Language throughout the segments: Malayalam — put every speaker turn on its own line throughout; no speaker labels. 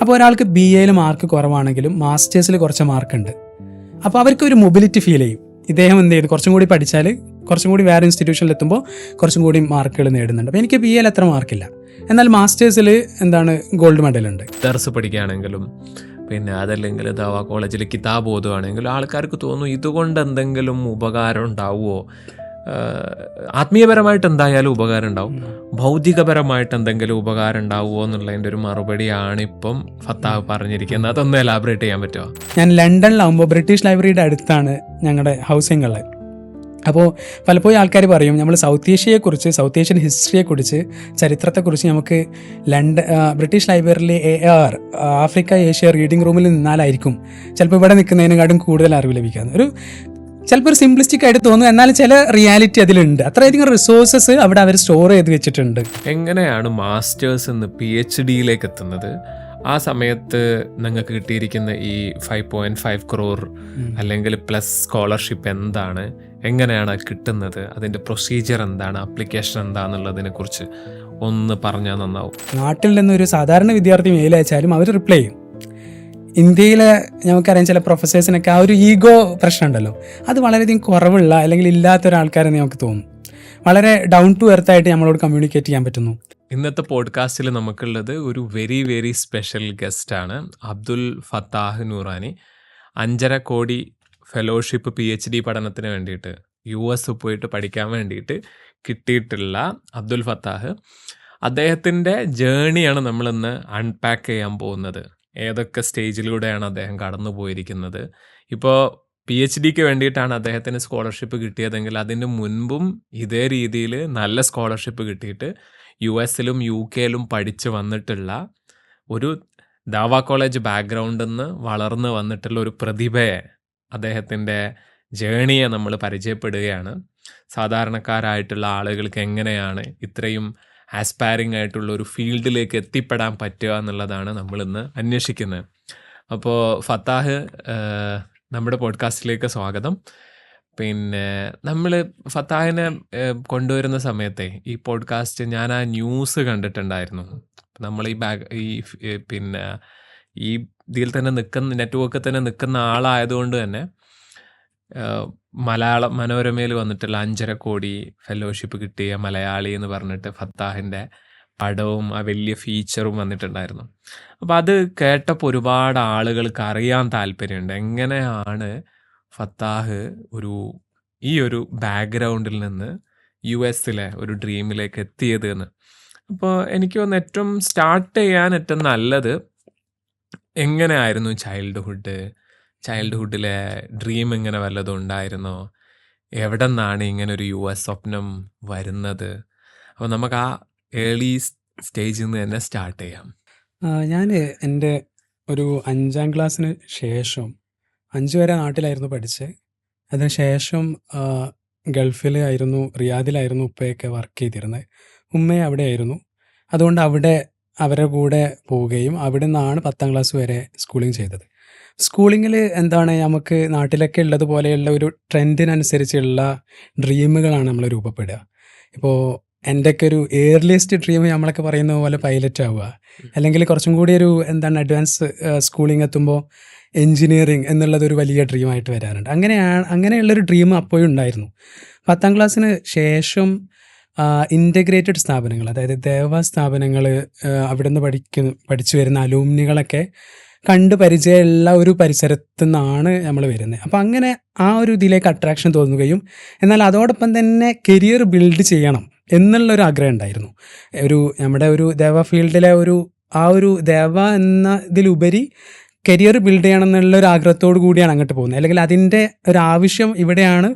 അപ്പോൾ ഒരാൾക്ക് BA മാർക്ക് കുറവാണെങ്കിലും മാസ്റ്റേഴ്സിൽ കുറച്ച് മാർക്കുണ്ട്. അപ്പോൾ അവർക്ക് ഒരു മൊബിലിറ്റി ഫീൽ ചെയ്യും. ഇദ്ദേഹം എന്ത് ചെയ്തു, കുറച്ചും കൂടി പഠിച്ചാൽ കുറച്ചും കൂടി വേറെ ഇൻസ്റ്റിറ്റ്യൂഷനിൽ എത്തുമ്പോൾ കുറച്ചും കൂടി മാർക്കുകൾ നേടുന്നുണ്ട്. അപ്പോൾ എനിക്ക് BA അത്ര മാർക്കില്ല, എന്നാൽ മാസ്റ്റേഴ്സിൽ ഗോൾഡ് മെഡലുണ്ട്.
ദർസ് പഠിക്കുകയാണെങ്കിലും പിന്നെ അതല്ലെങ്കിൽ ദവാ കോളേജിൽ കിതാബ് ഓതുകയാണെങ്കിലും ആൾക്കാർക്ക് തോന്നും ഇതുകൊണ്ട് എന്തെങ്കിലും ഉപകാരം ഉണ്ടാവുമോ. ആത്മീയപരമായിട്ട് എന്തായാലും ഉപകാരം ഉണ്ടാവും, ഭൗതികപരമായിട്ട് എന്തെങ്കിലും ഉപകാരം ഉണ്ടാവുമോ എന്നുള്ളതിൻ്റെ ഒരു മറുപടിയാണ് ഇപ്പം ഫത്താഹ് പറഞ്ഞിരിക്കുന്നത്. അതൊന്ന് എലാബറേറ്റ് ചെയ്യാൻ പറ്റുമോ?
ഞാൻ ലണ്ടനിലാവുമ്പോൾ ബ്രിട്ടീഷ് ലൈബ്രറിയുടെ അടുത്താണ് ഞങ്ങളുടെ ഹൗസിംഗ് ഉള്ളത്. അപ്പോൾ പലപ്പോഴും ആൾക്കാർ പറയും നമ്മൾ സൗത്ത് ഏഷ്യയെക്കുറിച്ച്, സൗത്ത് ഏഷ്യൻ ഹിസ്റ്ററിയെക്കുറിച്ച്, ചരിത്രത്തെക്കുറിച്ച് നമുക്ക് ബ്രിട്ടീഷ് ലൈബ്രറിയിൽ AR ആഫ്രിക്ക ഏഷ്യ റീഡിംഗ് റൂമിൽ നിന്നാലായിരിക്കും ചിലപ്പോൾ ഇവിടെ നിൽക്കുന്നതിനെക്കാട്ടും കൂടുതൽ അറിവ് ലഭിക്കുന്നത്. ചിലപ്പോൾ ഒരു സിംപ്ലിസ്റ്റിക് ആയിട്ട് തോന്നും, എന്നാൽ ചില റിയാലിറ്റി അതിലുണ്ട്. അത്രയധികം റിസോഴ്സസ് അവിടെ അവർ സ്റ്റോർ ചെയ്ത് വെച്ചിട്ടുണ്ട്.
എങ്ങനെയാണ് മാസ്റ്റേഴ്സ് എന്ന് PhD എത്തുന്നത്? ആ സമയത്ത് നിങ്ങൾക്ക് കിട്ടിയിരിക്കുന്ന ഈ 5.5 crore അല്ലെങ്കിൽ പ്ലസ് സ്കോളർഷിപ്പ് എന്താണ്, എങ്ങനെയാണ് കിട്ടുന്നത്, അതിൻ്റെ പ്രൊസീജിയർ എന്താണ്, ആപ്ലിക്കേഷൻ എന്താണെന്നുള്ളതിനെ കുറിച്ച് ഒന്ന് പറഞ്ഞാൽ നന്നാവും.
നാട്ടിൽ നിന്നൊരു സാധാരണ വിദ്യാർത്ഥി മെയിൽ അയച്ചാലും അവർ റിപ്ലൈ ചെയ്യും. ഇന്ത്യയിലെ നമുക്കറിയാം ചില പ്രൊഫസേഴ്സിനൊക്കെ ആ ഒരു ഈഗോ പ്രശ്നം ഉണ്ടല്ലോ, അത് വളരെയധികം കുറവുള്ള അല്ലെങ്കിൽ ഇല്ലാത്തൊരാൾക്കാരെന്ന് നമുക്ക് തോന്നും. വളരെ ഡൗൺ ടു എർത്ത് ആയിട്ട് നമ്മളോട് കമ്മ്യൂണിക്കേറ്റ് ചെയ്യാൻ പറ്റുന്നു.
ഇന്നത്തെ പോഡ്കാസ്റ്റിൽ നമുക്കുള്ളത് ഒരു വെരി വെരി സ്പെഷ്യൽ ഗസ്റ്റാണ് അബ്ദുൽ ഫത്താഹ് നൂറാനി. 5.5 കോടി ഫെലോഷിപ്പ് PhD പഠനത്തിന് വേണ്ടിയിട്ട് US പോയിട്ട് പഠിക്കാൻ വേണ്ടിയിട്ട് കിട്ടിയിട്ടുള്ള അബ്ദുൽ ഫത്താഹ്. അദ്ദേഹത്തിൻ്റെ ജേണിയാണ് നമ്മളിന്ന് അൺപാക്ക് ചെയ്യാൻ പോകുന്നത്. ഏതൊക്കെ സ്റ്റേജിലൂടെയാണ് അദ്ദേഹം കടന്നു പോയിരിക്കുന്നത്. ഇപ്പോൾ PhDക്ക് വേണ്ടിയിട്ടാണ് അദ്ദേഹത്തിന് സ്കോളർഷിപ്പ് കിട്ടിയതെങ്കിൽ അതിന് മുൻപും ഇതേ രീതിയിൽ നല്ല സ്കോളർഷിപ്പ് കിട്ടിയിട്ട് US UK പഠിച്ച് വന്നിട്ടുള്ള ഒരു ദാവ കോളേജ് ബാക്ക്ഗ്രൗണ്ടിൽ നിന്ന് വളർന്ന് വന്നിട്ടുള്ള ഒരു പ്രതിഭയെ, അദ്ദേഹത്തിൻ്റെ ജേണിയെ നമ്മൾ പരിചയപ്പെടുകയാണ്. സാധാരണക്കാരായിട്ടുള്ള ആളുകൾക്ക് എങ്ങനെയാണ് ഇത്രയും ആസ്പയറിംഗ് ആയിട്ടുള്ള ഒരു ഫീൽഡിലേക്ക് എത്തിപ്പെടാൻ പറ്റുക എന്നുള്ളതാണ് നമ്മളിന്ന് അന്വേഷിക്കുന്നത്. അപ്പോൾ ഫത്താഹ്, നമ്മുടെ പോഡ്കാസ്റ്റിലേക്ക് സ്വാഗതം. പിന്നെ നമ്മൾ ഫത്താഹിനെ കൊണ്ടുവരുന്ന സമയത്തെ ഈ പോഡ്കാസ്റ്റ് ഞാൻ ആ ന്യൂസ് കണ്ടിട്ടുണ്ടായിരുന്നു. നമ്മൾ പിന്നെ ഈ ഇതിൽ തന്നെ നിൽക്കുന്ന നെറ്റ്വർക്കിൽ തന്നെ നിൽക്കുന്ന ആളായതുകൊണ്ട് തന്നെ മലയാള മനോരമയിൽ വന്നിട്ടുള്ള 5.5 കോടി ഫെലോഷിപ്പ് കിട്ടിയ മലയാളി എന്ന് പറഞ്ഞിട്ട് ഫത്താഹിൻ്റെ പടവും ആ വലിയ ഫീച്ചറും വന്നിട്ടുണ്ടായിരുന്നു. അപ്പോൾ അത് കേട്ടപ്പോൾ ഒരുപാട് ആളുകൾക്ക് അറിയാൻ താല്പര്യമുണ്ട്, എങ്ങനെയാണ് ഫത്താഹ് ഈ ഒരു ബാക്ക്ഗ്രൗണ്ടിൽ നിന്ന് US ഒരു ഡ്രീമിലേക്ക് എത്തിയത് എന്ന്. അപ്പോൾ എനിക്ക് തോന്നുന്നു ഏറ്റവും സ്റ്റാർട്ട് ചെയ്യാൻ ഏറ്റവും നല്ലത് എങ്ങനെയായിരുന്നു ചൈൽഡ്ഹുഡിലെ ഡ്രീം ഇങ്ങനെ വല്ലതും ഉണ്ടായിരുന്നോ? എവിടെ നിന്നാണ് ഇങ്ങനെ ഒരു US സ്വപ്നം വരുന്നത്? അപ്പോൾ നമുക്ക് ആ ഏർലി സ്റ്റേജിൽ നിന്ന് തന്നെ സ്റ്റാർട്ട് ചെയ്യാം.
ഞാൻ എൻ്റെ ഒരു 5ാം ക്ലാസ്സിന് ശേഷം 5 വരെ നാട്ടിലായിരുന്നു പഠിച്ചത്. അതിനുശേഷം ഗൾഫിലായിരുന്നു, റിയാദിലായിരുന്നു ഉപ്പയൊക്കെ വർക്ക് ചെയ്തിരുന്നത്. ഉമ്മയെ അവിടെ ആയിരുന്നു. അതുകൊണ്ട് അവിടെ അവരുടെ കൂടെ പോവുകയും അവിടെ നിന്നാണ് 10ാം ക്ലാസ് വരെ സ്കൂളിങ് ചെയ്തത്. സ്കൂളിങ്ങിൽ നമുക്ക് നാട്ടിലൊക്കെ ഉള്ളതുപോലെയുള്ള ഒരു ട്രെൻഡിനനുസരിച്ചുള്ള ഡ്രീമുകളാണ് നമ്മൾ രൂപപ്പെടുക. ഇപ്പോൾ എൻ്റെയൊക്കെ ഒരു ഏർലിയസ്റ്റ് ഡ്രീം നമ്മളൊക്കെ പറയുന്ന പോലെ പൈലറ്റ് ആവുക, അല്ലെങ്കിൽ കുറച്ചും കൂടി ഒരു അഡ്വാൻസ് സ്കൂളിംഗ് എത്തുമ്പോൾ എൻജിനീയറിങ് എന്നുള്ളതൊരു വലിയ ഡ്രീമായിട്ട് വരാറുണ്ട്. അങ്ങനെയുള്ളൊരു ഡ്രീം അപ്പോഴും ഉണ്ടായിരുന്നു. 10ാം ക്ലാസ്സിന് ശേഷം ഇൻ്റഗ്രേറ്റഡ് സ്ഥാപനങ്ങൾ, അതായത് ദേവ സ്ഥാപനങ്ങൾ, അവിടെ നിന്ന് പഠിച്ചു വരുന്ന അലൂമിനികളൊക്കെ കണ്ട് പരിചയമുള്ള ഒരു പരിസരത്തു നിന്നാണ് നമ്മൾ വരുന്നത്. അപ്പോൾ അങ്ങനെ ആ ഒരു ഇതിലേക്ക് അട്രാക്ഷൻ തോന്നുകയും എന്നാൽ അതോടൊപ്പം തന്നെ കരിയർ ബിൽഡ് ചെയ്യണം എന്നുള്ളൊരു ആഗ്രഹം ഉണ്ടായിരുന്നു. നമ്മുടെ ഒരു ദേവ ഫീൽഡിലെ ആ ഒരു ദേവ എന്ന ഇതിലുപരി കരിയർ ബിൽഡ് ചെയ്യണം എന്നുള്ളൊരു ആഗ്രഹത്തോടു കൂടിയാണ് അങ്ങോട്ട് പോകുന്നത്. അല്ലെങ്കിൽ അതിൻ്റെ ഒരു ആവശ്യം ഇവിടെയാണ്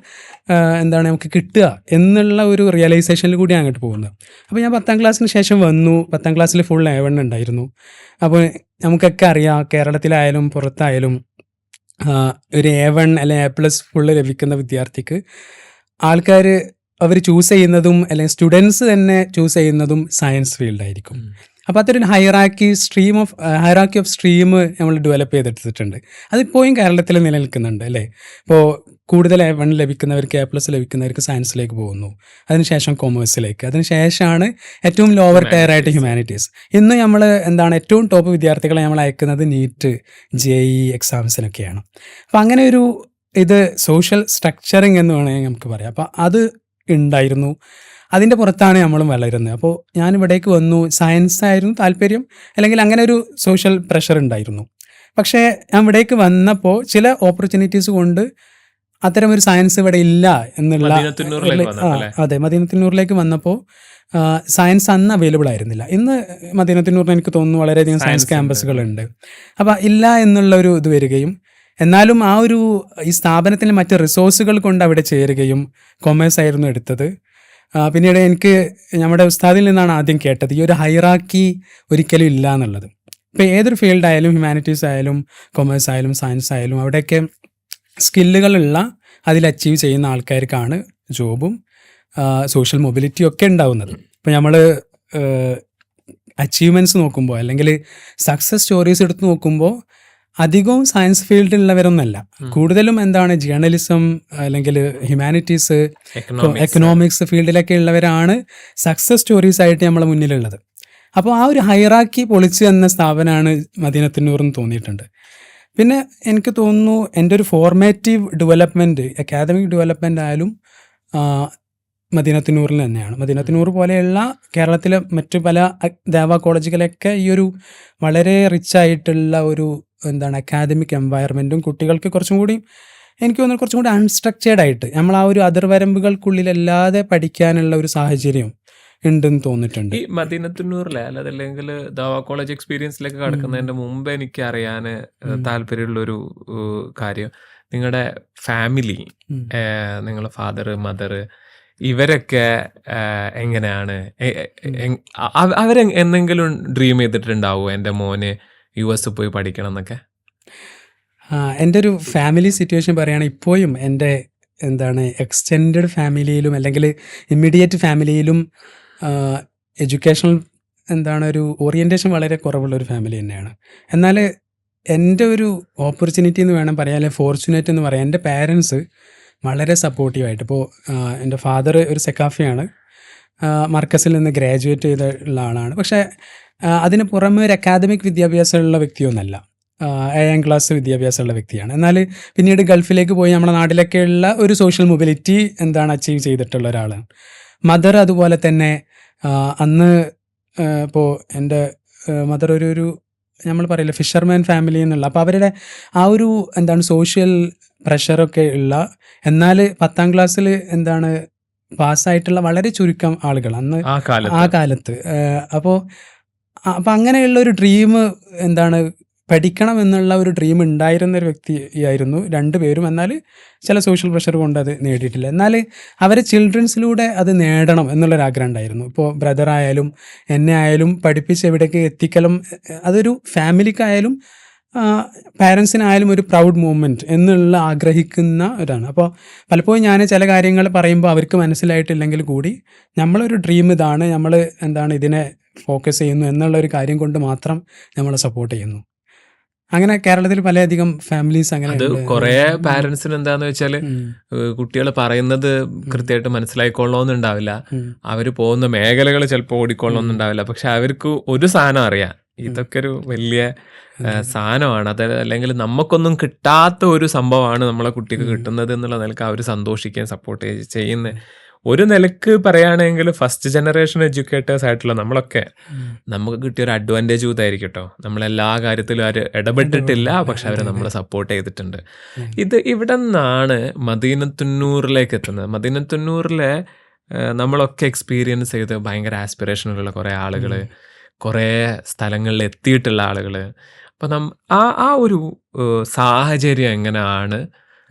നമുക്ക് കിട്ടുക എന്നുള്ള ഒരു റിയലൈസേഷനിൽ കൂടിയാണ് അങ്ങോട്ട് പോകുന്നത്. അപ്പോൾ ഞാൻ 10ാം ക്ലാസ്സിന് ശേഷം വന്നു. 10ാം ക്ലാസ്സിൽ ഫുൾ A1 ഉണ്ടായിരുന്നു. അപ്പോൾ നമുക്കൊക്കെ അറിയാം, കേരളത്തിലായാലും പുറത്തായാലും ഒരു A1 അല്ലെങ്കിൽ A+ ഫുള്ള് ലഭിക്കുന്ന വിദ്യാർത്ഥിക്ക് ആൾക്കാർ അവർ ചൂസ് ചെയ്യുന്നതും അല്ലെങ്കിൽ സ്റ്റുഡൻസ് തന്നെ ചൂസ് ചെയ്യുന്നതും സയൻസ് ഫീൽഡായിരിക്കും. അപ്പോൾ അതൊരു ഹൈറാക്കി ഓഫ് സ്ട്രീം നമ്മൾ ഡെവലപ്പ് ചെയ്തെടുത്തിട്ടുണ്ട്. അതിപ്പോഴും കേരളത്തിൽ നിലനിൽക്കുന്നുണ്ട് അല്ലേ. ഇപ്പോൾ കൂടുതൽ A1 ലഭിക്കുന്നവർക്ക് A+ ലഭിക്കുന്നവർക്ക് സയൻസിലേക്ക് പോകുന്നു, അതിനുശേഷം കൊമേഴ്സിലേക്ക്, അതിനുശേഷമാണ് ഏറ്റവും ലോവർ ടയർ ആയിട്ട് ഹ്യൂമാനിറ്റീസ്. ഇന്ന് നമ്മൾ ഏറ്റവും ടോപ്പ് വിദ്യാർത്ഥികളെ നമ്മൾ അയക്കുന്നത് നീറ്റ്, JEE എക്സാംസിനൊക്കെയാണ്. അപ്പം അങ്ങനെ ഒരു ഇത് സോഷ്യൽ സ്ട്രക്ചറിങ് എന്ന് വേണമെങ്കിൽ നമുക്ക് പറയാം. അപ്പം അത് ഉണ്ടായിരുന്നു, അതിൻ്റെ പുറത്താണ് നമ്മളും വളരുന്നത്. അപ്പോൾ ഞാനിവിടേക്ക് വന്നു, സയൻസ് ആയിരുന്നു താല്പര്യം, അല്ലെങ്കിൽ അങ്ങനെ ഒരു സോഷ്യൽ പ്രഷർ ഉണ്ടായിരുന്നു. പക്ഷേ ഞാൻ ഇവിടേക്ക് വന്നപ്പോൾ ചില ഓപ്പർച്യൂണിറ്റീസ് കൊണ്ട് അത്തരമൊരു സയൻസ് ഇവിടെ ഇല്ല എന്നുള്ള അതെ, മദീനത്തുന്നൂറിലേക്ക് വന്നപ്പോൾ സയൻസ് അന്ന് അവൈലബിൾ ആയിരുന്നില്ല. ഇന്ന് മദീനത്തുന്നൂറിന് എനിക്ക് തോന്നുന്നു വളരെയധികം സയൻസ് ക്യാമ്പസുകളുണ്ട്. അപ്പോൾ ഇല്ല എന്നുള്ളൊരു ഇത് വരികയും, എന്നാലും ഈ സ്ഥാപനത്തിലെ മറ്റ് റിസോഴ്സുകൾ കൊണ്ട് അവിടെ ചേരുകയും, കൊമേഴ്സ് ആയിരുന്നു എടുത്തത്. പിന്നീട് എനിക്ക് നമ്മുടെ ഉസ്താദിൽ നിന്നാണ് ആദ്യം കേട്ടത് ഈ ഒരു ഹൈറാക്കി ഒരിക്കലും ഇല്ല എന്നുള്ളത്. ഇപ്പോൾ ഏതൊരു ഫീൽഡായാലും, ഹ്യൂമാനിറ്റീസ് ആയാലും കൊമേഴ്സ് ആയാലും സയൻസ് ആയാലും, അവിടെയൊക്കെ സ്കില്ലുകളുള്ള അതിൽ അച്ചീവ് ചെയ്യുന്ന ആൾക്കാർക്കാണ് ജോബും സോഷ്യൽ മൊബിലിറ്റിയും ഒക്കെ ഉണ്ടാവുന്നത്. ഇപ്പോൾ നമ്മൾ അച്ചീവ്മെൻറ്റ്സ് നോക്കുമ്പോൾ, അല്ലെങ്കിൽ സക്സസ് സ്റ്റോറീസ് എടുത്ത് നോക്കുമ്പോൾ അധികവും സയൻസ് ഫീൽഡിലുള്ളവരൊന്നല്ല, കൂടുതലും ജേർണലിസം അല്ലെങ്കിൽ ഹ്യൂമാനിറ്റീസ്, എക്കണോമിക്സ് ഫീൽഡിലൊക്കെ ഉള്ളവരാണ് സക്സസ് സ്റ്റോറീസ് ആയിട്ട് നമ്മളെ മുന്നിലുള്ളത്. അപ്പോൾ ആ ഒരു ഹൈറാക്കി പൊളിച്ച് എന്ന സ്ഥാപനമാണ് മദീനത്തുന്നൂറെന്ന് തോന്നിയിട്ടുണ്ട്. പിന്നെ എനിക്ക് തോന്നുന്നു എൻ്റെ ഒരു ഫോർമേറ്റീവ് ഡെവലപ്മെൻറ്റ്, അക്കാദമിക് ഡെവലപ്മെൻ്റ് ആയാലും മദീനത്തുന്നൂറിൽ തന്നെയാണ്. മദീനത്തുന്നൂർ പോലെയുള്ള കേരളത്തിലെ മറ്റു പല ദേവ കോളേജുകളൊക്കെ ഈ ഒരു വളരെ റിച്ച് ആയിട്ടുള്ള ഒരു അക്കാദമിക് എൻവയറമെൻറ്റും കുട്ടികൾക്ക് കുറച്ചും കൂടി, എനിക്ക് തോന്നുന്നു കുറച്ചും കൂടി അൺസ്ട്രക്ചേർഡ് ആയിട്ട് നമ്മൾ ആ ഒരു അതിർവരമ്പുകൾക്കുള്ളിലല്ലാതെ പഠിക്കാനുള്ള ഒരു സാഹചര്യം ഉണ്ടെന്ന് തോന്നിയിട്ടുണ്ട്.
ഈ മദീനത്തുന്നൂറിലെ അല്ലെങ്കിൽ ദാവ കോളേജ് എക്സ്പീരിയൻസിലേക്ക് കടക്കുന്നതിൻ്റെ മുമ്പ് എനിക്ക് അറിയാൻ താല്പര്യമുള്ളൊരു കാര്യം, നിങ്ങളുടെ ഫാമിലി, നിങ്ങളുടെ ഫാദർ, മദർ, ഇവരൊക്കെ എങ്ങനെയാണ്? അവരെന്തെങ്കിലും ഡ്രീം ചെയ്തിട്ടുണ്ടാവുമോ എൻ്റെ മോന് US പോയി പഠിക്കണം എന്നൊക്കെ?
എൻ്റെ ഒരു ഫാമിലി സിറ്റുവേഷൻ പറയുകയാണെങ്കിൽ ഇപ്പോഴും എൻ്റെ എക്സ്റ്റെൻഡഡ് ഫാമിലിയിലും അല്ലെങ്കിൽ ഇമ്മീഡിയറ്റ് ഫാമിലിയിലും എഡ്യൂക്കേഷണൽ ഒരു ഓറിയൻറ്റേഷൻ വളരെ കുറവുള്ളൊരു ഫാമിലി തന്നെയാണ്. എന്നാൽ എൻ്റെ ഒരു ഓപ്പർച്യൂണിറ്റി എന്ന് വേണം പറയാൻ, അല്ലെങ്കിൽ ഫോർച്യുനേറ്റ് എന്ന് പറയാം, എൻ്റെ പാരൻസ് വളരെ സപ്പോർട്ടീവായിട്ട്. ഇപ്പോൾ എൻ്റെ ഫാദർ ഒരു സെക്കാഫിയാണ്, മർക്കസിൽ നിന്ന് ഗ്രാജുവേറ്റ് ചെയ്തിട്ടുള്ള ആളാണ്. പക്ഷേ അതിന് പുറമെ ഒരു അക്കാദമിക് വിദ്യാഭ്യാസമുള്ള വ്യക്തിയൊന്നുമല്ല, 7ാം ക്ലാസ് വിദ്യാഭ്യാസമുള്ള വ്യക്തിയാണ്. എന്നാൽ പിന്നീട് ഗൾഫിലേക്ക് പോയി നമ്മുടെ നാട്ടിലൊക്കെയുള്ള ഒരു സോഷ്യൽ മൊബിലിറ്റി അച്ചീവ് ചെയ്തിട്ടുള്ള ഒരാളാണ്. മദർ അതുപോലെ തന്നെ. അന്ന് ഇപ്പോൾ എൻ്റെ മദർ ഒരു നമ്മൾ പറയില്ല ഫിഷർമാൻ ഫാമിലി എന്നുള്ള, അപ്പോൾ അവരുടെ ആ ഒരു സോഷ്യൽ പ്രഷറൊക്കെ ഉള്ള, എന്നാൽ 10ാം ക്ലാസ്സിൽ പാസ്സായിട്ടുള്ള വളരെ ചുരുക്കം ആളുകൾ അന്ന് ആ കാലത്ത്. അപ്പോൾ അങ്ങനെയുള്ള ഒരു ഡ്രീം പഠിക്കണം എന്നുള്ള ഒരു ഡ്രീം ഉണ്ടായിരുന്ന ഒരു വ്യക്തിയായിരുന്നു രണ്ടുപേരും. എന്നാൽ ചില സോഷ്യൽ പ്രഷർ കൊണ്ട് അത് നേടിയിട്ടില്ല. എന്നാൽ അവരെ ചിൽഡ്രൻസിലൂടെ അത് നേടണം എന്നുള്ളൊരാഗ്രഹം ഉണ്ടായിരുന്നു. ഇപ്പോൾ ബ്രദറായാലും എന്നെ ആയാലും പഠിപ്പിച്ച് എവിടേക്ക് എത്തിക്കലും, അതൊരു ഫാമിലിക്കായാലും പാരൻസിനായാലും ഒരു പ്രൗഡ് മൂമെൻറ്റ് എന്നുള്ള ആഗ്രഹിക്കുന്ന ഒരാണ്. അപ്പോൾ പലപ്പോഴും ഞാൻ ചില കാര്യങ്ങൾ പറയുമ്പോൾ അവർക്ക് മനസ്സിലായിട്ടില്ലെങ്കിൽ കൂടി നമ്മളൊരു ഡ്രീം ഇതാണ്, നമ്മൾ ഇതിനെ ഫോക്കസ് ചെയ്യുന്നു എന്നുള്ളൊരു കാര്യം കൊണ്ട് മാത്രം നമ്മൾ സപ്പോർട്ട് ചെയ്യുന്നു. അങ്ങനെ കേരളത്തിൽ പലയധികം ഫാമിലീസ് അങ്ങനെ.
അത് കുറേ പാരൻസിന് എന്താന്ന് വെച്ചാൽ കുട്ടികൾ പറയുന്നത് കൃത്യമായിട്ട് മനസ്സിലായിക്കൊള്ളണമെന്നുണ്ടാവില്ല, അവർ പോകുന്ന മേഖലകൾ ചിലപ്പോൾ ഓടിക്കൊള്ളണമെന്നുണ്ടാവില്ല. പക്ഷെ അവർക്ക് ഒരു സാധനം അറിയാം, ഇതൊക്കെ ഒരു വലിയ സാധനമാണ്, അത് അല്ലെങ്കിൽ നമുക്കൊന്നും കിട്ടാത്ത ഒരു സംഭവമാണ് നമ്മളെ കുട്ടിക്ക് കിട്ടുന്നത് എന്നുള്ള നിലക്ക് അവർ സന്തോഷിക്കാൻ സപ്പോർട്ട് ചെയ്യുന്ന ഒരു നിലക്ക് പറയുകയാണെങ്കിൽ ഫസ്റ്റ് ജനറേഷൻ എഡ്യൂക്കേറ്റേഴ്സ് ആയിട്ടുള്ള നമ്മളൊക്കെ നമുക്ക് കിട്ടിയ ഒരു അഡ്വാൻറ്റേജ് ഇതായിരിക്കും കേട്ടോ. നമ്മളെല്ലാ കാര്യത്തിലും അവർ ഇടപെട്ടിട്ടില്ല, പക്ഷെ അവർ നമ്മളെ സപ്പോർട്ട് ചെയ്തിട്ടുണ്ട്. ഇവിടെ നിന്നാണ് മദീനത്തുന്നൂറിലേക്ക് എത്തുന്നത്. മദീനത്തുന്നൂറിലെ നമ്മളൊക്കെ എക്സ്പീരിയൻസ് ചെയ്ത് ഭയങ്കര ആസ്പിറേഷനുള്ള കുറേ ആളുകൾ, കുറേ സ്ഥലങ്ങളിൽ എത്തിയിട്ടുള്ള ആളുകൾ. അപ്പം ആ ഒരു സാഹചര്യം എങ്ങനെയാണ്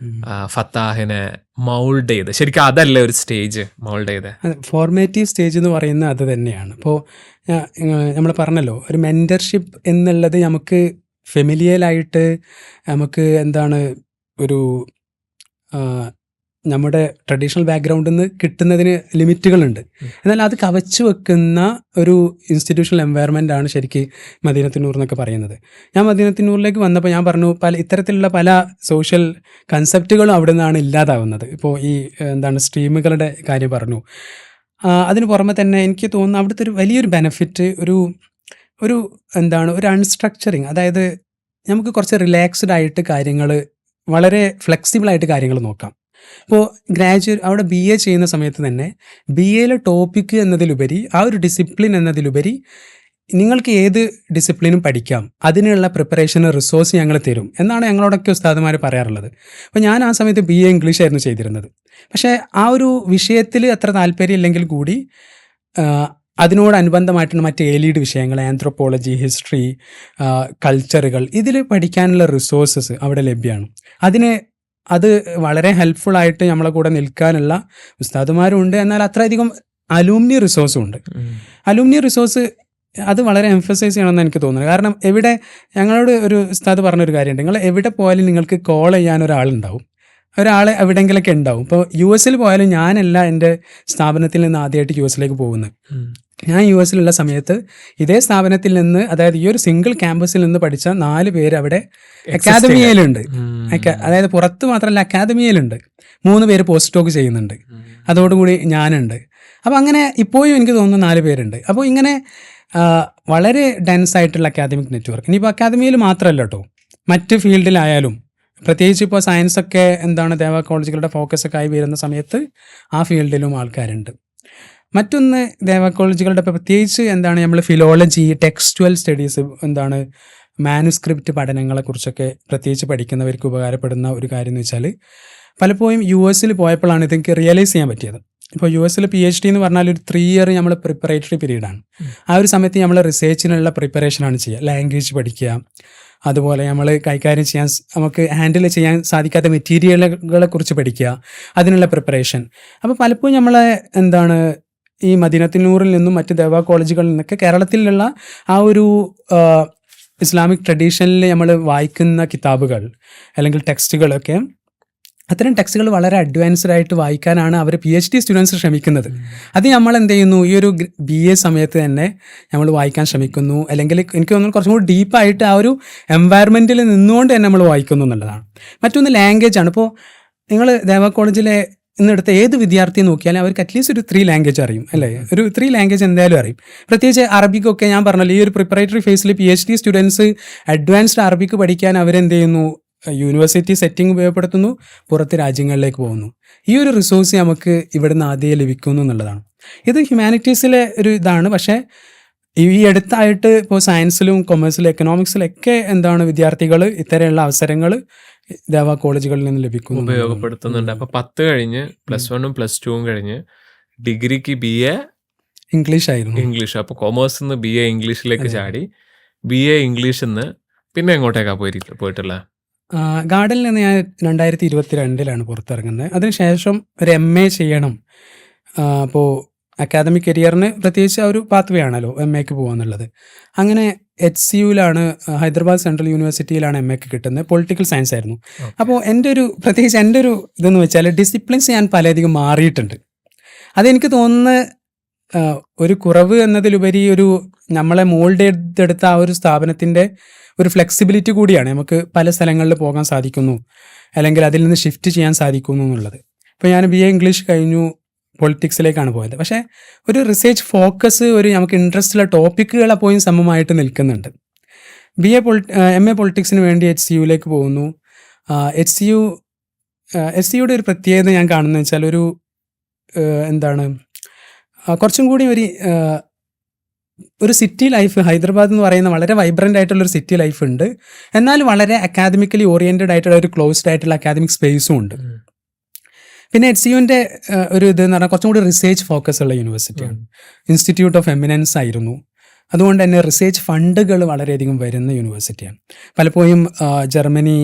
ഫത്താഹിനെ മൗൾഡ് ചെയ്ത്? ശരിക്കും അതല്ലേ ഒരു സ്റ്റേജ് മൗൾഡ് ചെയ്ത്?
ഫോർമേറ്റീവ് സ്റ്റേജ് എന്ന് പറയുന്നത് അത് തന്നെയാണ്. ഇപ്പോൾ നമ്മൾ പറഞ്ഞല്ലോ, ഒരു മെൻറ്റർഷിപ്പ് എന്നുള്ളത് നമുക്ക് ഫെമിലിയലായിട്ട് നമുക്ക് ഒരു നമ്മുടെ ട്രഡീഷണൽ ബാക്ക്ഗ്രൗണ്ടിൽ നിന്ന് കിട്ടുന്നതിന് ലിമിറ്റുകളുണ്ട്. എന്നാൽ അത് കവച്ചു വെക്കുന്ന ഒരു ഇൻസ്റ്റിറ്റ്യൂഷണൽ എൻവയറമെൻ്റ് ആണ് ശരിക്കും മദീനത്തുന്നൂർ എന്നൊക്കെ പറയുന്നത്. ഞാൻ മദീനത്തുന്നൂറിലേക്ക് വന്നപ്പോൾ ഞാൻ പറഞ്ഞു ഇത്തരത്തിലുള്ള പല സോഷ്യൽ കൺസെപ്റ്റുകളും അവിടെ നിന്നാണ് ഇല്ലാതാവുന്നത്. ഇപ്പോൾ ഈ സ്ട്രീമുകളുടെ കാര്യം പറഞ്ഞു. അതിന് പുറമെ തന്നെ എനിക്ക് തോന്നുന്നു അവിടുത്തെ ഒരു വലിയൊരു ബെനഫിറ്റ് ഒരു ഒരു അൺസ്ട്രക്ചറിങ്, അതായത് നമുക്ക് കുറച്ച് റിലാക്സ്ഡ് ആയിട്ട് കാര്യങ്ങൾ, വളരെ ഫ്ലെക്സിബിളായിട്ട് കാര്യങ്ങൾ നോക്കാം. ഇപ്പോൾ അവിടെ BA ചെയ്യുന്ന സമയത്ത് തന്നെ BAയിലെ ടോപ്പിക്ക് എന്നതിലുപരി ആ ഒരു ഡിസിപ്ലിൻ എന്നതിലുപരി നിങ്ങൾക്ക് ഏത് ഡിസിപ്ലിനും പഠിക്കാം, അതിനുള്ള പ്രിപ്പറേഷൻ റിസോഴ്സ് ഞങ്ങൾ തരും എന്നാണ് ഞങ്ങളോടൊക്കെ ഉസ്താദുമാർ പറയാറുള്ളത്. അപ്പോൾ ഞാൻ ആ സമയത്ത് BA ഇംഗ്ലീഷ് ആയിരുന്നു ചെയ്തിരുന്നത്. പക്ഷേ ആ ഒരു വിഷയത്തിൽ അത്ര താല്പര്യം ഇല്ലെങ്കിൽ കൂടി അതിനോടനുബന്ധമായിട്ടുള്ള മറ്റ് ഏലീഡ് വിഷയങ്ങൾ, ആന്ത്രോപോളജി, ഹിസ്റ്ററി, കൾച്ചറുകൾ, ഇതിൽ പഠിക്കാനുള്ള റിസോഴ്സസ് അവിടെ ലഭ്യമാണ്. അത് വളരെ ഹെൽപ്ഫുള്ളായിട്ട് നമ്മളെ കൂടെ നിൽക്കാനുള്ള ഉസ്താദുമാരും ഉണ്ട്. എന്നാൽ അത്രയധികം അലൂമിനി റിസോഴ്സും ഉണ്ട്. അലൂമിനി റിസോഴ്സ് അത് വളരെ എംഫസൈസ് ചെയ്യണമെന്ന് എനിക്ക് തോന്നുന്നത്. കാരണം ഞങ്ങളോട് ഒരു ഉസ്താദ് പറഞ്ഞൊരു കാര്യമുണ്ട്, നിങ്ങൾ എവിടെ പോയാലും നിങ്ങൾക്ക് കോൾ ചെയ്യാൻ ഒരാളുണ്ടാവും, ഒരാൾ എവിടെയെങ്കിലൊക്കെ ഉണ്ടാവും. ഇപ്പോൾ US പോയാലും ഞാനല്ല എൻ്റെ സ്ഥാപനത്തിൽ നിന്ന് ആദ്യമായിട്ട് US പോകുന്നത്. ഞാൻ US സമയത്ത് ഇതേ സ്ഥാപനത്തിൽ നിന്ന്, അതായത് ഈ ഒരു സിംഗിൾ ക്യാമ്പസിൽ നിന്ന് പഠിച്ച 4 പേര് അവിടെ അക്കാദമിയയിലുണ്ട്. അതായത് പുറത്ത് മാത്രമല്ല അക്കാദമിയയിലുണ്ട്. 3 പേര് പോസ്റ്റ് ഡോക്ക് ചെയ്യുന്നുണ്ട്. അതോടുകൂടി ഞാനുണ്ട്. അപ്പോൾ അങ്ങനെ ഇപ്പോഴും എനിക്ക് തോന്നുന്നു 4 പേരുണ്ട്. അപ്പോൾ ഇങ്ങനെ വളരെ ഡെൻസ് ആയിട്ടുള്ള അക്കാദമിക് നെറ്റ്വർക്ക്. ഇനിയിപ്പോൾ അക്കാദമിയിൽ മാത്രമല്ല കേട്ടോ, മറ്റ് ഫീൽഡിലായാലും, പ്രത്യേകിച്ച് ഇപ്പോൾ സയൻസൊക്കെ ദേവ കോളേജുകളുടെ ഫോക്കസൊക്കെ ആയി വരുന്ന സമയത്ത് ആ ഫീൽഡിലും ആൾക്കാരുണ്ട്. മറ്റൊന്ന് ദേവ കോളേജുകളുടെ പ്രത്യേകിച്ച് നമ്മൾ ഫിലോളജി, ടെക്സ്റ്റുവൽ സ്റ്റഡീസ്, മാനുസ്ക്രിപ്റ്റ് പഠനങ്ങളെക്കുറിച്ചൊക്കെ പ്രത്യേകിച്ച് പഠിക്കുന്നവർക്ക് ഉപകാരപ്പെടുന്ന ഒരു കാര്യം എന്ന് വെച്ചാൽ, പലപ്പോഴും US പോയപ്പോഴാണ് ഇതെനിക്ക് റിയലൈസ് ചെയ്യാൻ പറ്റിയത്. ഇപ്പോൾ US PhD എന്ന് പറഞ്ഞാൽ ഒരു 3 ഇയർ നമ്മൾ പ്രിപ്പറേറ്ററി പീരീഡാണ്. ആ ഒരു സമയത്ത് നമ്മൾ റിസേർച്ചിനുള്ള പ്രിപ്പറേഷനാണ് ചെയ്യുക. ലാംഗ്വേജ് പഠിക്കുക, അതുപോലെ നമ്മൾ കൈകാര്യം ചെയ്യാൻ, നമുക്ക് ഹാൻഡിൽ ചെയ്യാൻ സാധിക്കാത്ത മെറ്റീരിയലുകളെ കുറിച്ച് പഠിക്കുക, അതിനുള്ള പ്രിപ്പറേഷൻ. അപ്പോൾ പലപ്പോഴും നമ്മളെ ഈ മദീനത്തുന്നൂറിൽ നിന്നും മറ്റ് ദേവ കോളേജുകളിൽ നിന്നൊക്കെ കേരളത്തിലുള്ള ആ ഒരു ഇസ്ലാമിക് ട്രഡീഷനിൽ നമ്മൾ വായിക്കുന്ന കിതാബുകൾ അല്ലെങ്കിൽ ടെക്സ്റ്റുകളൊക്കെ, അത്തരം ടെക്സ്റ്റുകൾ വളരെ അഡ്വാൻസ്ഡ് ആയിട്ട് വായിക്കാനാണ് അവർ PhD സ്റ്റുഡൻസ് ശ്രമിക്കുന്നത്. അത് നമ്മൾ എന്ത് ചെയ്യുന്നു, ഈ ഒരു BA സമയത്ത് തന്നെ നമ്മൾ വായിക്കാൻ ശ്രമിക്കുന്നു. അല്ലെങ്കിൽ എനിക്ക് തോന്നുന്നു കുറച്ചും കൂടി ഡീപ്പായിട്ട് ആ ഒരു എൻവയറമെൻറ്റിൽ നിന്നുകൊണ്ട് തന്നെ നമ്മൾ വായിക്കുന്നു എന്നുള്ളതാണ്. മറ്റൊന്ന് ലാംഗ്വേജാണ്. ഇപ്പോൾ നിങ്ങൾ ദേവ കോളേജിലെ ഇന്നെടുത്ത ഏത് വിദ്യാർത്ഥിയെ നോക്കിയാലും അവർക്ക് അറ്റ്ലീസ്റ്റ് ഒരു 3 ലാംഗ്വേജ് അറിയും, അല്ലേ? ഒരു 3 ലാംഗ്വേജ് എന്തായാലും അറിയും. പ്രത്യേകിച്ച് അറബിക്കൊക്കെ ഞാൻ പറഞ്ഞല്ലോ, ഈ ഒരു പ്രിപ്പറേറ്ററി ഫേസിൽ PhD സ്റ്റുഡൻസ് അഡ്വാൻസ്ഡ് അറബിക്ക് പഠിക്കാൻ അവരെന്ത് ചെയ്യുന്നു, യൂണിവേഴ്സിറ്റി സെറ്റിംഗ് ഉപയോഗപ്പെടുത്തുന്നു, പുറത്ത് രാജ്യങ്ങളിലേക്ക് പോകുന്നു. ഈ ഒരു റിസോഴ്സ് നമുക്ക് ഇവിടുന്ന് ആദ്യം ലഭിക്കുന്നു എന്നുള്ളതാണ്. ഇത് ഹ്യൂമാനിറ്റീസിലെ ഒരു ഇതാണ്. പക്ഷേ ഈ അടുത്തായിട്ട് ഇപ്പോൾ സയൻസിലും കൊമേഴ്സിലും എക്കണോമിക്സിലൊക്കെ വിദ്യാർത്ഥികൾ ഇത്തരമുള്ള അവസരങ്ങൾ ദേവ കോളേജുകളിൽ നിന്ന് ലഭിക്കുന്നു,
ഉപയോഗപ്പെടുത്തുന്നുണ്ട്. അപ്പോൾ 10 കഴിഞ്ഞ് +1ഉം +2ഉം കഴിഞ്ഞ് ഡിഗ്രിക്ക് BA
ഇംഗ്ലീഷ് ആയിരുന്നു.
ഇംഗ്ലീഷ്. അപ്പോൾ കൊമേഴ്സിൽ നിന്ന് BA ഇംഗ്ലീഷിലേക്ക് ചാടി, BA ഇംഗ്ലീഷിൽ നിന്ന് പിന്നെ എങ്ങോട്ടേക്കാണ് പോയിട്ടുള്ളത്?
ഗാർഡനിൽ നിന്ന് ഞാൻ 2022 പുറത്തിറങ്ങുന്നത്. അതിനുശേഷം ഒരു MA ചെയ്യണം. അപ്പോൾ അക്കാദമിക് കരിയറിന് പ്രത്യേകിച്ച് ആ ഒരു പാത്ത് വേ ആണല്ലോ MAക്ക് പോകുക. അങ്ങനെ HCUലാണ്, ഹൈദരാബാദ് സെൻട്രൽ യൂണിവേഴ്സിറ്റിയിലാണ് MAക്ക് കിട്ടുന്നത്. പൊളിറ്റിക്കൽ സയൻസ് ആയിരുന്നു. അപ്പോൾ പ്രത്യേകിച്ച് എൻ്റെ ഒരു ഇതെന്ന് വെച്ചാൽ ഡിസിപ്ലിൻസ് ഞാൻ പലധികം മാറിയിട്ടുണ്ട്. അതെനിക്ക് തോന്നുന്ന ഒരു കുറവ് എന്നതിലുപരി നമ്മളെ മോൾഡ് ചെയ്തെടുത്ത ആ ഒരു സ്ഥാപനത്തിൻ്റെ ഒരു ഫ്ലെക്സിബിലിറ്റി കൂടിയാണ്. നമുക്ക് പല സ്ഥലങ്ങളിൽ പോകാൻ സാധിക്കുന്നു, അല്ലെങ്കിൽ അതിൽ നിന്ന് ഷിഫ്റ്റ് ചെയ്യാൻ സാധിക്കുന്നു എന്നുള്ളത്. ഇപ്പോൾ ഞാൻ BA ഇംഗ്ലീഷ് കഴിഞ്ഞു, പൊളിറ്റിക്സിലേക്കാണ് പോയത്. പക്ഷേ ഒരു റിസർച്ച് ഫോക്കസ്, നമുക്ക് ഇൻട്രസ്റ്റ് ഉള്ള ടോപ്പിക്കുകൾ അപ്പോഴും സമമായിട്ട് നിൽക്കുന്നുണ്ട്. MA പൊളിറ്റിക്സിന് വേണ്ടി HCUലേക്ക് പോകുന്നു. HCUയുടെ ഒരു പ്രത്യേകത ഞാൻ കാണുന്നത് വെച്ചാൽ കുറച്ചും കൂടി ഒരു സിറ്റി ലൈഫ്, ഹൈദരാബാദ് എന്ന് പറയുന്ന വളരെ വൈബ്രൻ്റ് ആയിട്ടുള്ളൊരു സിറ്റി ലൈഫ് ഉണ്ട്. എന്നാൽ വളരെ അക്കാദമിക്കലി ഓറിയൻറ്റഡ് ആയിട്ടുള്ള ഒരു ക്ലോസ്ഡ് ആയിട്ടുള്ള അക്കാദമിക് സ്പേസും ഉണ്ട്. പിന്നെ HCUവിൻ്റെ ഒരു ഇതെന്ന് പറഞ്ഞാൽ കുറച്ചും കൂടി റിസർച്ച് ഫോക്കസ് ഉള്ള യൂണിവേഴ്സിറ്റിയാണ്. ഇൻസ്റ്റിറ്റ്യൂട്ട് ഓഫ് എമിനൻസ് ആയിരുന്നു. അതുകൊണ്ട് തന്നെ റിസർച്ച് ഫണ്ടുകൾ വളരെയധികം വരുന്ന യൂണിവേഴ്സിറ്റിയാണ്. പലപ്പോഴും Germany,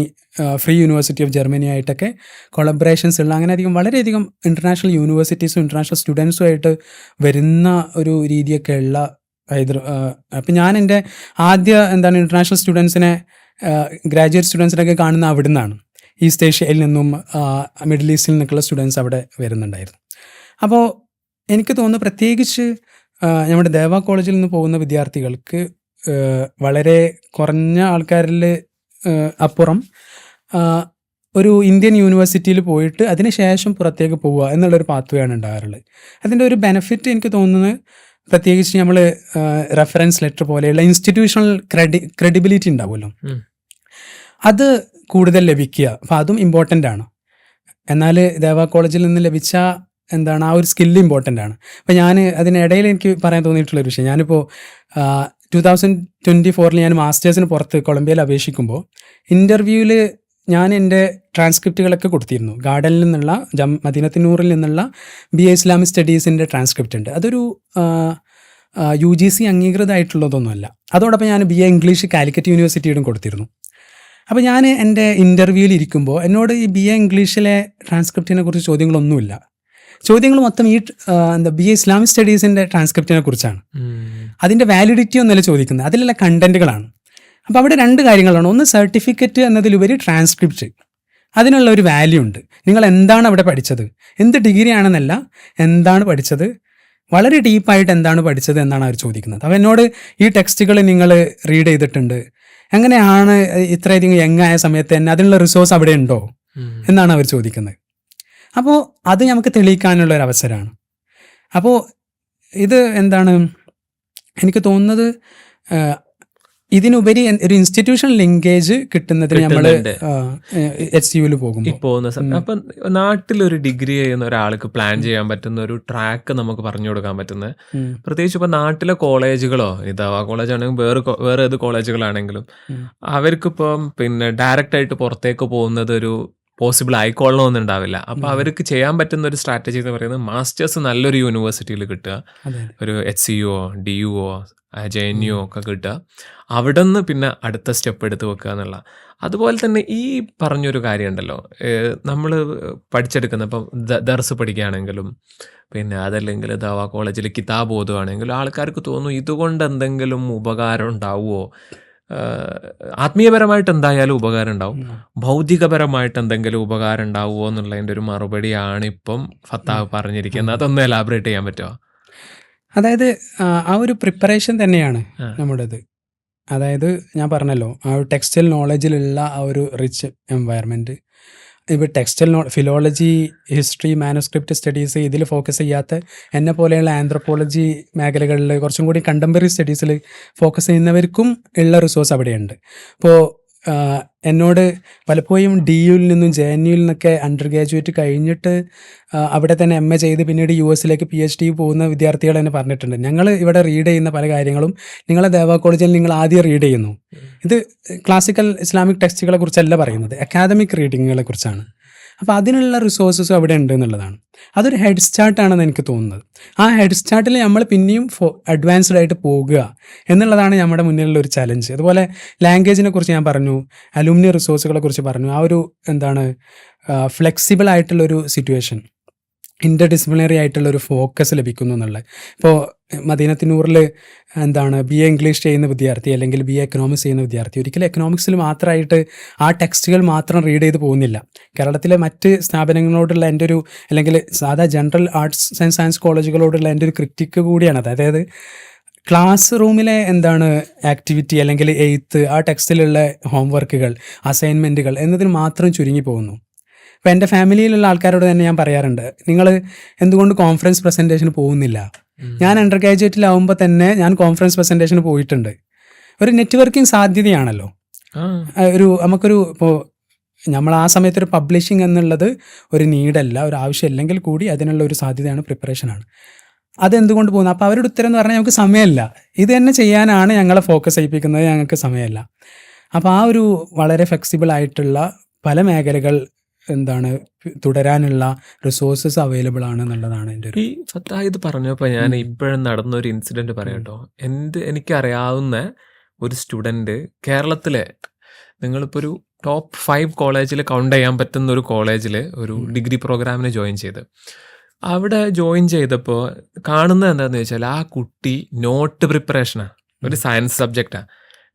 free university of Germany ആയിട്ടൊക്കെ കൊളബറേഷൻസ് ഉള്ള, അങ്ങനെ വളരെയധികം ഇൻ്റർനാഷണൽ യൂണിവേഴ്സിറ്റീസും ഇൻ്റർനാഷണൽ സ്റ്റുഡൻസും ആയിട്ട് വരുന്ന ഒരു രീതിയൊക്കെ ഉള്ള അപ്പം ഞാൻ എൻ്റെ ആദ്യ ഇൻ്റർനാഷണൽ സ്റ്റുഡൻസിനെ, ഗ്രാജുവേറ്റ് സ്റ്റുഡൻസിനൊക്കെ കാണുന്ന അവിടെ നിന്നാണ്. ഈസ്റ്റ് ഏഷ്യയിൽ നിന്നും മിഡിൽ ഈസ്റ്റിൽ നിന്നൊക്കെയുള്ള സ്റ്റുഡൻസ് അവിടെ വരുന്നുണ്ടായിരുന്നു. അപ്പോൾ എനിക്ക് തോന്നുന്നു പ്രത്യേകിച്ച് നമ്മുടെ ദേവ കോളേജിൽ നിന്ന് പോകുന്ന വിദ്യാർത്ഥികൾക്ക് വളരെ കുറഞ്ഞ ആൾക്കാരിൽ അപ്പുറം ഒരു ഇന്ത്യൻ യൂണിവേഴ്സിറ്റിയിൽ പോയിട്ട് അതിന് ശേഷം പുറത്തേക്ക് പോവുക എന്നുള്ളൊരു പാത്വേ ആണ് ഉണ്ടാകാറുള്ളത്. അതിൻ്റെ ഒരു ബെനിഫിറ്റ് എനിക്ക് തോന്നുന്നത് പ്രത്യേകിച്ച് നമ്മൾ റെഫറൻസ് ലെറ്റർ പോലെയുള്ള ഇൻസ്റ്റിറ്റ്യൂഷണൽ ക്രെഡിബിലിറ്റി ഉണ്ടാവുമല്ലോ, അത് കൂടുതൽ ലഭിക്കുക. അപ്പോൾ അതും ഇമ്പോർട്ടൻ്റ് ആണ്. എന്നാൽ ദേവ കോളേജിൽ നിന്ന് ലഭിച്ച എന്താണ് ആ ഒരു സ്കില്ല് ഇമ്പോർട്ടൻ്റ് ആണ്. അപ്പോൾ ഞാൻ അതിനിടയിൽ എനിക്ക് പറയാൻ തോന്നിയിട്ടുള്ളൊരു വിഷയം, ഞാനിപ്പോൾ 2024 ഞാൻ മാസ്റ്റേഴ്സിന് പുറത്ത് കൊളംബിയയിൽ അപേക്ഷിക്കുമ്പോൾ ഇൻ്റർവ്യൂവിൽ ഞാൻ എൻ്റെ ട്രാൻസ്ക്രിപ്റ്റുകളൊക്കെ കൊടുത്തിരുന്നു. ഗാർഡനിൽ നിന്നുള്ള മദീനത്തുന്നൂറിൽ നിന്നുള്ള BA ഇസ്ലാമിക് സ്റ്റഡീസിൻ്റെ ട്രാൻസ്ക്രിപ്റ്റ് ഉണ്ട്. അതൊരു UGC അംഗീകൃതമായിട്ടുള്ളതൊന്നുമല്ല. അതോടൊപ്പം ഞാൻ BA ഇംഗ്ലീഷ് കാലിക്കറ്റ് യൂണിവേഴ്സിറ്റിയോടും കൊടുത്തിരുന്നു. അപ്പോൾ ഞാൻ എൻ്റെ ഇൻ്റർവ്യൂവിൽ ഇരിക്കുമ്പോൾ എന്നോട് ഈ BA ഇംഗ്ലീഷിലെ ട്രാൻസ്ക്രിപ്റ്റിനെ കുറിച്ച് ചോദ്യങ്ങളൊന്നുമില്ല. ചോദ്യങ്ങൾ മൊത്തം ഈ BA ഇസ്ലാമിക് സ്റ്റഡീസിൻ്റെ ട്രാൻസ്ക്രിപ്റ്റിനെ കുറിച്ചാണ്. അതിൻ്റെ വാലിഡിറ്റി ഒന്നല്ല ചോദിക്കുന്നത്, അതിലുള്ള കണ്ടൻറ്റുകളാണ്. അപ്പോൾ അവിടെ രണ്ട് കാര്യങ്ങളാണ്. ഒന്ന്, സർട്ടിഫിക്കറ്റ് എന്നതിലുപരി ട്രാൻസ്ക്രിപ്റ്റ്, അതിനുള്ള ഒരു വാല്യൂ ഉണ്ട്. നിങ്ങൾ എന്താണ് അവിടെ പഠിച്ചത്, എന്ത് ഡിഗ്രി ആണെന്നല്ല, എന്താണ് പഠിച്ചത്, വളരെ ഡീപ്പായിട്ട് എന്താണ് പഠിച്ചത് എന്നാണ് അവർ ചോദിക്കുന്നത്. അപ്പോൾ എന്നോട് ഈ ടെക്സ്റ്റുകൾ നിങ്ങൾ റീഡ് ചെയ്തിട്ടുണ്ട്, എങ്ങനെയാണ് ഇത്രയധികം യങ്ങായ സമയത്ത് തന്നെ അതിനുള്ള റിസോഴ്സ് അവിടെ ഉണ്ടോ എന്നാണ് അവർ ചോദിക്കുന്നത്. അപ്പോൾ അത് നമുക്ക് തെളിയിക്കാനുള്ള ഒരു അവസരമാണ്. അപ്പോൾ ഇത് എന്താണ് എനിക്ക് തോന്നുന്നത്, ഇതിനുപരി ഒരു ഇൻസ്റ്റിറ്റ്യൂഷണൽ ലിങ്കേജ് കിട്ടുന്നതിന് നമ്മൾ HCUവിൽ പോകുമ്പോൾ
അപ്പം നാട്ടിലൊരു ഡിഗ്രി ചെയ്യുന്ന ഒരാൾക്ക് പ്ലാൻ ചെയ്യാൻ പറ്റുന്ന ഒരു ട്രാക്ക് നമുക്ക് പറഞ്ഞു കൊടുക്കാൻ പറ്റുന്നത്, പ്രത്യേകിച്ച് ഇപ്പം നാട്ടിലെ കോളേജുകളോ ഇതാവാ കോളേജ് ആണെങ്കിലും വേറെ ഏത് കോളേജുകളാണെങ്കിലും അവർക്കിപ്പം പിന്നെ ഡയറക്റ്റ് ആയിട്ട് പുറത്തേക്ക് പോകുന്നത് ഒരു പോസിബിൾ ആയിക്കൊള്ളണമെന്നും ഉണ്ടാവില്ല. അപ്പോൾ അവർക്ക് ചെയ്യാൻ പറ്റുന്ന ഒരു സ്ട്രാറ്റജി എന്ന് പറയുന്നത് മാസ്റ്റേഴ്സ് നല്ലൊരു യൂണിവേഴ്സിറ്റിയിൽ കിട്ടുക, ഒരു HCUO DUO JNU ഒക്കെ കിട്ടുക, അവിടെ നിന്ന് പിന്നെ അടുത്ത സ്റ്റെപ്പ് എടുത്ത് വെക്കുക എന്നുള്ള. അതുപോലെ തന്നെ ഈ പറഞ്ഞൊരു കാര്യം ഉണ്ടല്ലോ, നമ്മൾ പഠിച്ചെടുക്കുന്ന ഇപ്പം ദർസ് പഠിക്കുകയാണെങ്കിലും പിന്നെ അതല്ലെങ്കിൽ ദവാ കോളേജിൽ കിതാബ് ഓതുകയാണെങ്കിലും ആൾക്കാർക്ക് തോന്നും ഇതുകൊണ്ട് എന്തെങ്കിലും ഉപകാരം ഉണ്ടാവുമോ. ആത്മീയപരമായിട്ട് എന്തായാലും ഉപകാരം ഉണ്ടാവും, ഭൗതികപരമായിട്ട് എന്തെങ്കിലും ഉപകാരം ഉണ്ടാവുമോ എന്നുള്ളതിൻ്റെ ഒരു മറുപടിയാണ് ഇപ്പം ഫത്താഹ് പറഞ്ഞിരിക്കുന്നത്. അതൊന്ന് എലാബറേറ്റ് ചെയ്യാൻ പറ്റുമോ?
അതായത് ആ ഒരു പ്രിപ്പറേഷൻ തന്നെയാണ് നമ്മുടേത്. അതായത് ഞാൻ പറഞ്ഞല്ലോ, ആ ഒരു ടെക്സ്റ്റൈൽ നോളജിലുള്ള ആ ഒരു റിച്ച് എൻവയറമെൻറ്റ്. ഇപ്പോൾ textile philology, history, manuscript studies ഇതിൽ ഫോക്കസ് ചെയ്യാത്ത എന്നെ പോലെയുള്ള ആന്ത്രോപോളജി മേഖലകളിൽ കുറച്ചും കൂടി കണ്ടംപററി സ്റ്റഡീസിൽ ഫോക്കസ് ചെയ്യുന്നവർക്കും ഉള്ള റിസോഴ്സ് അവിടെയുണ്ട്. ഇപ്പോൾ എന്നോട് പലപ്പോഴും DUവിൽ നിന്നും JNUവിൽ നിന്നൊക്കെ അണ്ടർ ഗ്രാജുവേറ്റ് കഴിഞ്ഞിട്ട് അവിടെ തന്നെ MA ചെയ്ത് പിന്നീട് US PhD പോകുന്ന വിദ്യാർത്ഥികൾ തന്നെ പറഞ്ഞിട്ടുണ്ട്, ഞങ്ങൾ ഇവിടെ റീഡ് ചെയ്യുന്ന പല കാര്യങ്ങളും നിങ്ങളെ ദേവ കോളേജിൽ നിങ്ങൾ ആദ്യം റീഡ് ചെയ്യുന്നു. ഇത് ക്ലാസിക്കൽ ഇസ്ലാമിക് ടെക്സ്റ്റുകളെ കുറിച്ചല്ല പറയുന്നത്, അക്കാദമിക് റീഡിങ്ങുകളെ കുറിച്ചാണ്. അപ്പോൾ അതിനുള്ള റിസോഴ്സസ് അവിടെ ഉണ്ട് എന്നുള്ളതാണ്. അതൊരു ഹെഡ് സ്റ്റാർട്ടാണെന്ന് എനിക്ക് തോന്നുന്നത്. ആ ഹെഡ് സ്റ്റാർട്ടിൽ നമ്മൾ പിന്നെയും അഡ്വാൻസ്ഡ് ആയിട്ട് പോകുക എന്നുള്ളതാണ് നമ്മുടെ മുന്നിലുള്ള ഒരു ചലഞ്ച്. അതുപോലെ ലാംഗ്വേജിനെ കുറിച്ച് ഞാൻ പറഞ്ഞു, അലൂമിനി റിസോഴ്സുകളെ കുറിച്ച് പറഞ്ഞു. ആ ഒരു എന്താണ് ഫ്ലെക്സിബിൾ ആയിട്ടുള്ളൊരു സിറ്റുവേഷൻ, ഇൻ്റർ ഡിസിപ്ലിനറി ആയിട്ടുള്ളൊരു ഫോക്കസ് ലഭിക്കുന്നു എന്നുള്ളത്. ഇപ്പോൾ മദീനത്തുന്നൂറിൽ എന്താണ് BA ഇംഗ്ലീഷ് ചെയ്യുന്ന വിദ്യാർത്ഥി അല്ലെങ്കിൽ BA എക്കണോമിക്സ് ചെയ്യുന്ന വിദ്യാർത്ഥി ഒരിക്കലും എക്കണോമിക്സിൽ മാത്രമായിട്ട് ആ ടെക്സ്റ്റുകൾ മാത്രം റീഡ് ചെയ്ത് പോകുന്നില്ല. കേരളത്തിലെ മറ്റ് സ്ഥാപനങ്ങളോടുള്ള എൻ്റെ ഒരു, അല്ലെങ്കിൽ സാധാ ജനറൽ ആർട്സ് ആൻഡ് സയൻസ് കോളേജുകളോടുള്ള എൻ്റെ ഒരു ക്രിറ്റിക്ക് കൂടിയാണത്. അതായത് ക്ലാസ് റൂമിലെ എന്താണ് ആക്ടിവിറ്റി അല്ലെങ്കിൽ എയ്ത്ത്, ആ ടെക്സ്റ്റിലുള്ള ഹോംവർക്കുകൾ, അസൈൻമെൻറ്റുകൾ എന്നതിന് മാത്രം ചുരുങ്ങി പോകുന്നു. ഇപ്പോൾ എൻ്റെ ഫാമിലിയിലുള്ള ആൾക്കാരോട് തന്നെ ഞാൻ പറയാറുണ്ട്, നിങ്ങൾ എന്തുകൊണ്ട് കോൺഫറൻസ് പ്രസൻറ്റേഷന് പോകുന്നില്ല? ഞാൻ അണ്ടർ ഗ്രാജുവേറ്റിലാവുമ്പോൾ തന്നെ ഞാൻ കോൺഫറൻസ് പ്രസൻറ്റേഷന് പോയിട്ടുണ്ട്. ഒരു നെറ്റ്വർക്കിംഗ് സാധ്യതയാണല്ലോ. നമുക്കൊരു ഇപ്പോൾ നമ്മൾ ആ സമയത്തൊരു പബ്ലിഷിംഗ് എന്നുള്ളത് ഒരു നീഡല്ല, ഒരു ആവശ്യമില്ലെങ്കിൽ കൂടി അതിനുള്ള ഒരു സാധ്യതയാണ്, പ്രിപ്പറേഷനാണ്. അതെന്തുകൊണ്ട് പോകുന്നു? അപ്പോൾ അവരുടെ ഉത്തരം എന്ന് പറഞ്ഞാൽ ഞങ്ങൾക്ക് സമയമില്ല, ഇത് തന്നെ ചെയ്യാനാണ് ഞങ്ങളെ ഫോക്കസ് ചെയ്യിപ്പിക്കുന്നത്, ഞങ്ങൾക്ക് സമയമില്ല. അപ്പോൾ ആ ഒരു വളരെ ഫ്ലെക്സിബിൾ ആയിട്ടുള്ള പല മേഖലകൾ എന്താണ് തുടരാനുള്ള റിസോഴ്സസ് അവൈലബിൾ ആണ് എന്നുള്ളതാണ് എൻ്റെ ഒരു.
ഈ ഫത്താഹ് ഇത് പറഞ്ഞപ്പോൾ ഞാൻ ഇപ്പോഴും നടന്നൊരു ഇൻസിഡൻറ്റ് പറയാട്ടോ. എനിക്കറിയാവുന്ന ഒരു സ്റ്റുഡൻറ്റ് കേരളത്തിലെ, നിങ്ങളിപ്പോൾ ഒരു ടോപ്പ് 5 കോളേജിൽ കൗണ്ട് ചെയ്യാൻ പറ്റുന്ന ഒരു കോളേജിൽ ഒരു ഡിഗ്രി പ്രോഗ്രാമിന് ജോയിൻ ചെയ്ത്, അവിടെ ജോയിൻ ചെയ്തപ്പോൾ കാണുന്നത് എന്താണെന്ന് വെച്ചാൽ ആ കുട്ടി നോട്ട് പ്രിപ്പറേഷനാണ്, ഒരു സയൻസ് സബ്ജക്റ്റാണ്,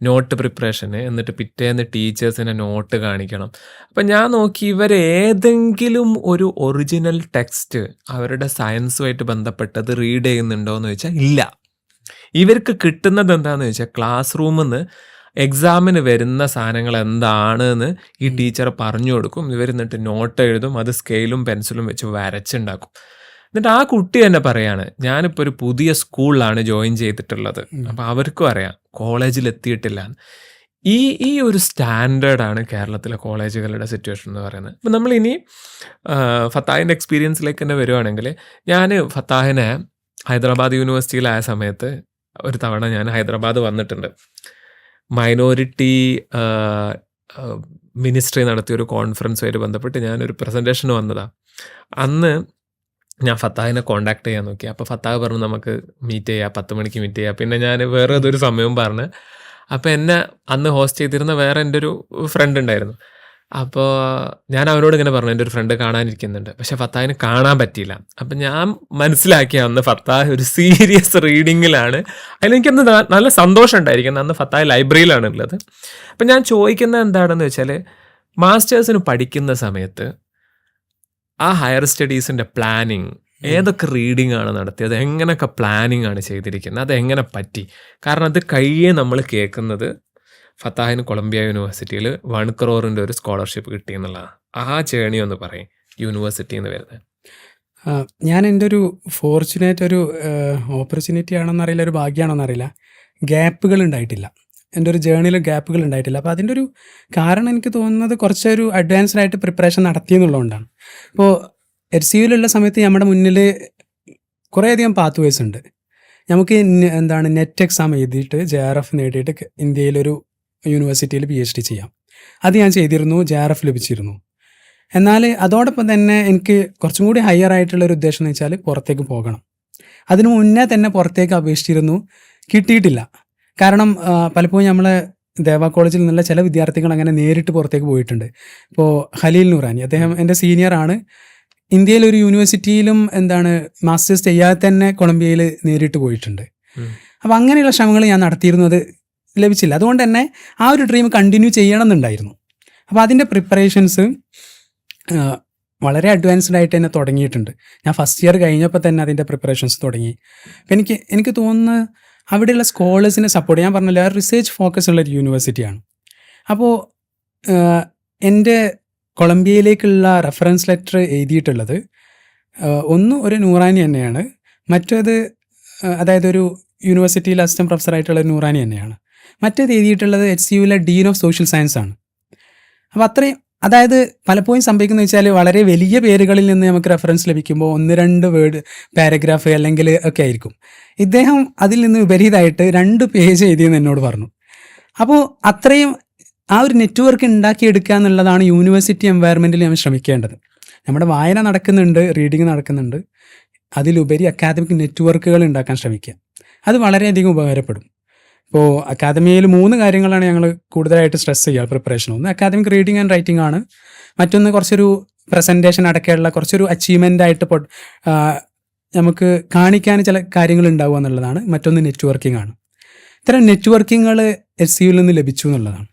നോട്ട് പ്രിപ്പറേഷന്, എന്നിട്ട് പിറ്റേന്ന് ടീച്ചേഴ്സിനെ നോട്ട് കാണിക്കണം. അപ്പം ഞാൻ നോക്കി ഇവരേതെങ്കിലും ഒരു ഒറിജിനൽ ടെക്സ്റ്റ് അവരുടെ സയൻസുമായിട്ട് ബന്ധപ്പെട്ടത് റീഡ് ചെയ്യുന്നുണ്ടോ എന്ന് ചോദിച്ചാൽ ഇല്ല. ഇവർക്ക് കിട്ടുന്നത് എന്താണെന്ന് ചോദിച്ചാൽ ക്ലാസ് റൂമിൽ നിന്ന് എക്സാമിന് വരുന്ന സാധനങ്ങൾ എന്താണെന്ന് ഈ ടീച്ചർ പറഞ്ഞു കൊടുക്കും. ഇവരെന്നിട്ട് നോട്ട് എഴുതും, അത് സ്കെയിലും പെൻസിലും വെച്ച് വരച്ചുണ്ടാക്കും. എന്നിട്ട് ആ കുട്ടി തന്നെ പറയാണ്, ഞാനിപ്പോൾ ഒരു പുതിയ സ്കൂളിലാണ് ജോയിൻ ചെയ്തിട്ടുള്ളത്, അപ്പോൾ അവർക്കും അറിയാം കോളേജിൽ എത്തിയിട്ടില്ല. ഈ ഒരു സ്റ്റാൻഡേർഡാണ് കേരളത്തിലെ കോളേജുകളുടെ സിറ്റുവേഷൻ എന്ന് പറയുന്നത്. അപ്പം നമ്മളിനി ഫത്താഹിൻ്റെ എക്സ്പീരിയൻസിലേക്ക് തന്നെ വരുവാണെങ്കിൽ, ഞാൻ ഫത്താഹിനെ ഹൈദരാബാദ് യൂണിവേഴ്സിറ്റിയിലായ സമയത്ത് ഒരു തവണ ഞാൻ ഹൈദരാബാദ് വന്നിട്ടുണ്ട്. മൈനോറിറ്റി മിനിസ്ട്രി നടത്തിയൊരു കോൺഫറൻസുമായിട്ട് ബന്ധപ്പെട്ട് ഞാനൊരു പ്രസൻറ്റേഷന് വന്നതാണ്. അന്ന് ഞാൻ ഫത്താഹിനെ കോൺടാക്ട് ചെയ്യാൻ നോക്കി. അപ്പോൾ ഫത്താഹ് പറഞ്ഞു നമുക്ക് മീറ്റ് ചെയ്യാം, 10 മണിക്ക് മീറ്റ് ചെയ്യാം. പിന്നെ ഞാൻ വേറെ ഏതൊരു സമയവും പറഞ്ഞ്, അപ്പോൾ എന്നെ അന്ന് ഹോസ്റ്റ് ചെയ്തിരുന്ന വേറെ എൻ്റെ ഒരു ഫ്രണ്ട് ഉണ്ടായിരുന്നു. അപ്പോൾ ഞാൻ അവരോട് ഇങ്ങനെ പറഞ്ഞു, എൻ്റെ ഒരു ഫ്രണ്ട് കാണാനിരിക്കുന്നുണ്ട്, പക്ഷെ ഫത്താഹിന് കാണാൻ പറ്റിയില്ല. അപ്പം ഞാൻ മനസ്സിലാക്കിയ അന്ന് ഫത്താഹ് ഒരു സീരിയസ് റീഡിങ്ങിലാണ്. അതിലെനിക്കന്ന് നല്ല സന്തോഷം ഉണ്ടായിരിക്കുന്നത്. അന്ന് ഫത്താഹ് ലൈബ്രറിയിലാണ് ഉള്ളത്. അപ്പം ഞാൻ ചോദിക്കുന്നത് എന്താണെന്ന് വെച്ചാൽ, മാസ്റ്റേഴ്സിന് പഠിക്കുന്ന സമയത്ത് ആ ഹയർ സ്റ്റഡീസിൻ്റെ പ്ലാനിങ്, ഏതൊക്കെ റീഡിംഗ് ആണ് നടത്തിയത്, എങ്ങനെയൊക്കെ പ്ലാനിങ് ആണ് ചെയ്തിരിക്കുന്നത്, അതെങ്ങനെ പറ്റി? കാരണം അത് കഴിയെ നമ്മൾ കേൾക്കുന്നത് ഫത്താഹിന് കൊളംബിയ യൂണിവേഴ്സിറ്റിയിൽ 1 crore ഒരു സ്കോളർഷിപ്പ് കിട്ടി എന്നുള്ളതാണ്. ആ ജേണി ഒന്ന് പറയും, യൂണിവേഴ്സിറ്റിയിൽ നിന്ന് വരുന്നത്.
ഞാൻ എൻ്റെ ഒരു ഫോർച്ചുനേറ്റ് ഒരു ഓപ്പർച്യൂണിറ്റി ആണെന്നറിയില്ല, ഒരു ഭാഗ്യമാണെന്നറിയില്ല, ഗ്യാപ്പുകൾ ഉണ്ടായിട്ടില്ല. എൻ്റെ ഒരു ജേണിയിൽ ഗ്യാപ്പുകൾ ഉണ്ടായിട്ടില്ല. അപ്പോൾ അതിൻ്റെ ഒരു കാരണം എനിക്ക് തോന്നുന്നത് കുറച്ചൊരു അഡ്വാൻസ്ഡ് ആയിട്ട് പ്രിപ്പറേഷൻ നടത്തിയെന്നുള്ളതുകൊണ്ടാണ്. ഇപ്പോൾ HCUലുള്ള സമയത്ത് നമ്മുടെ മുന്നിൽ കുറേയധികം പാത്ത് വേസ് ഉണ്ട്. നമുക്ക് നെറ്റ് എക്സാം എഴുതിയിട്ട് JRF നേടിയിട്ട് ഇന്ത്യയിലൊരു യൂണിവേഴ്സിറ്റിയിൽ PhD ചെയ്യാം. അത് ഞാൻ ചെയ്തിരുന്നു, JRF ലഭിച്ചിരുന്നു. എന്നാൽ അതോടൊപ്പം തന്നെ എനിക്ക് കുറച്ചും കൂടി ഹയർ ആയിട്ടുള്ളൊരു ഉദ്ദേശം എന്ന് വെച്ചാൽ പുറത്തേക്ക് പോകണം. അതിനു മുന്നേ തന്നെ പുറത്തേക്ക് അപേക്ഷിച്ചിരുന്നു, കിട്ടിയിട്ടില്ല. കാരണം പലപ്പോഴും നമ്മളെ ദേവ കോളേജിൽ നിന്നുള്ള ചില വിദ്യാർത്ഥികൾ അങ്ങനെ നേരിട്ട് പുറത്തേക്ക് പോയിട്ടുണ്ട്. ഇപ്പോൾ ഖലീൽ നൂറാനി, അദ്ദേഹം എൻ്റെ സീനിയറാണ്. ഇന്ത്യയിലൊരു യൂണിവേഴ്സിറ്റിയിലും മാസ്റ്റേഴ്സ് ചെയ്യാതെ തന്നെ കൊളംബിയയിൽ നേരിട്ട് പോയിട്ടുണ്ട്. അപ്പോൾ അങ്ങനെയുള്ള ശ്രമങ്ങൾ ഞാൻ നടത്തിയിരുന്നു, അത് ലഭിച്ചില്ല. അതുകൊണ്ട് തന്നെ ആ ഒരു ഡ്രീം കണ്ടിന്യൂ ചെയ്യണം എന്നുണ്ടായിരുന്നു. അപ്പോൾ അതിൻ്റെ പ്രിപ്പറേഷൻസ് വളരെ അഡ്വാൻസ്ഡ് ആയിട്ട് തന്നെ തുടങ്ങിയിട്ടുണ്ട്. ഞാൻ ഫസ്റ്റ് ഇയർ കഴിഞ്ഞപ്പോൾ തന്നെ അതിൻ്റെ പ്രിപ്പറേഷൻസ് തുടങ്ങി. അപ്പം എനിക്ക് തോന്നുന്നു അവിടെയുള്ള സ്കോളേഴ്സിനെ സപ്പോർട്ട്, ഞാൻ പറഞ്ഞല്ലോ റിസർച്ച് ഫോക്കസ് ഉള്ളൊരു യൂണിവേഴ്സിറ്റിയാണ്. അപ്പോൾ എൻ്റെ കൊളംബിയയിലേക്കുള്ള റെഫറൻസ് ലെറ്റർ എഴുതിയിട്ടുള്ളത് ഒന്ന് ഒരു നൂറാനി തന്നെയാണ്, മറ്റേത് അതായത് ഒരു യൂണിവേഴ്സിറ്റിയിൽ അസിസ്റ്റന്റ് പ്രൊഫസറായിട്ടുള്ള നൂറാനി തന്നെയാണ്. മറ്റേത് എഴുതിയിട്ടുള്ളത് HCUവിലെ ഡീൻ ഓഫ് സോഷ്യൽ സയൻസ് ആണ്. അപ്പോൾ അത്രയും, അതായത് പലപ്പോഴും സംഭവിക്കുന്നത് വെച്ചാൽ വളരെ വലിയ പേരുകളിൽ നിന്ന് നമുക്ക് റെഫറൻസ് ലഭിക്കുമ്പോൾ 1-2 വേർഡ് പാരഗ്രാഫ് അല്ലെങ്കിൽ ഒക്കെ ആയിരിക്കും. ഇദ്ദേഹം അതിൽ നിന്ന് വിപരീതമായിട്ട് 2 പേജ് എഴുതിയെന്ന് എന്നോട് പറഞ്ഞു. അപ്പോൾ അത്രയും ആ ഒരു നെറ്റ്വർക്ക് ഉണ്ടാക്കിയെടുക്കുക എന്നുള്ളതാണ് യൂണിവേഴ്സിറ്റി എൻവയറമെൻറ്റിൽ നമ്മൾ ശ്രമിക്കേണ്ടത്. നമ്മുടെ വായന നടക്കുന്നുണ്ട്, റീഡിങ് നടക്കുന്നുണ്ട്, അതിലുപരി അക്കാദമിക് നെറ്റ്വർക്കുകൾ ഉണ്ടാക്കാൻ ശ്രമിക്കുക. അത് വളരെയധികം ഉപകാരപ്പെടും. ഇപ്പോൾ അക്കാദമിയിൽ 3 കാര്യങ്ങളാണ് ഞങ്ങൾ കൂടുതലായിട്ട് സ്ട്രെസ് ചെയ്യുക പ്രിപ്പറേഷൻ. ഒന്ന് അക്കാദമിക് റീഡിങ് ആൻഡ് റൈറ്റിംഗ് ആണ്. മറ്റൊന്ന് കുറച്ചൊരു പ്രസൻറ്റേഷൻ അടക്കമുള്ള കുറച്ചൊരു അച്ചീവ്മെൻ്റ് ആയിട്ട് നമുക്ക് കാണിക്കാൻ ചില കാര്യങ്ങൾ ഉണ്ടാവുക എന്നുള്ളതാണ്. മറ്റൊന്ന് നെറ്റ്വർക്കിംഗ് ആണ്. ഇത്തരം നെറ്റ്വർക്കിങ്ങുകൾ HCUവിൽ നിന്ന് ലഭിച്ചു എന്നുള്ളതാണ്.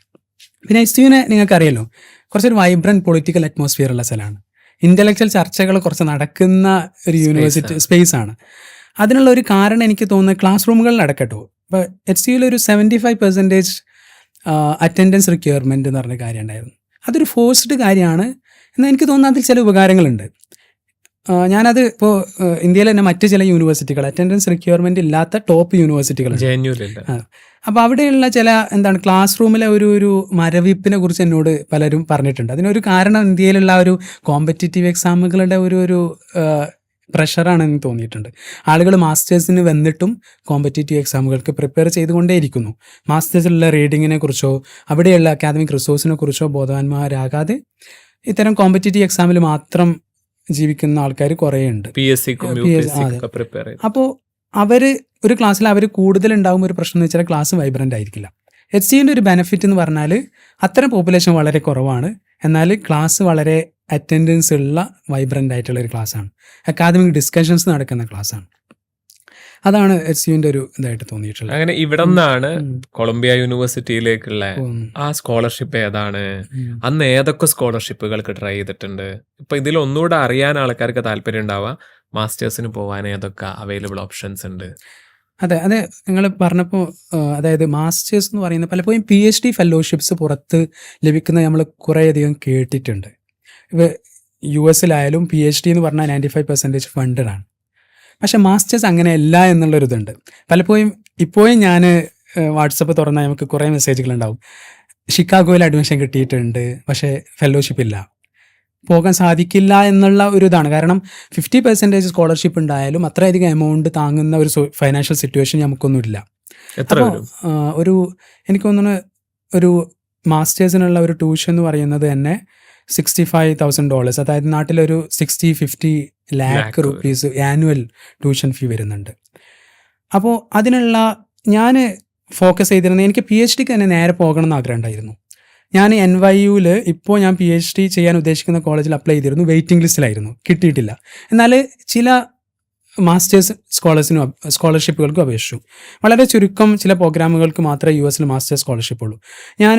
പിന്നെ HCUവിനെ നിങ്ങൾക്കറിയാലോ, കുറച്ചൊരു വൈബ്രൻറ്റ് പൊളിറ്റിക്കൽ അറ്റ്മോസ്ഫിയർ ഉള്ള സ്ഥലമാണ്. ഇൻ്റലക്ച്വൽ ചർച്ചകൾ കുറച്ച് നടക്കുന്ന ഒരു യൂണിവേഴ്സിറ്റി സ്പേസ് ആണ്. അതിനുള്ള ഒരു കാരണം എനിക്ക് തോന്നുന്നത് ക്ലാസ് റൂമുകളിൽ അടക്കട്ടോ. ഇപ്പോൾ HCUവിൽ ഒരു 75% അറ്റൻഡൻസ് റിക്വയർമെൻറ്റ് എന്ന് പറഞ്ഞ കാര്യം ഉണ്ടായിരുന്നു. അതൊരു ഫോഴ്സ്ഡ് കാര്യമാണ്. എന്നാൽ എനിക്ക് തോന്നുന്നത് അതിൽ ചില ഉപകാരങ്ങളുണ്ട്. ഞാനത് ഇപ്പോൾ ഇന്ത്യയിൽ തന്നെ മറ്റ് ചില യൂണിവേഴ്സിറ്റികൾ അറ്റൻഡൻസ് റിക്വയർമെൻറ്റ് ഇല്ലാത്ത ടോപ്പ് യൂണിവേഴ്സിറ്റികളുണ്ട്. അപ്പോൾ അവിടെയുള്ള ചില ക്ലാസ് റൂമിലെ ഒരു മരവിപ്പിനെ കുറിച്ച് എന്നോട് പലരും പറഞ്ഞിട്ടുണ്ട്. അതിനൊരു കാരണം ഇന്ത്യയിലുള്ള ഒരു കോമ്പറ്റിറ്റീവ് എക്സാമുകളുടെ ഒരു പ്രഷറാണ് എനിക്ക് തോന്നിയിട്ടുണ്ട്. ആളുകൾ മാസ്റ്റേഴ്സിന് വന്നിട്ടും കോമ്പറ്റിറ്റീവ് എക്സാമുകൾക്ക് പ്രിപ്പയർ ചെയ്തുകൊണ്ടേയിരിക്കുന്നു. മാസ്റ്റേഴ്സിലുള്ള റീഡിങ്ങിനെ കുറിച്ചോ അവിടെയുള്ള അക്കാദമിക് റിസോഴ്സിനെ കുറിച്ചോ ബോധവാന്മാരാകാതെ ഇത്തരം കോമ്പറ്റിറ്റീവ് എക്സാമിൽ മാത്രം ജീവിക്കുന്ന ആൾക്കാർ കുറേ ഉണ്ട്. അപ്പോൾ അവർ ഒരു ക്ലാസ്സിൽ അവർ കൂടുതൽ ഉണ്ടാകുന്ന ഒരു പ്രശ്നം എന്ന് വെച്ചാൽ ക്ലാസ് വൈബ്രൻ്റ് ആയിരിക്കില്ല. HCUവിൻ്റെ ഒരു ബെനിഫിറ്റ് എന്ന് പറഞ്ഞാൽ അത്തരം പോപ്പുലേഷൻ വളരെ കുറവാണ്, എന്നാൽ ക്ലാസ് വളരെ അറ്റൻഡൻസ് ഉള്ള വൈബ്രൻ്റ് ആയിട്ടുള്ള ഒരു ക്ലാസ്സാണ്. അക്കാദമിക് ഡിസ്കഷൻസ് നടക്കുന്ന ക്ലാസ്സാണ്. അതാണ് HCUവിൻ്റെ ഒരു ഇതായിട്ട് തോന്നിയിട്ടുള്ളത്.
അങ്ങനെ ഇവിടെ നിന്നാണ്
ഉം.
കൊളംബിയ യൂണിവേഴ്സിറ്റിയിലേക്കുള്ള
ഉം.
ആ സ്കോളർഷിപ്പ് ഏതാണ്,
ഉം.
അന്ന് ഏതൊക്കെ സ്കോളർഷിപ്പുകൾക്ക് ട്രൈ ചെയ്തിട്ടുണ്ട്, ഇപ്പൊ ഇതിൽ ഒന്നുകൂടെ അറിയാൻ ആൾക്കാർക്ക് താല്പര്യം ഉണ്ടാവുക മാസ്റ്റേഴ്സിന് പോകാൻ ഏതൊക്കെ അവൈലബിൾ ഓപ്ഷൻസ് ഉണ്ട്.
അതെ നിങ്ങൾ പറഞ്ഞപ്പോൾ അതായത് മാസ്റ്റേഴ്സ് എന്ന് പറയുന്നത് പലപ്പോഴും PhD ഫെലോഷിപ്സ് പുറത്ത് ലഭിക്കുന്നത് നമ്മൾ കുറേയധികം കേട്ടിട്ടുണ്ട്. ഇപ്പോൾ US-ലായാലും PhD എന്ന് പറഞ്ഞാൽ 95% ഫണ്ടഡ് ആണ്. പക്ഷേ മാസ്റ്റേഴ്സ് അങ്ങനെയല്ല എന്നുള്ളൊരിതുണ്ട്. പലപ്പോഴും ഇപ്പോഴും ഞാൻ വാട്സപ്പ് തുറന്നാൽ നമുക്ക് കുറേ മെസ്സേജുകളുണ്ടാവും, ഷിക്കാഗോയിൽ അഡ്മിഷൻ കിട്ടിയിട്ടുണ്ട് പക്ഷേ ഫെലോഷിപ്പ് ഇല്ല, പോകാൻ സാധിക്കില്ല എന്നുള്ള ഒരു ഇതാണ്. കാരണം 50% സ്കോളർഷിപ്പ് ഉണ്ടായാലും അത്രയധികം എമൗണ്ട് താങ്ങുന്ന ഒരു ഫൈനാൻഷ്യൽ സിറ്റുവേഷൻ നമുക്കൊന്നുമില്ല.
എത്ര
അപ്പോൾ
വരും?
എനിക്ക് തോന്നുന്നു ഒരു മാസ്റ്റേഴ്സിനുള്ള ഒരു ട്യൂഷൻ എന്ന് പറയുന്നത് തന്നെ $65,000, അതായത് നാട്ടിലൊരു 60-50 lakh rupees annual tuition fee വരുന്നുണ്ട്. അപ്പോൾ അതിനുള്ള ഞാൻ ഫോക്കസ് ചെയ്തിരുന്നത് എനിക്ക് PhDക്ക് തന്നെ നേരെ പോകണം എന്ന് ആഗ്രഹം ഉണ്ടായിരുന്നു. ഞാൻ NYUവിൽ ഇപ്പോൾ ഞാൻ PhD ചെയ്യാൻ ഉദ്ദേശിക്കുന്ന കോളേജിൽ അപ്ലൈ ചെയ്തിരുന്നു, വെയിറ്റിംഗ് ലിസ്റ്റിലായിരുന്നു, കിട്ടിയിട്ടില്ല. എന്നാൽ ചില മാസ്റ്റേഴ്സ് സ്കോളർഷിപ്പുകൾക്കും അപേക്ഷിച്ചു. വളരെ ചുരുക്കം ചില പ്രോഗ്രാമുകൾക്ക് മാത്രമേ US-ൽ മാസ്റ്റേഴ്സ് സ്കോളർഷിപ്പ് ഉള്ളൂ. ഞാൻ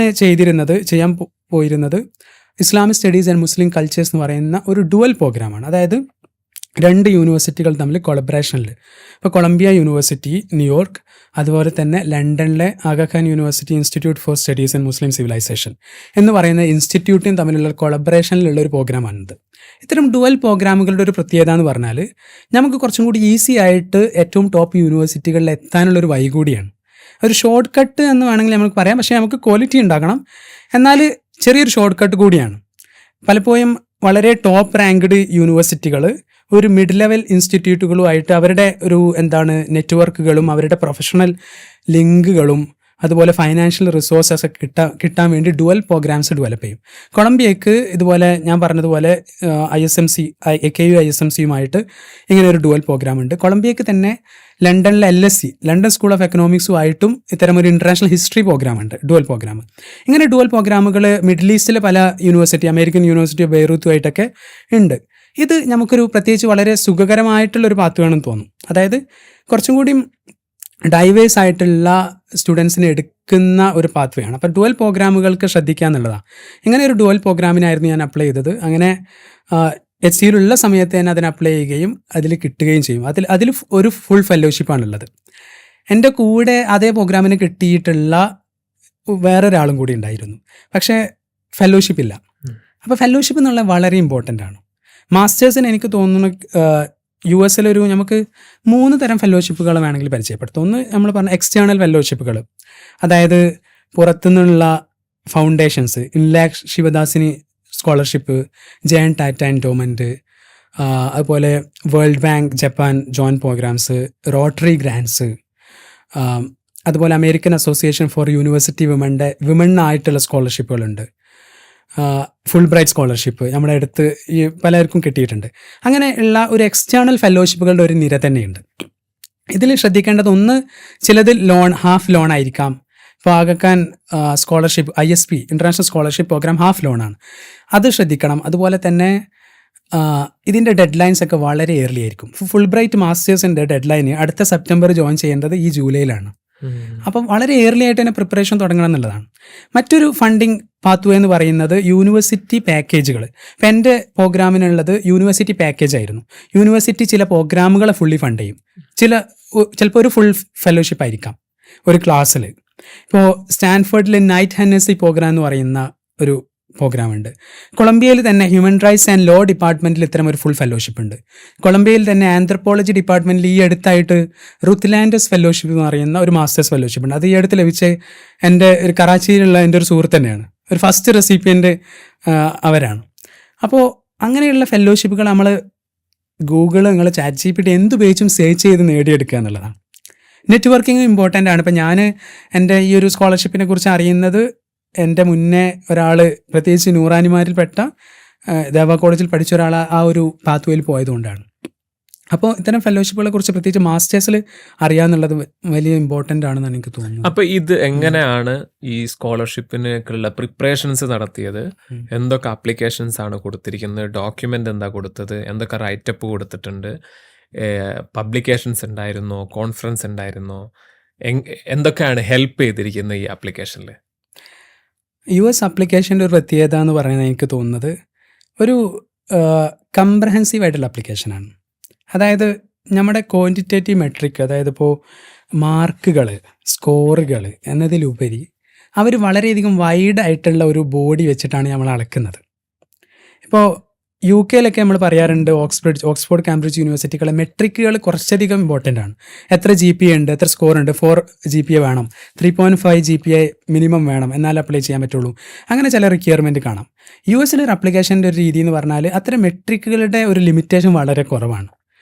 ചെയ്യാൻ പോയിരുന്നത് Islamic studies and Muslim cultures എന്ന് പറയുന്ന ഒരു ഡുവൽ പ്രോഗ്രാമാണ്. അതായത് 2 യൂണിവേഴ്സിറ്റികൾ തമ്മിൽ കൊളബറേഷനിൽ, ഇപ്പോൾ കൊളംബിയ യൂണിവേഴ്സിറ്റി ന്യൂയോർക്ക്, അതുപോലെ തന്നെ ലണ്ടനിലെ Aga Khan university institute for studies and Muslim civilisation എന്ന് പറയുന്ന ഇൻസ്റ്റിറ്റ്യൂട്ടും തമ്മിലുള്ള കൊളബറേഷനിലുള്ള ഒരു പ്രോഗ്രാമാണിത്. ഇത്തരം ഡുവൽ പ്രോഗ്രാമുകളുടെ ഒരു പ്രത്യേകത എന്ന് പറഞ്ഞാൽ നമുക്ക് കുറച്ചും കൂടി ഈസി ആയിട്ട് ഏറ്റവും ടോപ്പ് യൂണിവേഴ്സിറ്റികളിൽ എത്താനുള്ളൊരു വഴി കൂടിയാണ്. ഒരു ഷോർട്ട് കട്ട് എന്ന് വേണമെങ്കിൽ നമുക്ക് പറയാം, പക്ഷേ നമുക്ക് ക്വാളിറ്റി ഉണ്ടാകണം, എന്നാൽ ചെറിയൊരു ഷോർട്ട് കട്ട് കൂടിയാണ്. പലപ്പോഴും വളരെ ടോപ്പ് റാങ്ക്ഡ് യൂണിവേഴ്സിറ്റികൾ ഒരു മിഡ് ലെവൽ ഇൻസ്റ്റിറ്റ്യൂട്ടുകളുമായിട്ട് അവരുടെ ഒരു നെറ്റ്വർക്കുകളും അവരുടെ പ്രൊഫഷണൽ ലിങ്കുകളും അതുപോലെ ഫൈനാൻഷ്യൽ റിസോഴ്സസ് ഒക്കെ കിട്ടാൻ വേണ്ടി ഡുവൽ പ്രോഗ്രാംസ് ഡെവലപ്പ് ചെയ്യും. കൊളംബിയക്ക് ഇതുപോലെ ഞാൻ പറഞ്ഞതുപോലെ AKU ISMCയുമായിട്ട് ഇങ്ങനെ ഒരു ഡുവൽ പ്രോഗ്രാം ഉണ്ട്. കൊളംബിയക്ക് തന്നെ ലണ്ടനിലെ LSE ലണ്ടൻ സ്കൂൾ ഓഫ് എക്കണോമിക്സുമായിട്ടും ഇത്തരം ഒരു ഇൻ്റർനാഷണൽ ഹിസ്റ്ററി പ്രോഗ്രാം ഉണ്ട്, ഡുവൽ പ്രോഗ്രാം. ഇങ്ങനെ ഡുവൽ പ്രോഗ്രാമുകൾ മിഡിൽ ഈസ്റ്റിലെ പല അമേരിക്കൻ യൂണിവേഴ്സിറ്റി ഓഫ് ബെയ്റൂത്തുമായിട്ടൊക്കെ ഉണ്ട്. ഇത് നമുക്കൊരു പ്രത്യേകിച്ച് വളരെ സുഖകരമായിട്ടുള്ളൊരു പാത്ത് വേണമെന്ന് തോന്നും. അതായത് കുറച്ചും കൂടി ഡൈവേഴ്സ് ആയിട്ടുള്ള സ്റ്റുഡൻസിനെ എടുക്കുന്ന ഒരു പാത്ത് വേണം. അപ്പോൾ ഡുവൽ പ്രോഗ്രാമുകൾക്ക് ശ്രദ്ധിക്കുക എന്നുള്ളതാണ്. ഇങ്ങനെ ഒരു ഡുവൽ പ്രോഗ്രാമിനായിരുന്നു ഞാൻ അപ്ലൈ ചെയ്തത്. അങ്ങനെ HCUലുള്ള സമയത്ത് തന്നെ അതിന് അപ്ലൈ ചെയ്യുകയും അതിൽ കിട്ടുകയും ചെയ്യും. അതിൽ ഒരു ഫുൾ ഫെലോഷിപ്പാണുള്ളത്. എൻ്റെ കൂടെ അതേ പ്രോഗ്രാമിന് കിട്ടിയിട്ടുള്ള വേറൊരാളും കൂടി ഉണ്ടായിരുന്നു, പക്ഷേ ഫെലോഷിപ്പ് ഇല്ല. അപ്പോൾ ഫെലോഷിപ്പ് എന്നുള്ളത് വളരെ ഇമ്പോർട്ടൻ്റ് ആണ്. മാസ്റ്റേഴ്സിന് എനിക്ക് തോന്നുന്നു US-ലൊരു നമുക്ക് 3 തരം ഫെലോഷിപ്പുകൾ വേണമെങ്കിൽ പരിചയപ്പെടുത്തും. ഒന്ന് നമ്മൾ പറഞ്ഞ എക്സ്റ്റേണൽ ഫെലോഷിപ്പുകൾ, അതായത് പുറത്തുനിന്നുള്ള foundations, Inlaks Shivdasani scholarship, JN Tata endowment, അതുപോലെ World Bank Japan joint programs, Rotary grants, അതുപോലെ അമേരിക്കൻ അസോസിയേഷൻ ഫോർ യൂണിവേഴ്സിറ്റി വിമണ്ണായിട്ടുള്ള സ്കോളർഷിപ്പുകളുണ്ട്, ഫുൾ ബ്രൈറ്റ് സ്കോളർഷിപ്പ് നമ്മുടെ അടുത്ത് ഈ പലർക്കും കിട്ടിയിട്ടുണ്ട്. അങ്ങനെയുള്ള ഒരു എക്സ്റ്റേണൽ ഫെലോഷിപ്പുകളുടെ ഒരു നിര തന്നെയുണ്ട്. ഇതിൽ ശ്രദ്ധിക്കേണ്ടത് ഒന്ന്, ചിലത് ഹാഫ് ലോൺ ആയിരിക്കാം. ഇപ്പോൾ Aga Khan scholarship ISP international scholarship programme half ലോണാണ്, അത് ശ്രദ്ധിക്കണം. അതുപോലെ തന്നെ ഇതിൻ്റെ ഡെഡ് ലൈൻസ് ഒക്കെ വളരെ ഏർലി ആയിരിക്കും. ഫുൾ ബ്രൈറ്റ് മാസ്റ്റേഴ്സിൻ്റെ ഡെഡ് ലൈന് അടുത്ത സെപ്റ്റംബർ ജോയിൻ ചെയ്യേണ്ടത് ഈ ജൂലൈയിലാണ്. അപ്പം വളരെ ഏർലി ആയിട്ട് തന്നെ പ്രിപ്പറേഷൻ തുടങ്ങണം എന്നുള്ളതാണ്. മറ്റൊരു ഫണ്ടിങ് പാത്വേ എന്ന് പറയുന്നത് യൂണിവേഴ്സിറ്റി പാക്കേജുകൾ. ഇപ്പം എൻ്റെ പ്രോഗ്രാമിനുള്ളത് യൂണിവേഴ്സിറ്റി പാക്കേജ് ആയിരുന്നു. യൂണിവേഴ്സിറ്റി ചില പ്രോഗ്രാമുകളെ ഫുള്ളി ഫണ്ട് ചെയ്യും, ചിലപ്പോൾ ഒരു ഫുൾ ഫെലോഷിപ്പ് ആയിരിക്കാം ഒരു ക്ലാസ്സിൽ. ഇപ്പോൾ സ്റ്റാൻഫോർഡിൽ നൈറ്റ് ഹെന്നസി പ്രോഗ്രാം എന്ന് പറയുന്ന ഒരു പ്രോഗ്രാം ഉണ്ട്. കൊളംബിയയിൽ തന്നെ ഹ്യൂമൻ റൈറ്റ്സ് ആൻഡ് ലോ ഡിപ്പാർട്ട്മെൻറ്റിൽ ഇത്തരം ഒരു ഫുൾ ഫെലോഷിപ്പ് ഉണ്ട്. കൊളംബിയയിൽ തന്നെ ആന്ത്രപ്പോളജി ഡിപ്പാർട്ട്മെൻറ്റിൽ ഈ അടുത്തായിട്ട് റുത്ലാൻഡസ് ഫെലോഷിപ്പ് എന്ന് പറയുന്ന ഒരു മാസ്റ്റേഴ്സ് ഫെലോഷിപ്പ് ഉണ്ട്. അത് ഈ അടുത്ത് ലഭിച്ച എൻ്റെ ഒരു കറാച്ചിയിലുള്ള എൻ്റെ ഒരു സുഹൃത്ത് തന്നെയാണ്, ഒരു ഫസ്റ്റ് റെസിപ്പിയൻ്റ് അവരാണ്. അപ്പോൾ അങ്ങനെയുള്ള ഫെലോഷിപ്പുകൾ നമ്മൾ നിങ്ങൾ ChatGPT എന്തുപയോഗിച്ചും സെർച്ച് ചെയ്ത് നേടിയെടുക്കുക എന്നുള്ളതാണ്. നെറ്റ്വർക്കിംഗ് ഇമ്പോർട്ടൻ്റ് ആണ്. ഇപ്പം ഞാൻ എൻ്റെ ഈ ഒരു സ്കോളർഷിപ്പിനെ കുറിച്ച് അറിയുന്നത് എൻ്റെ മുന്നേ ഒരാൾ, പ്രത്യേകിച്ച് നൂറാനിമാരിൽപ്പെട്ട ദേവ കോളേജിൽ പഠിച്ച ഒരാൾ ആ ഒരു പാത്വേയിൽ പോയതുകൊണ്ടാണ്. അപ്പോൾ ഇത്തരം ഫെലോഷിപ്പുകളെ കുറിച്ച് പ്രത്യേകിച്ച് മാസ്റ്റേഴ്സിൽ അറിയാന്നുള്ളത് വലിയ ഇമ്പോർട്ടൻ്റ് ആണെന്നാണ് എനിക്ക് തോന്നുന്നത്.
അപ്പോൾ ഇത് എങ്ങനെയാണ് ഈ സ്കോളർഷിപ്പിനൊക്കെയുള്ള പ്രിപ്പറേഷൻസ് നടത്തിയത്? എന്തൊക്കെ ആപ്ലിക്കേഷൻസ് ആണ് കൊടുത്തിരിക്കുന്നത്? ഡോക്യുമെൻ്റ് എന്താ കൊടുത്തത്? എന്തൊക്കെ റൈറ്റപ്പ് കൊടുത്തിട്ടുണ്ട്? പബ്ലിക്കേഷൻസ് ഉണ്ടായിരുന്നോ? കോൺഫറൻസ് ഉണ്ടായിരുന്നോ? എന്തൊക്കെയാണ് ഹെൽപ്പ് ചെയ്തിരിക്കുന്നത് ഈ ആപ്ലിക്കേഷനിൽ?
US ആപ്ലിക്കേഷൻ്റെ ഒരു പ്രത്യേകത എന്ന് പറയുന്നത് എനിക്ക് തോന്നുന്നത് ഒരു കംപ്രഹെൻസീവ് ആയിട്ടുള്ള ആപ്ലിക്കേഷനാണ്. അതായത് നമ്മുടെ ക്വാണ്ടിറ്റേറ്റീവ് മെട്രിക്, അതായത് ഇപ്പോൾ മാർക്കുകൾ, സ്കോറുകൾ എന്നതിലുപരി അവർ വളരെയധികം വൈഡ് ആയിട്ടുള്ള ഒരു ബോഡി വെച്ചിട്ടാണ് നമ്മൾ അളക്കുന്നത്. ഇപ്പോൾ UK നമ്മൾ പറയാറുണ്ട്, ഓക്സ്ഫോർഡ് കാംബ്രിഡ്ജ് യൂണിവേഴ്സിറ്റികളെ മെട്രിക്കുകൾ കുറച്ചധികം ഇമ്പോർട്ടൻ്റ് ആണ്. എത്ര GPA ഉണ്ട്, എത്ര സ്കോർ ഉണ്ട്, 4 GPA വേണം, 3.5 GPA മിനിമം വേണം, എന്നാലേ അപ്ലൈ ചെയ്യാൻ പറ്റുള്ളൂ. അങ്ങനെ ചില റിക്വയർമെൻറ്റ് കാണാം. US ഒരു ആപ്ലിക്കേഷൻ്റെ ഒരു രീതി എന്ന് പറഞ്ഞാൽ അത്തരം മെട്രിക്കുകളുടെ ഒരു ലിമിറ്റേഷൻ വളരെ കുറവാണ്.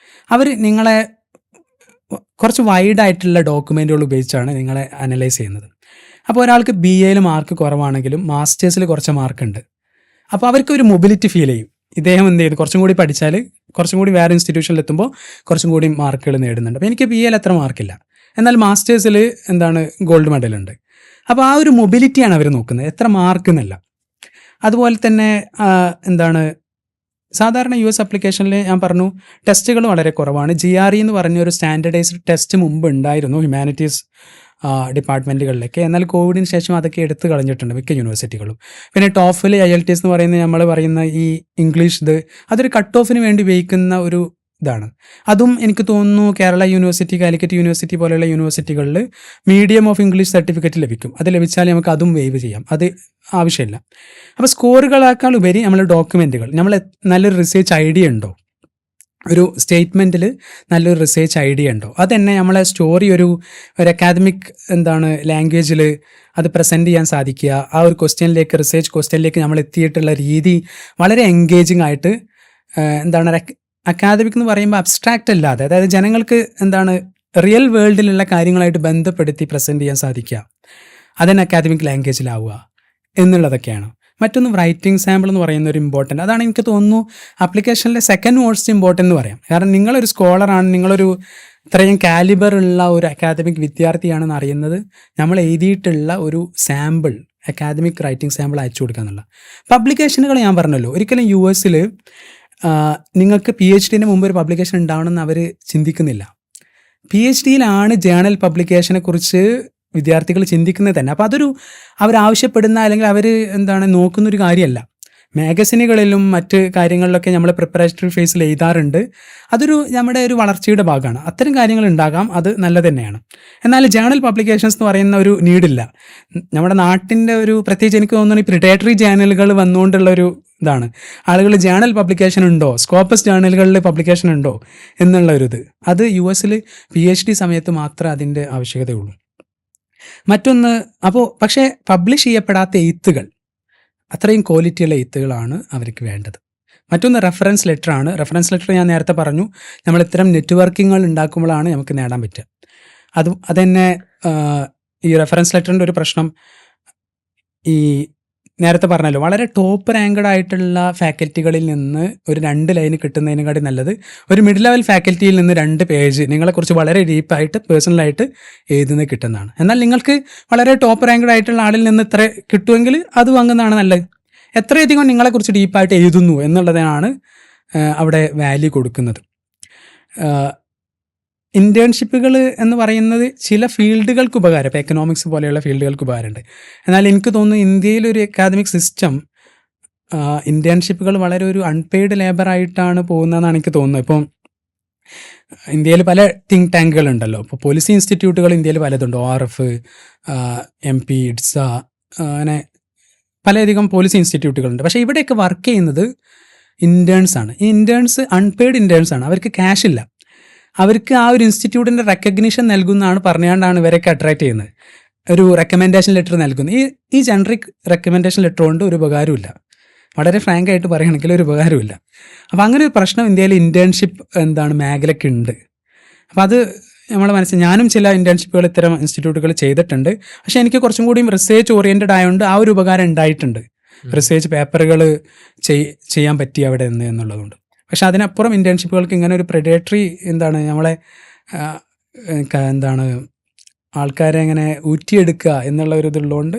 അവർ നിങ്ങളെ കുറച്ച് വൈഡായിട്ടുള്ള ഡോക്യുമെൻറ്റുകൾ ഉപയോഗിച്ചാണ് നിങ്ങളെ അനലൈസ് ചെയ്യുന്നത്. അപ്പോൾ ഒരാൾക്ക് BAയിൽ മാർക്ക് കുറവാണെങ്കിലും മാസ്റ്റേഴ്സിൽ കുറച്ച് മാർക്കുണ്ട്. അപ്പോൾ അവർക്ക് ഒരു മൊബിലിറ്റി ഫീൽ ചെയ്യും. ഇദ്ദേഹം എന്ത് ചെയ്തു, കുറച്ചും കൂടി പഠിച്ചാൽ കുറച്ചും കൂടി വേറെ ഇൻസ്റ്റിറ്റ്യൂഷനിൽ എത്തുമ്പോൾ കുറച്ചും കൂടി മാർക്കുകൾ നേടുന്നുണ്ട്. അപ്പോൾ എനിക്ക് BAയിൽ അത്ര മാർക്കില്ല, എന്നാൽ മാസ്റ്റേഴ്സിൽ ഗോൾഡ് മെഡലുണ്ട്. അപ്പോൾ ആ ഒരു മൊബിലിറ്റിയാണ് അവർ നോക്കുന്നത്, എത്ര മാർക്ക് എന്നല്ല. അതുപോലെ തന്നെ സാധാരണ US ആപ്ലിക്കേഷനിൽ ഞാൻ പറഞ്ഞു ടെസ്റ്റുകൾ വളരെ കുറവാണ്. GRE എന്ന് പറഞ്ഞൊരു സ്റ്റാൻഡർഡൈസ്ഡ് ടെസ്റ്റ് മുമ്പ് ഉണ്ടായിരുന്നു ഹ്യൂമാനിറ്റീസ് ഡിപ്പാർട്ട്മെൻറ്റുകളിലൊക്കെ, എന്നാൽ കോവിഡിന് ശേഷം അതൊക്കെ എടുത്തു കളഞ്ഞിട്ടുണ്ട് മിക്ക യൂണിവേഴ്സിറ്റികളും. പിന്നെ TOEFL, IELTS എന്ന് പറയുന്ന നമ്മൾ പറയുന്ന ഈ ഇംഗ്ലീഷ് അതൊരു കട്ട് ഓഫിന് വേണ്ടി ഉപയോഗിക്കുന്ന ഒരു ഇതാണ്. അതും എനിക്ക് തോന്നുന്നു കേരള യൂണിവേഴ്സിറ്റി, കാലിക്കറ്റ് യൂണിവേഴ്സിറ്റി പോലെയുള്ള യൂണിവേഴ്സിറ്റികളിൽ മീഡിയം ഓഫ് ഇംഗ്ലീഷ് സർട്ടിഫിക്കറ്റ് ലഭിക്കും. അത് ലഭിച്ചാൽ നമുക്ക് അതും വേവ് ചെയ്യാം, അത് ആവശ്യമില്ല. അപ്പോൾ സ്കോറുകളേക്കാൾ ഉപരി നമ്മൾ ഡോക്യുമെൻറ്റുകൾ, നമ്മൾ നല്ലൊരു റിസർച്ച് ഐഡിയ ഉണ്ടോ, ഒരു സ്റ്റേറ്റ്മെൻറ്റിൽ നല്ലൊരു റിസർച്ച് ഐഡിയ ഉണ്ടോ, അതെന്നെ നമ്മളെ സ്റ്റോറി ഒരു അക്കാദമിക് ലാംഗ്വേജിൽ അത് പ്രസൻറ്റ് ചെയ്യാൻ സാധിക്കുക. ആ ഒരു ക്വസ്റ്റ്യനിലേക്ക്, റിസർച്ച് ക്വസ്റ്റ്യനിലേക്ക് നമ്മൾ എത്തിയിട്ടുള്ള രീതി വളരെ എൻഗേജിങ് ആയിട്ട് അക്കാദമിക് എന്ന് പറയുമ്പോൾ അബ്സ്ട്രാക്റ്റ് അല്ലാതെ, അതായത് ജനങ്ങൾക്ക് റിയൽ വേൾഡിലുള്ള കാര്യങ്ങളായിട്ട് ബന്ധപ്പെടുത്തി പ്രസൻറ്റ് ചെയ്യാൻ സാധിക്കുക, അതിന് അക്കാദമിക് ലാംഗ്വേജിലാവുക എന്നുള്ളതൊക്കെയാണ്. മറ്റൊന്ന് റൈറ്റിംഗ് സാമ്പിൾ എന്ന് പറയുന്ന ഒരു ഇമ്പോർട്ടൻ്റ്, അതാണ് എനിക്ക് തോന്നുന്നു ആപ്ലിക്കേഷനിലെ സെക്കൻഡ് മോസ്റ്റ് ഇമ്പോർട്ടൻ്റ് എന്ന് പറയാം. കാരണം നിങ്ങളൊരു സ്കോളറാണ്, നിങ്ങളൊരു ഇത്രയും കാലിബർ ഉള്ള ഒരു അക്കാദമിക് വിദ്യാർത്ഥിയാണെന്ന് അറിയുന്നത് നമ്മൾ എഴുതിയിട്ടുള്ള ഒരു സാമ്പിൾ, അക്കാദമിക് റൈറ്റിംഗ് സാമ്പിൾ അയച്ചു കൊടുക്കുക എന്നുള്ള. പബ്ലിക്കേഷനുകൾ ഞാൻ പറഞ്ഞല്ലോ, ഒരിക്കലും US നിങ്ങൾക്ക് PhDന് മുമ്പ് ഒരു പബ്ലിക്കേഷൻ ഉണ്ടാവണമെന്ന് അവർ ചിന്തിക്കുന്നില്ല. PhDയിലാണ് ജേണൽ പബ്ലിക്കേഷനെ കുറിച്ച് വിദ്യാർത്ഥികൾ ചിന്തിക്കുന്നത് തന്നെ. അപ്പോൾ അതൊരു അവരാവശ്യപ്പെടുന്ന അല്ലെങ്കിൽ അവർ നോക്കുന്നൊരു കാര്യമല്ല. മാഗസിനുകളിലും മറ്റ് കാര്യങ്ങളിലൊക്കെ നമ്മൾ പ്രിപ്പറേറ്ററി ഫേസിൽ എഴുതാറുണ്ട്. അതൊരു നമ്മുടെ ഒരു വളർച്ചയുടെ ഭാഗമാണ്. അത്തരം കാര്യങ്ങൾ ഉണ്ടാകാം, അത് നല്ലത് തന്നെയാണ്. എന്നാൽ ജേണൽ പബ്ലിക്കേഷൻസ് എന്ന് പറയുന്ന ഒരു നീഡില്ല. നമ്മുടെ നാട്ടിൻ്റെ ഒരു പ്രത്യേകിച്ച് എനിക്ക് തോന്നുന്നു ഈ പ്രിഡേറ്ററി ജേണലുകൾ വന്നുകൊണ്ടുള്ളൊരു ഇതാണ്. ആളുകൾ ജേണൽ പബ്ലിക്കേഷൻ ഉണ്ടോ, സ്കോപ്പസ് ജേണലുകളിൽ പബ്ലിക്കേഷൻ ഉണ്ടോ എന്നുള്ളൊരിത്, അത് US PhD സമയത്ത് മാത്രമേ അതിൻ്റെ ആവശ്യകതയുള്ളൂ. മറ്റൊന്ന്, പക്ഷേ പബ്ലിഷ് ചെയ്യപ്പെടാത്ത എഴുത്തുകൾ, അത്രയും ക്വാളിറ്റിയുള്ള എഴുത്തുകളാണ് അവർക്ക് വേണ്ടത്. മറ്റൊന്ന് റെഫറൻസ് ലെറ്റർ ആണ്. റെഫറൻസ് ലെറ്റർ ഞാൻ നേരത്തെ പറഞ്ഞു, നമ്മൾ ഇത്തരം നെറ്റ്വർക്കിങ്ങൾ ഉണ്ടാക്കുമ്പോഴാണ് നമുക്ക് നേടാൻ പറ്റുക. അതന്നെ ഈ റെഫറൻസ് ലെറ്ററിൻ്റെ ഒരു പ്രശ്നം, ഈ നേരത്തെ പറഞ്ഞല്ലോ, വളരെ ടോപ്പ് റാങ്ക്ഡ് ആയിട്ടുള്ള ഫാക്കൽറ്റികളിൽ നിന്ന് ഒരു 2 ലൈന് കിട്ടുന്നതിനെക്കാട്ടി നല്ലത് ഒരു മിഡ് ലെവൽ ഫാക്കൽറ്റിയിൽ നിന്ന് 2 പേജ് നിങ്ങളെക്കുറിച്ച് വളരെ ഡീപ്പായിട്ട് പേഴ്സണലായിട്ട് എഴുതുന്നത് കിട്ടുന്നതാണ്. എന്നാൽ നിങ്ങൾക്ക് വളരെ ടോപ്പ് റാങ്ക്ഡ് ആയിട്ടുള്ള ആളിൽ നിന്ന് ഇത്ര കിട്ടുമെങ്കിൽ അത് വാങ്ങുന്നതാണ് നല്ലത്. എത്രയധികം നിങ്ങളെക്കുറിച്ച് ഡീപ്പായിട്ട് എഴുതുന്നു എന്നുള്ളതാണ് അവിടെ വാല്യൂ കൊടുക്കുന്നത്. ഇൻറ്റേൺഷിപ്പുകൾ എന്ന് പറയുന്നത് ചില ഫീൽഡുകൾക്ക് ഉപകാരം, ഇപ്പോൾ എക്കണോമിക്സ് പോലെയുള്ള ഫീൽഡുകൾക്ക് ഉപകാരമുണ്ട്. എന്നാൽ എനിക്ക് തോന്നുന്നു ഇന്ത്യയിലൊരു അക്കാദമിക് സിസ്റ്റം ഇൻറ്റേൺഷിപ്പുകൾ വളരെ ഒരു അൺപെയ്ഡ് ലേബറായിട്ടാണ് പോകുന്നതെന്നാണ് എനിക്ക് തോന്നുന്നത്. ഇപ്പം ഇന്ത്യയിൽ പല തിങ്ക് ടാങ്കുകൾ ഉണ്ടല്ലോ. ഇപ്പോൾ പോളിസി ഇൻസ്റ്റിറ്റ്യൂട്ടുകൾ ഇന്ത്യയിൽ പലതുണ്ട്, ORF, MP, IDSA, അങ്ങനെ പലയധികം പോളിസി ഇൻസ്റ്റിറ്റ്യൂട്ടുകളുണ്ട്. പക്ഷേ ഇവിടെയൊക്കെ വർക്ക് ചെയ്യുന്നത് ഇൻറ്റേൺസാണ്. ഈ ഇൻറ്റേൺസ് അൺപെയ്ഡ് ഇൻറ്റേൺസാണ്, അവർക്ക് ക്യാഷ് ഇല്ല. അവർക്ക് ആ ഒരു ഇൻസ്റ്റിറ്റ്യൂട്ടിൻ്റെ റെക്കഗ്നിഷൻ നൽകുന്നതാണ് പറഞ്ഞുകൊണ്ടാണ് ഇവരൊക്കെ അട്രാക്ട് ചെയ്യുന്നത്. ഒരു റെക്കമെൻഡേഷൻ ലെറ്റർ നൽകുന്നു. ഈ ജനറിക് റെക്കമെൻഡേഷൻ ലെറ്റർ കൊണ്ട് ഒരു ഉപകാരമില്ല, വളരെ ഫ്രാങ്ക് ആയിട്ട് പറയുകയാണെങ്കിൽ ഒരു ഉപകാരമില്ല. അപ്പോൾ അങ്ങനെ ഒരു പ്രശ്നം ഇന്ത്യയിൽ ഇൻറ്റേൺഷിപ്പ് മേഖലയ്ക്ക് ഉണ്ട്. അപ്പോൾ അത് നമ്മളെ മനസ്സിൽ, ഞാനും ചില ഇൻറ്റേൺഷിപ്പുകൾ ഇത്തരം ഇൻസ്റ്റിറ്റ്യൂട്ടുകൾ ചെയ്തിട്ടുണ്ട്. പക്ഷേ എനിക്ക് കുറച്ചും കൂടിയും റിസർച്ച് ഓറിയൻറ്റഡ് ആയതുകൊണ്ട് ആ ഒരു ഉപകാരം ഉണ്ടായിട്ടുണ്ട്. റിസർച്ച് പേപ്പറുകൾ ചെയ്യാൻ പറ്റി അവിടെ എന്നുള്ളതുകൊണ്ട്. പക്ഷെ അതിനപ്പുറം ഇൻറ്റേൺഷിപ്പുകൾക്ക് ഇങ്ങനെ ഒരു പ്രെഡേറ്ററി നമ്മളെ ആൾക്കാരെ ഇങ്ങനെ ഊറ്റിയെടുക്കുക എന്നുള്ള ഒരു ഇതുള്ളതുകൊണ്ട്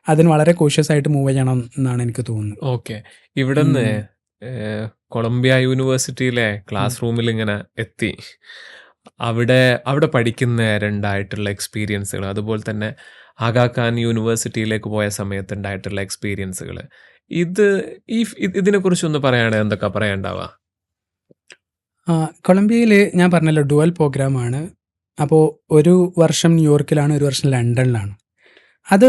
അതിന് വളരെ കോഷ്യസ് ആയിട്ട് മൂവ് ചെയ്യണം എന്നാണ് എനിക്ക് തോന്നുന്നത്.
ഓക്കെ, ഇവിടുന്ന് കൊളംബിയ യൂണിവേഴ്സിറ്റിയിലെ ക്ലാസ് റൂമിൽ ഇങ്ങനെ എത്തി. അവിടെ പഠിക്കുന്ന രണ്ടായിട്ടുള്ള എക്സ്പീരിയൻസുകൾ, അതുപോലെ തന്നെ ആഗാ ഖാൻ യൂണിവേഴ്സിറ്റിയിലേക്ക് പോയ സമയത്തുണ്ടായിട്ടുള്ള എക്സ്പീരിയൻസുകൾ, ഇതിനെക്കുറിച്ചൊന്ന് പറയുകയാണെങ്കിൽ എന്തൊക്കെ പറയാനുണ്ടാവുക?
കൊളംബിയയിൽ ഞാൻ പറഞ്ഞല്ലോ ഡുവൽ പ്രോഗ്രാമാണ്. അപ്പോൾ ഒരു വർഷം ന്യൂയോർക്കിലാണ്, ഒരു വർഷം ലണ്ടനിലാണ്. അത്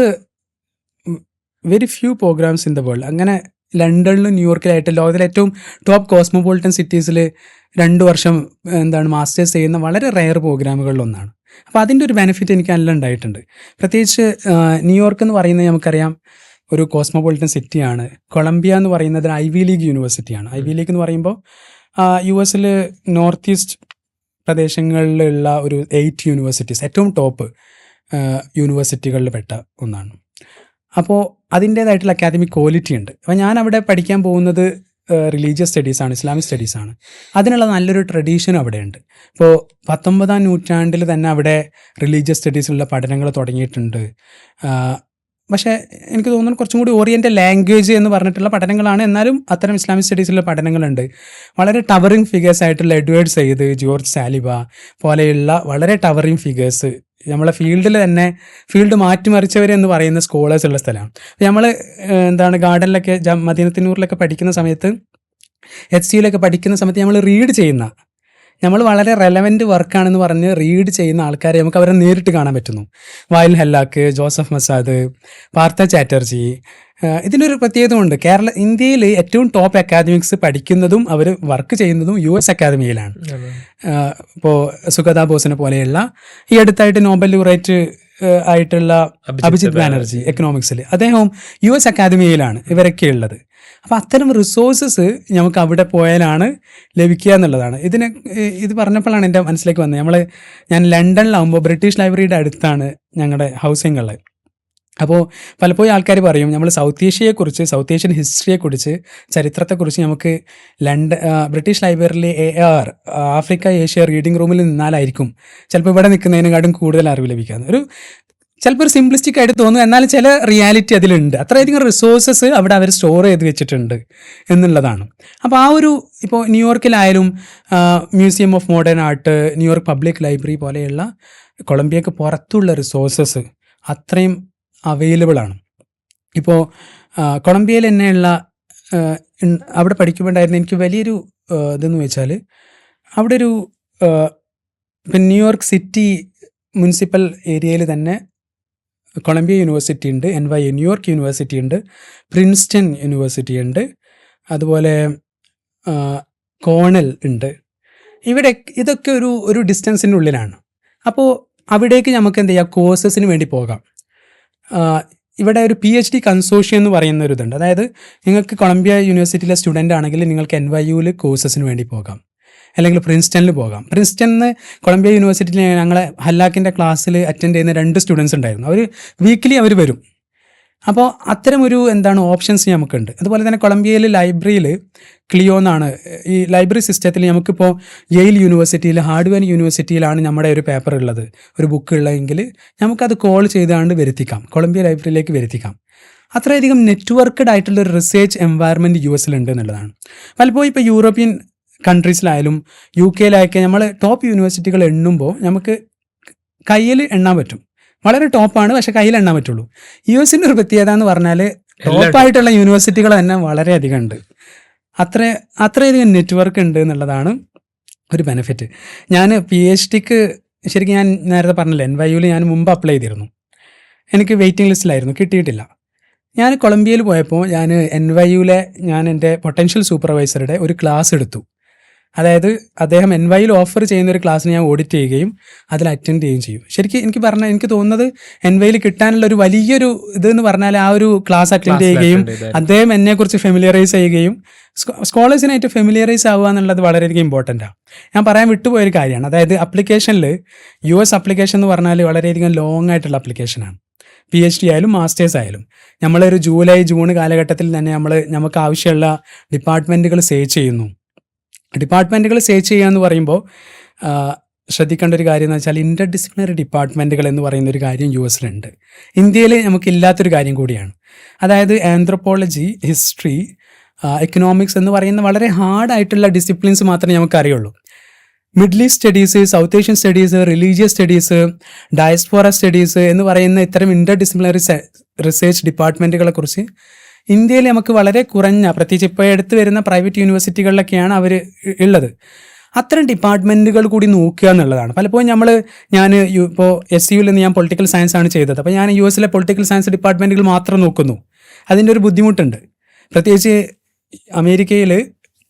very few programmes in the world. അങ്ങനെ ലണ്ടനിലും ന്യൂയോർക്കിലായിട്ട് ലോകത്തിലെ ഏറ്റവും ടോപ്പ് കോസ്മോപോളിറ്റൻ സിറ്റീസിൽ 2 വർഷം മാസ്റ്റേഴ്സ് ചെയ്യുന്ന വളരെ റെയർ പ്രോഗ്രാമുകളിലൊന്നാണ്. അപ്പോൾ അതിൻ്റെ ഒരു ബെനിഫിറ്റ് എനിക്ക് നല്ല ഉണ്ടായിട്ടുണ്ട്. പ്രത്യേകിച്ച് ന്യൂയോർക്ക് എന്ന് പറയുന്നത് നമുക്കറിയാം ഒരു കോസ്മോപോളിറ്റൻ സിറ്റിയാണ്. കൊളംബിയ എന്ന് പറയുന്നത് ഐവി ലീഗ് യൂണിവേഴ്സിറ്റിയാണ്. ഐവി ലീഗ് എന്ന് പറയുമ്പോൾ US നോർത്ത് ഈസ്റ്റ് പ്രദേശങ്ങളിലുള്ള ഒരു 8 യൂണിവേഴ്സിറ്റീസ്, ഏറ്റവും ടോപ്പ് യൂണിവേഴ്സിറ്റികളിൽ പെട്ട ഒന്നാണ്. അപ്പോൾ അതിൻ്റേതായിട്ടുള്ള അക്കാദമിക് ക്വാളിറ്റി ഉണ്ട്. അപ്പോൾ ഞാൻ അവിടെ പഠിക്കാൻ പോകുന്നത് റിലീജിയസ് സ്റ്റഡീസാണ്, ഇസ്ലാമിക് സ്റ്റഡീസാണ്. അതിനുള്ള നല്ലൊരു ട്രഡീഷനും അവിടെയുണ്ട്. ഇപ്പോൾ 19-ാം നൂറ്റാണ്ടിൽ തന്നെ അവിടെ റിലീജിയസ് സ്റ്റഡീസിലുള്ള പഠനങ്ങൾ തുടങ്ങിയിട്ടുണ്ട്. പക്ഷേ എനിക്ക് തോന്നുന്നു കുറച്ചും കൂടി ഓറിയൻ്റൽ ലാംഗ്വേജ് എന്ന് പറഞ്ഞിട്ടുള്ള പഠനങ്ങളാണ്. എന്നാലും അത്തരം ഇസ്ലാമിക് സ്റ്റഡീസിലുള്ള പഠനങ്ങളുണ്ട്. വളരെ ടവറിങ് ഫിഗേഴ്സ് ആയിട്ടുള്ള എഡ്വേർഡ് സയ്യിദ്, ജോർജ് സാലിബ പോലെയുള്ള വളരെ ടവറിങ് ഫിഗേഴ്സ്, നമ്മളെ ഫീൽഡിൽ തന്നെ ഫീൽഡ് മാറ്റിമറിച്ചവരെന്ന് പറയുന്ന സ്കോളേഴ്സ് ഉള്ള സ്ഥലമാണ്. നമ്മൾ ഗാർഡനിലൊക്കെ മദീനത്തുന്നൂറിലൊക്കെ പഠിക്കുന്ന സമയത്ത്, HCയിലൊക്കെ പഠിക്കുന്ന സമയത്ത് നമ്മൾ റീഡ് ചെയ്യുന്ന, നമ്മൾ വളരെ റെലവൻറ്റ് വർക്കാണെന്ന് പറഞ്ഞ് റീഡ് ചെയ്യുന്ന ആൾക്കാരെ നമുക്ക് അവരെ നേരിട്ട് കാണാൻ പറ്റുന്നു. വായിൽ ഹല്ലാക്ക്, ജോസഫ് മസാദ്, പാർത്ഥ ചാറ്റർജി. ഇതിനൊരു പ്രത്യേകത ഉണ്ട്. ഇന്ത്യയിൽ ഏറ്റവും ടോപ്പ് അക്കാദമിക്സ് പഠിക്കുന്നതും അവർ വർക്ക് ചെയ്യുന്നതും US അക്കാദമിയിലാണ്. ഇപ്പോൾ സുഗത ബോസിനെ പോലെയുള്ള, ഈ അടുത്തായിട്ട് നോബൽ ലൂറേറ്റ് ആയിട്ടുള്ള അഭിജിത് ബാനർജി എക്കണോമിക്സിൽ, അദ്ദേഹവും US അക്കാദമിയിലാണ് ഇവരൊക്കെ ഉള്ളത്. അപ്പോൾ അത്തരം റിസോഴ്സസ് നമുക്ക് അവിടെ പോയാലാണ് ലഭിക്കുക എന്നുള്ളതാണ്. ഇത് പറഞ്ഞപ്പോഴാണ് എൻ്റെ മനസ്സിലേക്ക് വന്നത്. ഞാൻ ലണ്ടനിലാവുമ്പോൾ ബ്രിട്ടീഷ് ലൈബ്രറിയുടെ അടുത്താണ് ഞങ്ങളുടെ ഹൗസിംഗ് ഉള്ളത്. അപ്പോൾ പലപ്പോഴും ആൾക്കാർ പറയും നമ്മൾ സൗത്ത് ഏഷ്യൻ ഹിസ്റ്ററിയെക്കുറിച്ച്, ചരിത്രത്തെക്കുറിച്ച് നമുക്ക് ബ്രിട്ടീഷ് ലൈബ്രറിയിലെ AR ആഫ്രിക്ക ഏഷ്യ റീഡിംഗ് റൂമിൽ നിന്നാലായിരിക്കും ചിലപ്പോൾ ഇവിടെ നിൽക്കുന്നതിനെക്കാട്ടും കൂടുതൽ അറിവ് ലഭിക്കുക. ചിലപ്പോൾ ഒരു സിംപ്ലിസ്റ്റിക് ആയിട്ട് തോന്നും, എന്നാലും ചില റിയാലിറ്റി അതിലുണ്ട്. അത്രയധികം റിസോഴ്സസ് അവിടെ അവർ സ്റ്റോർ ചെയ്ത് വെച്ചിട്ടുണ്ട് എന്നുള്ളതാണ്. അപ്പോൾ ഇപ്പോൾ ന്യൂയോർക്കിലായാലും museum of modern art, New York public library പോലെയുള്ള കൊളംബിയക്ക് പുറത്തുള്ള റിസോഴ്സസ് അത്രയും അവൈലബിൾ ആണ്. ഇപ്പോൾ കൊളംബിയയിൽ തന്നെയുള്ള അവിടെ പഠിക്കുമ്പോണ്ടായിരുന്ന എനിക്ക് വലിയൊരു ഇതെന്ന് വെച്ചാൽ, അവിടെ ഒരു ഇപ്പം ന്യൂയോർക്ക് സിറ്റി മുനിസിപ്പൽ ഏരിയയിൽ തന്നെ കൊളംബിയ യൂണിവേഴ്സിറ്റി ഉണ്ട്, NYU ന്യൂയോർക്ക് യൂണിവേഴ്സിറ്റി ഉണ്ട്, പ്രിൻസ്റ്റൺ യൂണിവേഴ്സിറ്റി ഉണ്ട്, അതുപോലെ കോണൽ ഉണ്ട്. ഇതൊക്കെ ഒരു ഡിസ്റ്റൻസിനുള്ളിലാണ്. അപ്പോൾ അവിടേക്ക് നമുക്ക് എന്ത് ചെയ്യാം, കോഴ്സസിന് വേണ്ടി പോകാം. ഇവിടെ ഒരു PhD കൺസോഷ്യം എന്ന് പറയുന്ന ഒരു ഇതുണ്ട്. അതായത് നിങ്ങൾക്ക് കൊളംബിയ യൂണിവേഴ്സിറ്റിയിലെ സ്റ്റുഡൻ്റ് ആണെങ്കിൽ നിങ്ങൾക്ക് NYUവിൽ കോഴ്സസിന് വേണ്ടി പോകാം, അല്ലെങ്കിൽ പ്രിൻസ്റ്റണിൽ പോകാം. പ്രിൻസ്റ്റണിൽ കൊളംബിയ യൂണിവേഴ്സിറ്റിയിൽ ഞങ്ങളെ ഹല്ലാക്കിൻ്റെ ക്ലാസ്സിൽ അറ്റൻഡ് ചെയ്യുന്ന 2 സ്റ്റുഡൻസ് ഉണ്ടായിരുന്നു. അവർ വീക്കിലി വരും. അപ്പോൾ അത്തരം ഓപ്ഷൻസ് നമുക്കുണ്ട്. അതുപോലെ തന്നെ കൊളംബിയയിൽ ലൈബ്രറിയിൽ ക്ലിയോ എന്നാണ് ഈ ലൈബ്രറി സിസ്റ്റത്തിൽ. നമുക്കിപ്പോൾ യെയിൽ യൂണിവേഴ്സിറ്റിയിൽ, ഹാർഡ്വെയർ യൂണിവേഴ്സിറ്റിയിലാണ് നമ്മുടെ ഒരു പേപ്പർ ഉള്ളത്, ഒരു ബുക്ക് ഉള്ളതെങ്കിൽ നമുക്കത് കോൾ ചെയ്താണ്ട് വരുത്തിക്കാം, കൊളംബിയ ലൈബ്രറിയിലേക്ക് വരുത്തിക്കാം. അത്രയധികം നെറ്റ്വർക്ക്ഡ് ആയിട്ടുള്ളൊരു റിസർച്ച് എൻവയറൻമെൻറ്റ് US എന്നുള്ളതാണ്. പലപ്പോഴും ഇപ്പോൾ യൂറോപ്യൻ കൺട്രീസിലായാലും UK നമ്മൾ ടോപ്പ് യൂണിവേഴ്സിറ്റികൾ എണ്ണുമ്പോൾ നമുക്ക് കയ്യിൽ എണ്ണാൻ പറ്റും. വളരെ ടോപ്പാണ്, പക്ഷെ കയ്യിൽ എണ്ണാൻ പറ്റുള്ളൂ. US ഒരു പ്രത്യേകത എന്ന് പറഞ്ഞാൽ ടോപ്പായിട്ടുള്ള യൂണിവേഴ്സിറ്റികൾ തന്നെ വളരെയധികം ഉണ്ട്. അത്രയധികം നെറ്റ്വർക്ക് ഉണ്ട് എന്നുള്ളതാണ് ഒരു ബെനിഫിറ്റ്. ഞാൻ PhDക്ക് ശരിക്കും ഞാൻ നേരത്തെ പറഞ്ഞില്ല, NYUവിൽ ഞാൻ മുമ്പ് അപ്ലൈ ചെയ്തിരുന്നു. എനിക്ക് വെയിറ്റിംഗ് ലിസ്റ്റിലായിരുന്നു, കിട്ടിയിട്ടില്ല. ഞാൻ കൊളംബിയയിൽ പോയപ്പോൾ ഞാൻ NYUവിലെ എൻ്റെ പൊട്ടൻഷ്യൽ സൂപ്പർവൈസറുടെ ഒരു ക്ലാസ് എടുത്തു. അതായത് അദ്ദേഹം NYUവിൽ ഓഫർ ചെയ്യുന്ന ഒരു ക്ലാസ്സിന് ഞാൻ ഓഡിറ്റ് ചെയ്യുകയും അതിൽ അറ്റൻഡ് ചെയ്യുകയും ചെയ്യും. ശരിക്കും എനിക്ക് തോന്നുന്നത് NYUവിൽ കിട്ടാനുള്ള ഒരു വലിയൊരു ഇതെന്ന് പറഞ്ഞാൽ ആ ഒരു ക്ലാസ് അറ്റൻഡ് ചെയ്യുകയും അദ്ദേഹം എന്നെക്കുറിച്ച് ഫെമിലിയറൈസ് ചെയ്യുകയും സ്കോളേഴ്സിനായിട്ട് ഫെമിലിയറൈസ് ആവുക എന്നുള്ളത് വളരെയധികം ഇമ്പോർട്ടൻ്റാണ്. ഞാൻ പറയാൻ വിട്ടുപോയൊരു കാര്യമാണ്. അതായത് അപ്ലിക്കേഷനിൽ US അപ്ലിക്കേഷൻ എന്ന് പറഞ്ഞാൽ വളരെയധികം ലോങ് ആയിട്ടുള്ള അപ്ലിക്കേഷനാണ്. PhD ആയാലും മാസ്റ്റേഴ്സ് ആയാലും നമ്മളൊരു ജൂൺ കാലഘട്ടത്തിൽ തന്നെ നമുക്ക് ആവശ്യമുള്ള ഡിപ്പാർട്ട്മെൻറ്റുകൾ സേർച്ച് ചെയ്യുന്നു. ഡിപ്പാർട്ട്മെൻറ്റുകൾ സേർച്ച് ചെയ്യുക എന്ന് പറയുമ്പോൾ ശ്രദ്ധിക്കേണ്ട ഒരു കാര്യം എന്ന് വെച്ചാൽ ഇൻ്റർ ഡിസിപ്ലിനറി ഡിപ്പാർട്ട്മെൻറ്റുകൾ എന്ന് പറയുന്ന ഒരു കാര്യം US ഇന്ത്യയിൽ നമുക്കില്ലാത്തൊരു കാര്യം കൂടിയാണ്. അതായത് ആന്ത്രോപോളജി, ഹിസ്റ്ററി, എക്കണോമിക്സ് എന്ന് പറയുന്ന വളരെ ഹാർഡായിട്ടുള്ള ഡിസിപ്ലിൻസ് മാത്രമേ നമുക്ക് അറിയുള്ളൂ. Middle east studies, south Asian studies, religious studies, diaspora studies എന്ന് പറയുന്ന ഇത്തരം ഇൻ്റർ ഡിസിപ്ലിനറി റിസർച്ച് ഡിപ്പാർട്ട്മെൻറ്റുകളെ കുറിച്ച് ഇന്ത്യയിൽ നമുക്ക് വളരെ കുറഞ്ഞ, പ്രത്യേകിച്ച് ഇപ്പോൾ എടുത്ത് വരുന്ന പ്രൈവറ്റ് യൂണിവേഴ്സിറ്റികളിലൊക്കെയാണ് അവർ ഉള്ളത്. അത്തരം ഡിപ്പാർട്ട്മെൻറ്റുകൾ കൂടി നോക്കുക എന്നുള്ളതാണ്. പലപ്പോഴും ഞാൻ ഇപ്പോൾ SUവിൽ നിന്ന് ഞാൻ പൊളിറ്റിക്കൽ സയൻസ് ആണ് ചെയ്തത്. അപ്പോൾ ഞാൻ US പൊളിറ്റിക്കൽ സയൻസ് ഡിപ്പാർട്ട്മെൻറ്റുകൾ മാത്രം നോക്കുന്നു. അതിൻ്റെ ഒരു ബുദ്ധിമുട്ടുണ്ട്. പ്രത്യേകിച്ച് അമേരിക്കയിൽ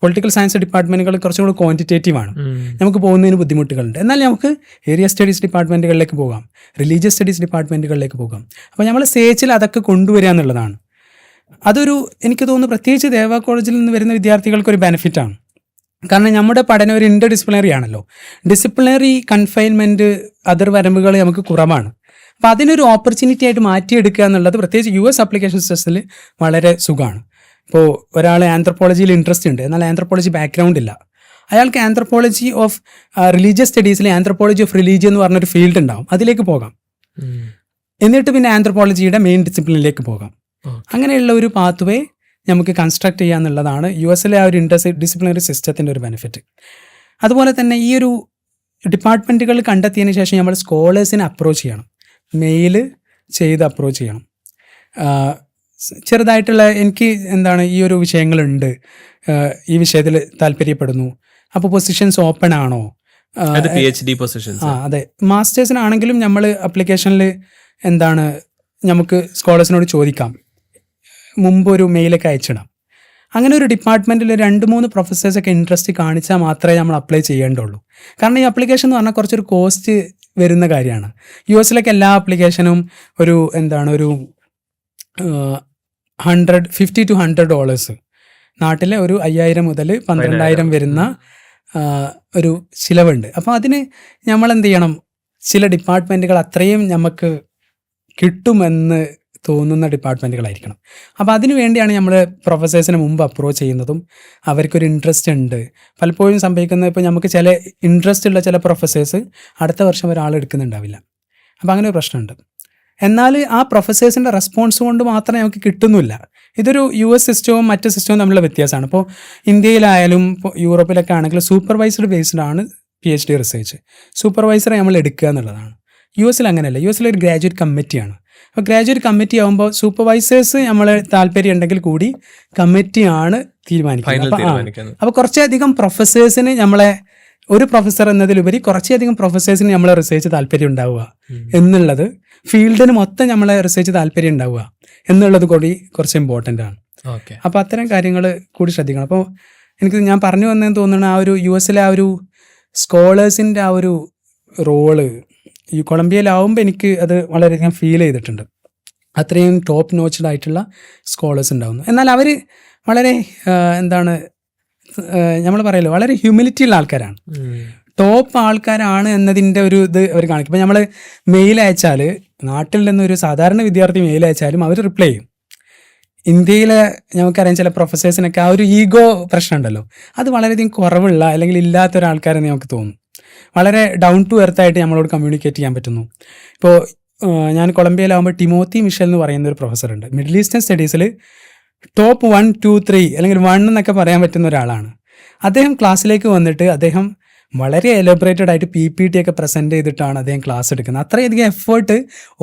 പൊളിറ്റിക്കൽ സയൻസ് ഡിപ്പാർട്ട്മെൻറ്റുകൾ കുറച്ചും കൂടി ക്വാണ്ടിറ്റേറ്റീവാണ്. നമുക്ക് പോകുന്നതിന് ബുദ്ധിമുട്ടുകളുണ്ട്. എന്നാൽ നമുക്ക് ഏരിയ സ്റ്റഡീസ് ഡിപ്പാർട്ട്മെൻറ്റുകളിലേക്ക് പോകാം, റിലീജിയസ് സ്റ്റഡീസ് ഡിപ്പാർട്ട്മെൻറ്റുകളിലേക്ക് പോകാം. അപ്പോൾ നമ്മൾ സേച്ചിൽ അതൊക്കെ കൊണ്ടുവരിക എന്നുള്ളതാണ്. എനിക്ക് തോന്നുന്നു പ്രത്യേകിച്ച് ദേവ കോളേജിൽ നിന്ന് വരുന്ന വിദ്യാർത്ഥികൾക്കൊരു ബെനിഫിറ്റാണ്. കാരണം നമ്മുടെ പഠനം ഒരു ഇൻ്റർ ഡിസിപ്ലിനറി ആണല്ലോ. ഡിസിപ്ലിനറി കൺഫൈൻമെൻറ്റ്, അതിർ വരമ്പുകൾ നമുക്ക് കുറവാണ്. അപ്പോൾ അതിനൊരു ഓപ്പർച്യൂണിറ്റി ആയിട്ട് മാറ്റിയെടുക്കുക എന്നുള്ളത് പ്രത്യേകിച്ച് US അപ്ലിക്കേഷൻ സിസ്റ്റത്തിൽ വളരെ സുഖമാണ്. ഇപ്പോൾ ഒരാൾ ആന്ത്രപ്പോളജിയിൽ ഇൻട്രസ്റ്റ് ഉണ്ട്, എന്നാൽ ആന്ത്രപ്പോളജി ബാക്ക്ഗ്രൗണ്ട് ഇല്ല, അയാൾക്ക് ആന്ത്രപ്പോളജി ഓഫ് റിലീജിയസ് സ്റ്റഡീസിൽ ആന്ത്രപ്പോളജി ഓഫ് റിലീജിയൻ എന്ന് പറഞ്ഞൊരു ഫീൽഡ് ഉണ്ടാവും, അതിലേക്ക് പോകാം. എന്നിട്ട് പിന്നെ ആന്ത്രപ്പോളജിയുടെ മെയിൻ ഡിസിപ്ലിനിലേക്ക് പോകാം. അങ്ങനെയുള്ള ഒരു പാത്ത് വേ നമുക്ക് കൺസ്ട്രക്ട് ചെയ്യുക എന്നുള്ളതാണ് US ആ ഒരു ഇൻ്റർ ഡിസിപ്ലിനറി സിസ്റ്റത്തിൻ്റെ ഒരു ബെനിഫിറ്റ്. അതുപോലെ തന്നെ ഈ ഒരു ഡിപ്പാർട്ട്മെൻറ്റുകൾ കണ്ടെത്തിയതിന് ശേഷം നമ്മൾ സ്കോളേഴ്സിനെ അപ്രോച്ച് ചെയ്യണം, മെയിൽ ചെയ്ത് അപ്രോച്ച് ചെയ്യണം. ചെറുതായിട്ടുള്ള എനിക്ക് ഈ ഒരു വിഷയങ്ങളുണ്ട്, ഈ വിഷയത്തിൽ താല്പര്യപ്പെടുന്നു, അപ്പോൾ പൊസിഷൻസ് ഓപ്പൺ ആണോ?
PhD positions.
അതെ, മാസ്റ്റേഴ്സിനാണെങ്കിലും നമ്മൾ അപ്ലിക്കേഷനിൽ നമുക്ക് സ്കോളേഴ്സിനോട് ചോദിക്കാം, മുമ്പ് ഒരു മെയിലൊക്കെ അയച്ചിടാം. അങ്ങനെ ഒരു ഡിപ്പാർട്ട്മെൻറ്റിൽ 2-3 പ്രൊഫസേഴ്സൊക്കെ ഇൻട്രസ്റ്റ് കാണിച്ചാൽ മാത്രമേ നമ്മൾ അപ്ലൈ ചെയ്യേണ്ടുള്ളൂ. കാരണം ഈ അപ്ലിക്കേഷൻ എന്ന് പറഞ്ഞാൽ കുറച്ചൊരു കോസ്റ്റ് വരുന്ന കാര്യമാണ്. US എല്ലാ ആപ്ലിക്കേഷനും ഒരു $50 to $100, നാട്ടിലെ ഒരു 5,000 മുതൽ 12,000 വരുന്ന ഒരു ചിലവുണ്ട്. അപ്പോൾ അതിന് നമ്മൾ എന്ത് ചെയ്യണം, ചില ഡിപ്പാർട്ട്മെൻറ്റുകൾ അത്രയും നമുക്ക് കിട്ടുമെന്ന് തോന്നുന്ന ഡിപ്പാർട്ട്മെൻറ്റുകളായിരിക്കണം. അപ്പോൾ അതിനു വേണ്ടിയാണ് നമ്മൾ പ്രൊഫസേഴ്സിനെ മുമ്പ് അപ്രോച്ച് ചെയ്യുന്നതും അവർക്കൊരു ഇൻട്രസ്റ്റ് ഉണ്ട്. പലപ്പോഴും സംഭവിക്കുന്നത്, ഇപ്പോൾ നമുക്ക് ചില ഇൻട്രസ്റ്റ് ഉള്ള ചില പ്രൊഫസേഴ്സ് അടുത്ത വർഷം ഒരാൾ എടുക്കുന്നുണ്ടാവില്ല. അപ്പോൾ അങ്ങനെ ഒരു പ്രശ്നമുണ്ട്. എന്നാൽ ആ പ്രൊഫസേഴ്സിൻ്റെ റെസ്പോൺസ് കൊണ്ട് മാത്രമേ നമുക്ക് കിട്ടുന്നില്ല. ഇതൊരു US സിസ്റ്റവും മറ്റ് സിസ്റ്റവും തമ്മിലുള്ള വ്യത്യാസമാണ്. ഇപ്പോൾ ഇന്ത്യയിലായാലും ഇപ്പോൾ യൂറോപ്പിലൊക്കെ ആണെങ്കിൽ സൂപ്പർവൈസ്ഡ് ബേസ്ഡ് ആണ് PhD റിസർച്ച്. സൂപ്പർവൈസറെ നമ്മൾ എടുക്കുക എന്നുള്ളതാണ്. US അങ്ങനെയല്ല. US ഒരു ഗ്രാജുവേറ്റ് കമ്മിറ്റിയാണ്. അപ്പോൾ ഗ്രാജുവേറ്റ് കമ്മിറ്റി ആകുമ്പോൾ സൂപ്പർവൈസേഴ്സ് നമ്മളെ താല്പര്യം ഉണ്ടെങ്കിൽ കൂടി കമ്മിറ്റിയാണ് തീരുമാനിക്കുന്നത്. അപ്പോൾ കുറച്ചധികം പ്രൊഫസേഴ്സിന് ഒരു പ്രൊഫസർ എന്നതിലുപരി കുറച്ചധികം പ്രൊഫസേഴ്സിന് നമ്മളെ റിസർച്ച് താല്പര്യം ഉണ്ടാവുക എന്നുള്ളത്, ഫീൽഡിന് മൊത്തം നമ്മളെ റിസർച്ച് താല്പര്യം ഉണ്ടാവുക എന്നുള്ളത് കൂടി കുറച്ച് ഇമ്പോർട്ടൻ്റ് ആണ്. അപ്പോൾ അത്തരം കാര്യങ്ങൾ കൂടി ശ്രദ്ധിക്കണം. അപ്പോൾ ഞാൻ പറഞ്ഞു വന്നതെന്ന് തോന്നുന്നു, ആ ഒരു US ആ ഒരു സ്കോളേഴ്സിൻ്റെ ആ ഒരു റോള് ഈ കൊളംബിയയിലാവുമ്പോൾ എനിക്ക് അത് വളരെയധികം ഫീൽ ചെയ്തിട്ടുണ്ട്. അത്രയും ടോപ്പ് നോച്ച്ഡ് ആയിട്ടുള്ള സ്കോളേഴ്സ് ഉണ്ടാവുന്നു. എന്നാൽ അവർ വളരെ നമ്മൾ പറയല്ലോ, വളരെ ഹ്യൂമിലിറ്റി ഉള്ള ആൾക്കാരാണ്, ടോപ്പ് ആൾക്കാരാണ് എന്നതിൻ്റെ ഒരു ഇത് അവർ കാണിക്കും. ഇപ്പോൾ നമ്മൾ മെയിൽ അയച്ചാൽ, നാട്ടിൽ നിന്നൊരു സാധാരണ വിദ്യാർത്ഥി മെയിൽ അയച്ചാലും അവർ റിപ്ലൈ ചെയ്യും. ഇന്ത്യയിലെ നമുക്കറിയാം ചില പ്രൊഫസേഴ്സിനൊക്കെ ആ ഒരു ഈഗോ പ്രശ്നം ഉണ്ടല്ലോ, അത് വളരെയധികം കുറവുള്ള അല്ലെങ്കിൽ ഇല്ലാത്തൊരാൾക്കാരെന്ന് നമുക്ക് തോന്നും. വളരെ ഡൗൺ ടു എർത്ത് ആയിട്ട് നമ്മളോട് കമ്മ്യൂണിക്കേറ്റ് ചെയ്യാൻ പറ്റുന്നു. ഇപ്പോൾ ഞാൻ കൊളംബിയയിലാകുമ്പോൾ ടിമോത്തി മിഷൽ എന്ന് പറയുന്ന ഒരു പ്രൊഫസറുണ്ട്. മിഡിൽ ഈസ്റ്റേൺ സ്റ്റഡീസിൽ ടോപ്പ് 1, 2, 3 അല്ലെങ്കിൽ 1 എന്നൊക്കെ പറയാൻ പറ്റുന്ന ഒരാളാണ്. അദ്ദേഹം ക്ലാസ്സിലേക്ക് വന്നിട്ട് അദ്ദേഹം വളരെ എലോബറേറ്റഡ് ആയിട്ട് PPT ഒക്കെ പ്രസൻറ്റ് ചെയ്തിട്ടാണ് അദ്ദേഹം ക്ലാസ് എടുക്കുന്നത്. അത്രയധികം എഫേർട്ട്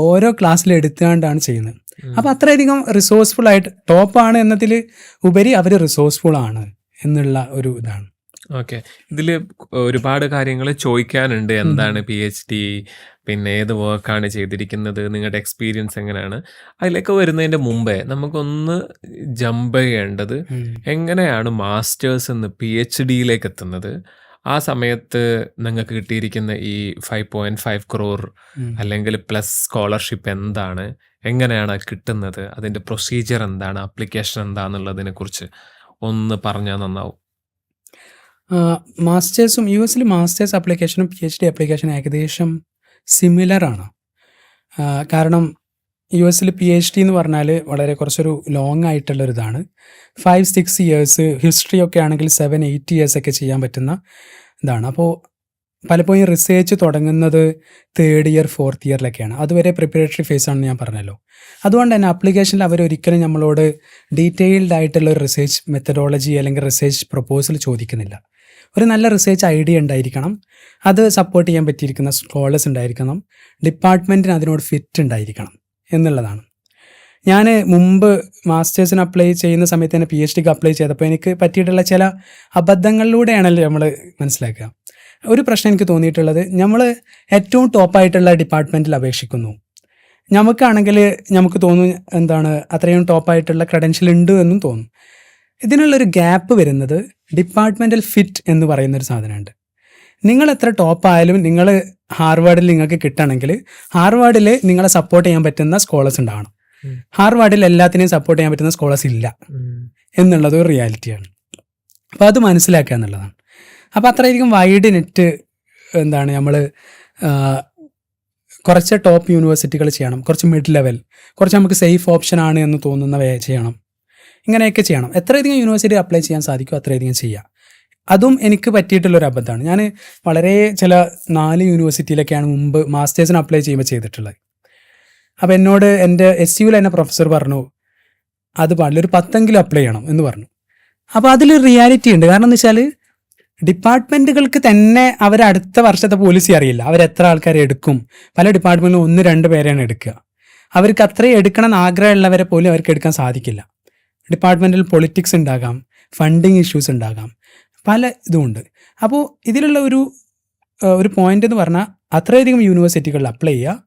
ഓരോ ക്ലാസ്സിൽ എടുത്തുകൊണ്ടാണ് ചെയ്യുന്നത്. അപ്പോൾ അത്രയധികം റിസോഴ്സ്ഫുൾ ആയിട്ട്, ടോപ്പാണ് എന്നതിൽ ഉപരി അവർ റിസോഴ്സ്ഫുൾ ആണ് എന്നുള്ള ഒരു ഇതാണ്.
ഓക്കെ, ഇതിൽ ഒരുപാട് കാര്യങ്ങൾ ചോദിക്കാനുണ്ട്. എന്താണ് PhD, പിന്നെ ഏത് വർക്കാണ് ചെയ്തിരിക്കുന്നത്, നിങ്ങളുടെ എക്സ്പീരിയൻസ് എങ്ങനെയാണ്, അതിലേക്ക് വരുന്നതിൻ്റെ മുമ്പേ നമുക്കൊന്ന് ജമ്പ് ചെയ്യേണ്ടത്, എങ്ങനെയാണ് മാസ്റ്റേഴ്സ് എന്ന് PhDയിലേക്ക് എത്തുന്നത്? ആ സമയത്ത് നിങ്ങൾക്ക് കിട്ടിയിരിക്കുന്ന ഈ 5.5 crore അല്ലെങ്കിൽ പ്ലസ് സ്കോളർഷിപ്പ് എന്താണ്, എങ്ങനെയാണ് കിട്ടുന്നത്, അതിൻ്റെ പ്രൊസീജിയർ എന്താണ്, ആപ്ലിക്കേഷൻ എന്താണെന്നുള്ളതിനെ കുറിച്ച് ഒന്ന് പറഞ്ഞാൽ നന്നാവും.
മാസ്റ്റേഴ്സും US മാസ്റ്റേഴ്സ് ആപ്ലിക്കേഷനും PhD ആപ്ലിക്കേഷനും ഏകദേശം സിമിലറാണ്. കാരണം US PhD എന്ന് പറഞ്ഞാൽ വളരെ കുറച്ചൊരു ലോങ് ആയിട്ടുള്ളൊരിതാണ്. 5-6 years, ഹിസ്റ്ററി ഒക്കെ ആണെങ്കിൽ 7-8 years ഒക്കെ ചെയ്യാൻ പറ്റുന്ന ഇതാണ്. അപ്പോൾ പലപ്പോഴും റിസേർച്ച് തുടങ്ങുന്നത് 3rd ഇയർ 4th ഇയറിലൊക്കെയാണ്. അതുവരെ പ്രിപ്പറേറ്ററി ഫേസ് ആണെന്ന് ഞാൻ പറഞ്ഞല്ലോ. അതുകൊണ്ട് തന്നെ ആപ്ലിക്കേഷനിൽ അവരൊരിക്കലും നമ്മളോട് ഡീറ്റെയിൽഡ് ആയിട്ടുള്ള ഒരു റിസേർച്ച് മെത്തഡോളജി അല്ലെങ്കിൽ റിസേർച്ച് പ്രൊപ്പോസൽ ചോദിക്കുന്നില്ല. ഒരു നല്ല റിസേർച്ച് ഐഡിയ ഉണ്ടായിരിക്കണം, അത് സപ്പോർട്ട് ചെയ്യാൻ പറ്റിയിരിക്കുന്ന സ്കോളേഴ്സ് ഉണ്ടായിരിക്കണം, ഡിപ്പാർട്ട്മെൻറ്റിന് അതിനോട് ഫിറ്റ് ഉണ്ടായിരിക്കണം എന്നുള്ളതാണ്. ഞാൻ മുമ്പ് മാസ്റ്റേഴ്സിന് അപ്ലൈ ചെയ്യുന്ന സമയത്ത് തന്നെ PhDക്ക് അപ്ലൈ ചെയ്തപ്പോൾ എനിക്ക് പറ്റിയിട്ടുള്ള ചില അബദ്ധങ്ങളിലൂടെയാണല്ലോ നമ്മൾ മനസ്സിലാക്കുക. ഒരു പ്രശ്നം എനിക്ക് തോന്നിയിട്ടുള്ളത്, നമ്മൾ ഏറ്റവും ടോപ്പായിട്ടുള്ള ഡിപ്പാർട്ട്മെൻറ്റിൽ അപേക്ഷിക്കുന്നു. നമുക്കാണെങ്കിൽ നമുക്ക് തോന്നും എന്താണ് അത്രയും ടോപ്പായിട്ടുള്ള ക്രെഡൻഷ്യൽ ഉണ്ട് എന്നും തോന്നും. ഇതിനുള്ളൊരു ഗ്യാപ്പ് വരുന്നത് ഡിപ്പാർട്ട്മെൻറ്റൽ ഫിറ്റ് എന്ന് പറയുന്നൊരു സാധനമുണ്ട്. നിങ്ങൾ എത്ര ടോപ്പായാലും നിങ്ങൾ ഹാർവാർഡിൽ നിങ്ങൾക്ക് കിട്ടണമെങ്കിൽ ഹാർവാർഡിൽ നിങ്ങളെ സപ്പോർട്ട് ചെയ്യാൻ പറ്റുന്ന സ്കോളേഴ്സ് ഉണ്ടാവണം. ഹാർവാർഡിൽ എല്ലാത്തിനെയും സപ്പോർട്ട് ചെയ്യാൻ പറ്റുന്ന സ്കോളേഴ്സ് ഇല്ല എന്നുള്ളത് ഒരു റിയാലിറ്റിയാണ്. അപ്പോൾ അത് മനസ്സിലാക്കുക എന്നുള്ളതാണ്. അപ്പോൾ അത്രയധികം വൈഡ് നെറ്റ് എന്താണ് നമ്മൾ കുറച്ച് ടോപ്പ് യൂണിവേഴ്സിറ്റികൾ ചെയ്യണം, കുറച്ച് മിഡ് ലെവൽ, കുറച്ച് നമുക്ക് സേഫ് ഓപ്ഷൻ ആണ് എന്ന് തോന്നുന്ന ചെയ്യണം, ഇങ്ങനെയൊക്കെ ചെയ്യണം. എത്രയധികം യൂണിവേഴ്സിറ്റി അപ്ലൈ ചെയ്യാൻ സാധിക്കും അത്രയധികം ചെയ്യുക. അതും എനിക്ക് പറ്റിയിട്ടുള്ളൊരു അബദ്ധമാണ്. ഞാൻ വളരെ ചില 4 യൂണിവേഴ്സിറ്റിയിലൊക്കെയാണ് മുമ്പ് മാസ്റ്റേഴ്സിന് അപ്ലൈ ചെയ്യുമ്പോൾ ചെയ്തിട്ടുള്ളത്. അപ്പോൾ എന്നോട് എൻ്റെ SUവിൽ തന്നെ പ്രൊഫസർ പറഞ്ഞു അത് പാടില്ല, ഒരു 10എങ്കിലും അപ്ലൈ ചെയ്യണം എന്ന് പറഞ്ഞു. അപ്പോൾ അതിലൊരു റിയാലിറ്റി ഉണ്ട്. കാരണം എന്ന് വെച്ചാൽ ഡിപ്പാർട്ട്മെൻറ്റുകൾക്ക് തന്നെ അവരടുത്ത വർഷത്തെ പോളിസി അറിയില്ല, അവരെത്ര ആൾക്കാരെ എടുക്കും. പല ഡിപ്പാർട്ട്മെൻറ്റിലും 1-2 പേരെയാണ് എടുക്കുക. അവർക്ക് അത്രയും എടുക്കണം എന്ന് ആഗ്രഹമുള്ളവരെ പോലും അവർക്ക് എടുക്കാൻ സാധിക്കില്ല. ഡിപ്പാർട്ട്മെൻറ്റിൽ പൊളിറ്റിക്സ് ഉണ്ടാകാം, ഫണ്ടിങ് ഇഷ്യൂസ് ഉണ്ടാകാം, പല ഇതുമുണ്ട്. അപ്പോൾ ഇതിലുള്ള ഒരു പോയിന്റ് എന്ന് പറഞ്ഞാൽ അത്രയധികം യൂണിവേഴ്സിറ്റികളിൽ അപ്ലൈ ചെയ്യുക,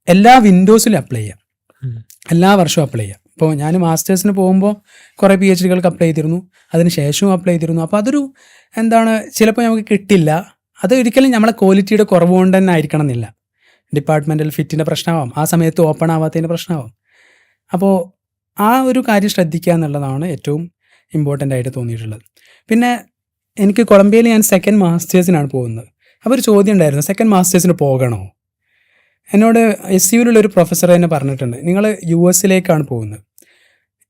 എല്ലാ വിൻഡോസിലും അപ്ലൈ ചെയ്യുക, എല്ലാ വർഷവും അപ്ലൈ ചെയ്യുക. ഇപ്പോൾ ഞാൻ മാസ്റ്റേഴ്സിന് പോകുമ്പോൾ കുറേ PhDകൾക്ക് അപ്ലൈ ചെയ്തിരുന്നു, അതിന് ശേഷവും അപ്ലൈ ചെയ്തിരുന്നു. അപ്പോൾ അതൊരു എന്താണ്, ചിലപ്പോൾ നമുക്ക് കിട്ടില്ല. അത് ഒരിക്കലും നമ്മളെ ക്വാളിറ്റിയുടെ കുറവ് കൊണ്ട് തന്നെ ആയിരിക്കണം എന്നില്ല. ഡിപ്പാർട്ട്മെൻറ്റൽ ഫിറ്റിൻ്റെ പ്രശ്നമാവാം, ആ സമയത്ത് ഓപ്പൺ ആവാത്തതിൻ്റെ പ്രശ്നമാവാം. അപ്പോൾ ആ ഒരു കാര്യം ശ്രദ്ധിക്കുക എന്നുള്ളതാണ് ഏറ്റവും ഇമ്പോർട്ടൻ്റ് ആയിട്ട് തോന്നിയിട്ടുള്ളത്. പിന്നെ എനിക്ക് കൊളംബിയയിൽ ഞാൻ 2nd മാസ്റ്റേഴ്സിനാണ് പോകുന്നത്. അപ്പോൾ ഒരു ചോദ്യം ഉണ്ടായിരുന്നു, 2nd മാസ്റ്റേഴ്സിന് പോകണോ? എന്നോട് SUവിലുള്ളൊരു പ്രൊഫസർ തന്നെ പറഞ്ഞിട്ടുണ്ട്, നിങ്ങൾ US പോകുന്നത്,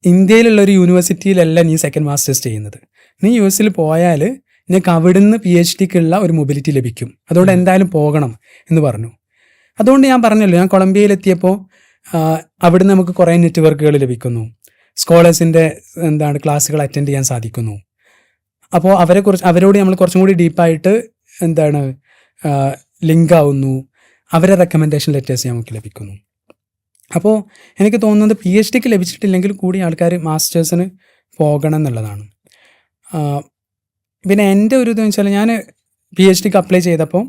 ഇന്ത്യയിലുള്ളൊരു യൂണിവേഴ്സിറ്റിയിലല്ല നീ 2nd മാസ്റ്റേഴ്സ് ചെയ്യുന്നത്. നീ US പോയാൽ നിനക്ക് അവിടുന്ന് PhDക്കുള്ള ഒരു മൊബിലിറ്റി ലഭിക്കും, അതുകൊണ്ട് എന്തായാലും പോകണം എന്ന് പറഞ്ഞു. അതുകൊണ്ട് ഞാൻ പറഞ്ഞല്ലോ, ഞാൻ കൊളംബിയയിലെത്തിയപ്പോൾ അവിടുന്ന് നമുക്ക് കുറേ നെറ്റ്വർക്കുകൾ ലഭിക്കുന്നു, സ്കോളേഴ്സിൻ്റെ ക്ലാസ്സുകൾ അറ്റൻഡ് ചെയ്യാൻ സാധിക്കുന്നു. അപ്പോൾ അവരോട് നമ്മൾ കുറച്ചും കൂടി ഡീപ്പായിട്ട് ലിങ്ക് ആവുന്നു, അവരെ റെക്കമെൻഡേഷൻ ലെറ്റേഴ്സ് നമുക്ക് ലഭിക്കുന്നു. അപ്പോൾ എനിക്ക് തോന്നുന്നത് PhDക്ക് ലഭിച്ചിട്ടില്ലെങ്കിൽ കൂടി ആൾക്കാർ മാസ്റ്റേഴ്സിന് പോകണം എന്നുള്ളതാണ്. പിന്നെ എൻ്റെ ഒരു ഇതെന്ന് വെച്ചാൽ, ഞാൻ PhDക്ക് അപ്ലൈ ചെയ്തപ്പോൾ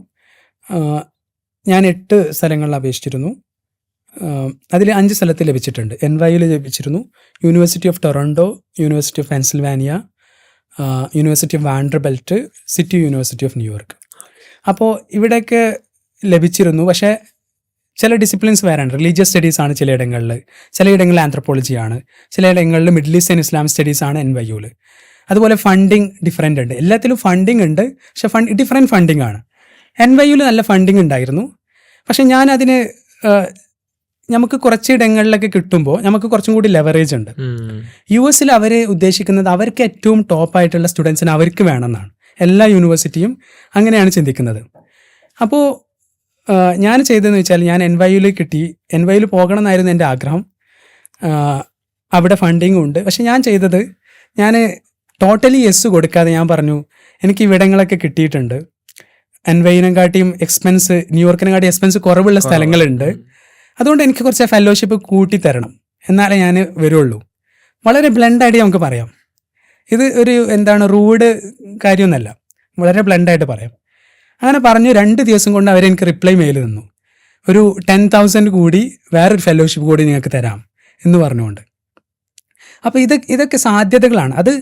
ഞാൻ 8 സ്ഥലങ്ങളിൽ അപേക്ഷിച്ചിരുന്നു. അതിൽ 5 സ്ഥലത്ത് ലഭിച്ചിട്ടുണ്ട്. NYUയിൽ ലഭിച്ചിരുന്നു, university of Toronto, university of Pennsylvania, university of Vanderbilt, city university of New York. അപ്പോൾ ഇവിടെയൊക്കെ ലഭിച്ചിരുന്നു. പക്ഷേ ചില ഡിസിപ്ലിൻസ് വേറെയുണ്ട്. റിലീജിയസ് സ്റ്റഡീസാണ് ചിലയിടങ്ങളിൽ, ചിലയിടങ്ങളിൽ ആന്ത്രപ്പോളജിയാണ്, ചിലയിടങ്ങളിൽ മിഡിൽ ഈസ്റ്റ് ആൻഡ് ഇസ്ലാമിക് സ്റ്റഡീസാണ് NYUയിൽ. അതുപോലെ ഫണ്ടിങ് ഡിഫറെൻ്റ് ഉണ്ട്, എല്ലാത്തിലും ഫണ്ടിങ് ഉണ്ട്, പക്ഷെ ഡിഫറെൻറ്റ് ഫണ്ടിങ് ആണ്. NYUയിൽ നല്ല ഫണ്ടിങ് ഉണ്ടായിരുന്നു, പക്ഷെ ഞാനതിന് നമുക്ക് കുറച്ചിടങ്ങളിലൊക്കെ കിട്ടുമ്പോൾ നമുക്ക് കുറച്ചും കൂടി ലെവറേജ് ഉണ്ട്. US അവർ ഉദ്ദേശിക്കുന്നത് അവർക്ക് ഏറ്റവും ടോപ്പായിട്ടുള്ള സ്റ്റുഡൻസിന് അവർക്ക് വേണമെന്നാണ്. എല്ലാ യൂണിവേഴ്സിറ്റിയും അങ്ങനെയാണ് ചിന്തിക്കുന്നത്. അപ്പോൾ ഞാൻ ചെയ്തതെന്ന് വെച്ചാൽ, ഞാൻ NYUയിൽ കിട്ടി, NYUയിൽ പോകണം എന്നായിരുന്നു എൻ്റെ ആഗ്രഹം. അവിടെ ഫണ്ടിങ്ങും ഉണ്ട്. പക്ഷെ ഞാൻ ചെയ്തത്, ഞാൻ ടോട്ടലി യെസ് കൊടുക്കാതെ ഞാൻ പറഞ്ഞു എനിക്ക് ഇവിടങ്ങളൊക്കെ കിട്ടിയിട്ടുണ്ട്, NYUനെക്കാട്ടിയും എക്സ്പെൻസ്, ന്യൂയോർക്കിനെക്കാട്ടി എക്സ്പെൻസ് കുറവുള്ള സ്ഥലങ്ങളുണ്ട്, അതുകൊണ്ട് എനിക്ക് കുറച്ച് ഫെലോഷിപ്പ് കൂട്ടിത്തരണം, എന്നാലേ ഞാൻ വരുള്ളൂ. വളരെ ബ്ലണ്ടായിട്ട് നമുക്ക് പറയാം. ഇത് ഒരു റൂഡ് കാര്യമൊന്നുമല്ല, വളരെ ബ്ലണ്ടായിട്ട് പറയാം. അങ്ങനെ പറഞ്ഞു 2 ദിവസം കൊണ്ട് അവരെനിക്ക് റിപ്ലൈ മെയിൽ തന്നു, ഒരു 10,000 കൂടി വേറൊരു ഫെലോഷിപ്പ് കൂടി നിങ്ങൾക്ക് തരാം എന്ന് പറഞ്ഞുകൊണ്ട്. അപ്പോൾ ഇതൊക്കെ സാധ്യതകളാണ്. അത്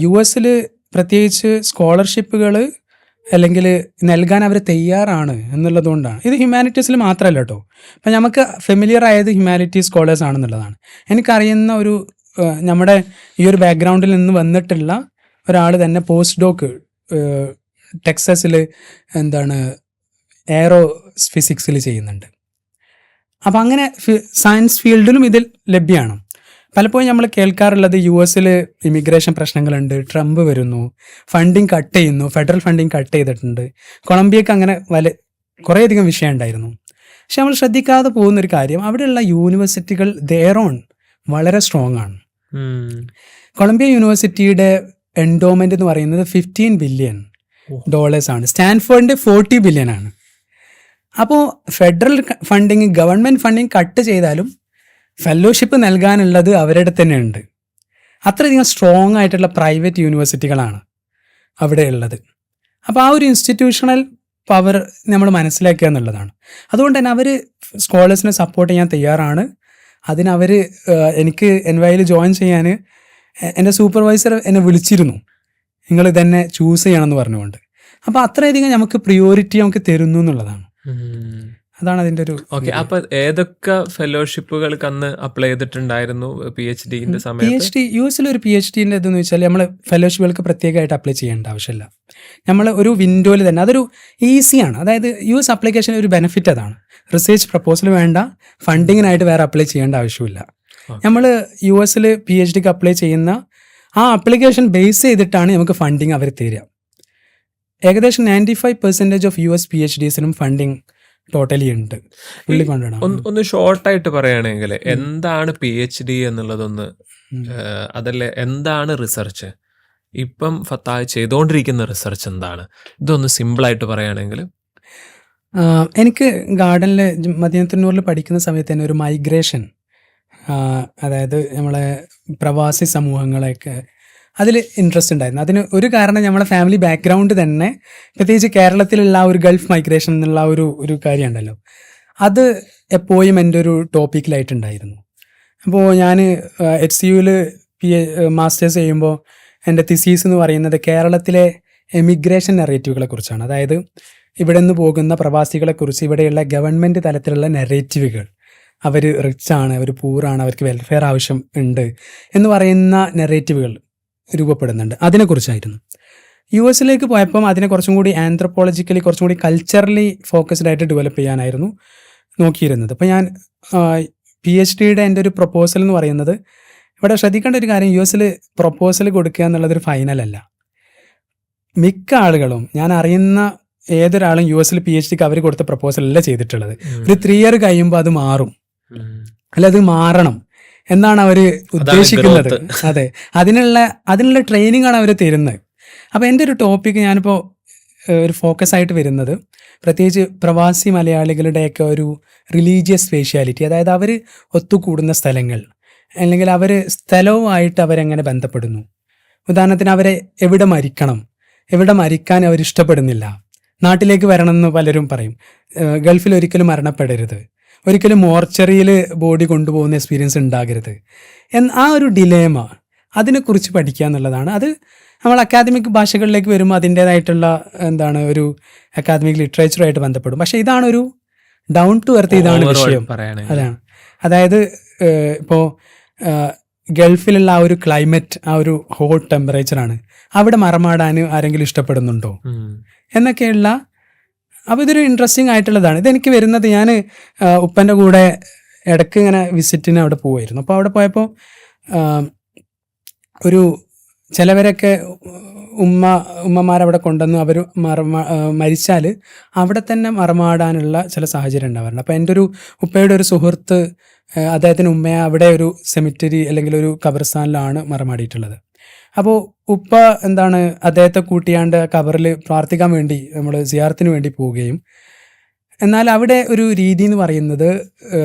US പ്രത്യേകിച്ച് സ്കോളർഷിപ്പുകൾ അല്ലെങ്കിൽ നൽകാൻ അവർ തയ്യാറാണ് എന്നുള്ളതുകൊണ്ടാണ്. ഇത് ഹ്യൂമാനിറ്റീസിൽ മാത്രമല്ല കേട്ടോ. അപ്പം നമുക്ക് ഫെമിലിയർ ആയത് ഹ്യൂമാനിറ്റീസ് സ്കോളേഴ്സ് ആണെന്നുള്ളതാണ്. എനിക്കറിയുന്ന ഒരു നമ്മുടെ ഈ ഒരു ബാക്ക്ഗ്രൗണ്ടിൽ നിന്ന് വന്നിട്ടുള്ള ഒരാൾ തന്നെ പോസ്റ്റ് ഡോക്ക് ടെക്സസിൽ എയറോ ഫിസിക്സിൽ ചെയ്യുന്നുണ്ട്. അപ്പം അങ്ങനെ സയൻസ് ഫീൽഡിലും ഇതിൽ ലഭ്യമാണ്. പലപ്പോഴും നമ്മൾ കേൾക്കാറുള്ളത് US ഇമിഗ്രേഷൻ പ്രശ്നങ്ങളുണ്ട്, ട്രംപ് വരുന്നു, ഫണ്ടിങ് കട്ട് ചെയ്യുന്നു, ഫെഡറൽ ഫണ്ടിങ് കട്ട് ചെയ്തിട്ടുണ്ട്. കൊളംബിയക്ക് അങ്ങനെ കുറേയധികം വിഷയം ഉണ്ടായിരുന്നു. പക്ഷെ നമ്മൾ ശ്രദ്ധിക്കാതെ പോകുന്നൊരു കാര്യം, അവിടെയുള്ള യൂണിവേഴ്സിറ്റികൾ ഓൺ വളരെ സ്ട്രോങ് ആണ്. കൊളംബിയ യൂണിവേഴ്സിറ്റിയുടെ എൻഡോമെന്റ് എന്ന് പറയുന്നത് $15 ബില്യൺ ആണ്. സ്റ്റാൻഫോർഡിന്റെ $40 ബില്യൺ ആണ്. അപ്പോൾ federal funding, government funding cut ചെയ്താലും ഫെലോഷിപ്പ് നൽകാനുള്ളത് അവരുടെ തന്നെ ഉണ്ട്. അത്രയധികം സ്ട്രോങ് ആയിട്ടുള്ള പ്രൈവറ്റ് യൂണിവേഴ്സിറ്റികളാണ് അവിടെ ഉള്ളത്. അപ്പോൾ ആ ഒരു ഇൻസ്റ്റിറ്റ്യൂഷണൽ പവർ നമ്മൾ മനസ്സിലാക്കുക എന്നുള്ളതാണ്. അതുകൊണ്ട് തന്നെ അവർ സ്കോളേഴ്സിനെ സപ്പോർട്ട് ചെയ്യാൻ തയ്യാറാണ്. അതിനവർ എനിക്ക് NYU ജോയിൻ ചെയ്യാൻ എൻ്റെ സൂപ്പർവൈസർ എന്നെ വിളിച്ചിരുന്നു, നിങ്ങൾ ഇതന്നെ ചൂസ് ചെയ്യണമെന്ന് പറഞ്ഞുകൊണ്ട്. അപ്പോൾ അത്രയധികം നമുക്ക് പ്രിയോറിറ്റി നമുക്ക് തരുന്നു എന്നുള്ളതാണ്. അതാണ് അതിൻ്റെ ഒരു.
ഓക്കെ, അപ്പൊ ഏതൊക്കെ ഫെലോഷിപ്പുകൾക്ക് അന്ന് അപ്ലൈ ചെയ്തിട്ടുണ്ടായിരുന്നു PhDന്റെ സമയത്ത്?
PhD US ഒരു PhDന്റെ ഇതെന്ന് വെച്ചാൽ നമ്മൾ ഫെലോഷിപ്പുകൾക്ക് പ്രത്യേകമായിട്ട് അപ്ലൈ ചെയ്യേണ്ട ആവശ്യമില്ല. നമ്മൾ ഒരു വിൻഡോയിൽ തന്നെ, അതൊരു ഈസിയാണ്. അതായത് US അപ്ലിക്കേഷൻ ഒരു ബെനിഫിറ്റ് അതാണ്. റിസർച്ച് പ്രപ്പോസൽ വേണ്ട, ഫണ്ടിങ്ങിനായിട്ട് വേറെ അപ്ലൈ ചെയ്യേണ്ട ആവശ്യമില്ല. നമ്മൾ US PhDക്ക് അപ്ലൈ ചെയ്യുന്ന ആ അപ്ലിക്കേഷൻ ബേസ് ചെയ്തിട്ടാണ് നമുക്ക് ഫണ്ടിങ് അവർ തരിക. ഏകദേശം 95% ഓഫ് US PhDസിനും ഫണ്ടിങ് ടോട്ടലി ഉണ്ട്.
ഒന്ന് ഷോർട്ടായിട്ട് പറയുകയാണെങ്കിൽ എന്താണ് PhD എന്നുള്ളതൊന്ന്, അതല്ലേ എന്താണ് റിസർച്ച്, ഇപ്പം ഫത്താഹ് ചെയ്തുകൊണ്ടിരിക്കുന്ന റിസർച്ച് എന്താണ്, ഇതൊന്ന് സിമ്പിളായിട്ട് പറയുകയാണെങ്കിൽ.
എനിക്ക് ഗാർഡനിൽ മദീനത്തുന്നൂറിൽ പഠിക്കുന്ന സമയത്ത് തന്നെ ഒരു മൈഗ്രേഷൻ, അതായത് നമ്മളെ പ്രവാസി സമൂഹങ്ങളെയൊക്കെ അതിൽ ഇൻട്രസ്റ്റ് ഉണ്ടായിരുന്നു. അതിന് ഒരു കാരണം നമ്മളെ ഫാമിലി ബാക്ക്ഗ്രൗണ്ട് തന്നെ, പ്രത്യേകിച്ച് കേരളത്തിലുള്ള ആ ഒരു ഗൾഫ് മൈഗ്രേഷൻ എന്നുള്ള ഒരു കാര്യം ഉണ്ടല്ലോ, അത് എപ്പോഴും എൻ്റെ ഒരു ടോപ്പിക്കിലായിട്ടുണ്ടായിരുന്നു. അപ്പോൾ ഞാൻ HCUവിൽ മാസ്റ്റേഴ്സ് ചെയ്യുമ്പോൾ എൻ്റെ തിസീസ് എന്ന് പറയുന്നത് കേരളത്തിലെ എമിഗ്രേഷൻ നെറേറ്റീവുകളെ കുറിച്ചാണ്. അതായത് ഇവിടെ നിന്ന് പോകുന്ന പ്രവാസികളെക്കുറിച്ച് ഇവിടെയുള്ള ഗവൺമെൻറ് തലത്തിലുള്ള നെറേറ്റീവുകൾ, അവർ റിച്ചാണ്, അവർ പൂറാണ്, അവർക്ക് വെൽഫെയർ ആവശ്യം ഉണ്ട് എന്ന് പറയുന്ന നെറേറ്റീവുകൾ രൂപപ്പെടുന്നുണ്ട്. അതിനെക്കുറിച്ചായിരുന്നു. US പോയപ്പം അതിനെ കുറച്ചും കൂടി ആന്ത്രപ്പോളജിക്കലി, കുറച്ചും കൂടി കൾച്ചറലി ഫോക്കസ്ഡ് ആയിട്ട് ഡെവലപ്പ് ചെയ്യാനായിരുന്നു നോക്കിയിരുന്നത്. അപ്പോൾ ഞാൻ PhDയുടെ എൻ്റെ ഒരു പ്രപ്പോസൽ എന്ന് പറയുന്നത്, ഇവിടെ ശ്രദ്ധിക്കേണ്ട ഒരു കാര്യം, US പ്രപ്പോസൽ കൊടുക്കുക എന്നുള്ളതൊരു ഫൈനലല്ല. മിക്ക ആളുകളും, ഞാൻ അറിയുന്ന ഏതൊരാളും US PhDക്ക് അവർ കൊടുത്ത പ്രപ്പോസൽ അല്ല ചെയ്തിട്ടുള്ളത്. ഒരു 3 year കഴിയുമ്പോൾ അത് മാറും, അല്ല അത് മാറണം എന്നാണ് അവർ ഉദ്ദേശിക്കുന്നത്. അതെ, അതിനുള്ള ട്രെയിനിങ് ആണ് അവർ തരുന്നത്. അപ്പോൾ എൻ്റെ ഒരു ടോപ്പിക്ക് ഞാനിപ്പോൾ ഒരു ഫോക്കസ് ആയിട്ട് വരുന്നത് പ്രത്യേകിച്ച് പ്രവാസി മലയാളികളുടെയൊക്കെ ഒരു റിലീജിയസ് സ്പേഷ്യാലിറ്റി, അതായത് അവർ ഒത്തുകൂടുന്ന സ്ഥലങ്ങൾ, അല്ലെങ്കിൽ അവർ സ്ഥലവുമായിട്ട് അവരെങ്ങനെ ബന്ധപ്പെടുന്നു. ഉദാഹരണത്തിന് അവരെ എവിടെ മരിക്കണം, എവിടെ മരിക്കാൻ അവരിഷ്ടപ്പെടുന്നില്ല, നാട്ടിലേക്ക് വരണമെന്ന് പലരും പറയും, ഗൾഫിൽ ഒരിക്കലും മരണപ്പെടരുത്, ഒരിക്കലും മോർച്ചറിയിൽ ബോഡി കൊണ്ടുപോകുന്ന എക്സ്പീരിയൻസ് ഉണ്ടാകരുത് ആ ഒരു ഡിലേമ, അതിനെക്കുറിച്ച് പഠിക്കുക എന്നുള്ളതാണ്. അത് നമ്മൾ അക്കാദമിക് ഭാഷകളിലേക്ക് വരുമ്പോൾ അതിൻ്റേതായിട്ടുള്ള ഒരു അക്കാദമിക് ലിറ്ററേച്ചറുമായിട്ട് ബന്ധപ്പെടും. പക്ഷേ ഇതാണ് ഒരു ഡൗൺ ടു എർത്ത്, ഇതാണ് വിഷയം. അതാണ്, അതായത് ഇപ്പോൾ ഗൾഫിലുള്ള ആ ഒരു ക്ലൈമറ്റ്, ആ ഒരു ഹോട്ട് ടെമ്പറേച്ചറാണ്, അവിടെ മറമാടാൻ ആരെങ്കിലും ഇഷ്ടപ്പെടുന്നുണ്ടോ എന്നൊക്കെയുള്ള. അപ്പോൾ ഇതൊരു ഇൻട്രസ്റ്റിംഗ് ആയിട്ടുള്ളതാണ്. ഇതെനിക്ക് വരുന്നത്, ഞാൻ ഉപ്പൻ്റെ കൂടെ ഇടയ്ക്ക് ഇങ്ങനെ വിസിറ്റിന് അവിടെ പോവായിരുന്നു. അപ്പോൾ അവിടെ പോയപ്പോൾ ഒരു ചിലവരൊക്കെ ഉമ്മമാരവിടെ കൊണ്ടുവന്ന് അവർ മരിച്ചാൽ അവിടെ തന്നെ മറമാടാനുള്ള ചില സാഹചര്യം ഉണ്ടാവാറുണ്ട്. അപ്പോൾ എൻ്റെ ഒരു ഉപ്പയുടെ ഒരു സുഹൃത്ത്, അദ്ദേഹത്തിന് ഉമ്മയെ അവിടെ ഒരു സെമിറ്ററി അല്ലെങ്കിൽ ഒരു ഖബർസ്ഥാനിലാണ് മറമാടിയിട്ടുള്ളത്. അപ്പോൾ ഉപ്പ അദ്ദേഹത്തെ കൂട്ടിയാണ്ട് ഖബറിൽ പ്രാർത്ഥിക്കാൻ വേണ്ടി, നമ്മൾ സിയാറത്തിന് വേണ്ടി പോവുകയും, എന്നാൽ അവിടെ ഒരു രീതി എന്ന് പറയുന്നത്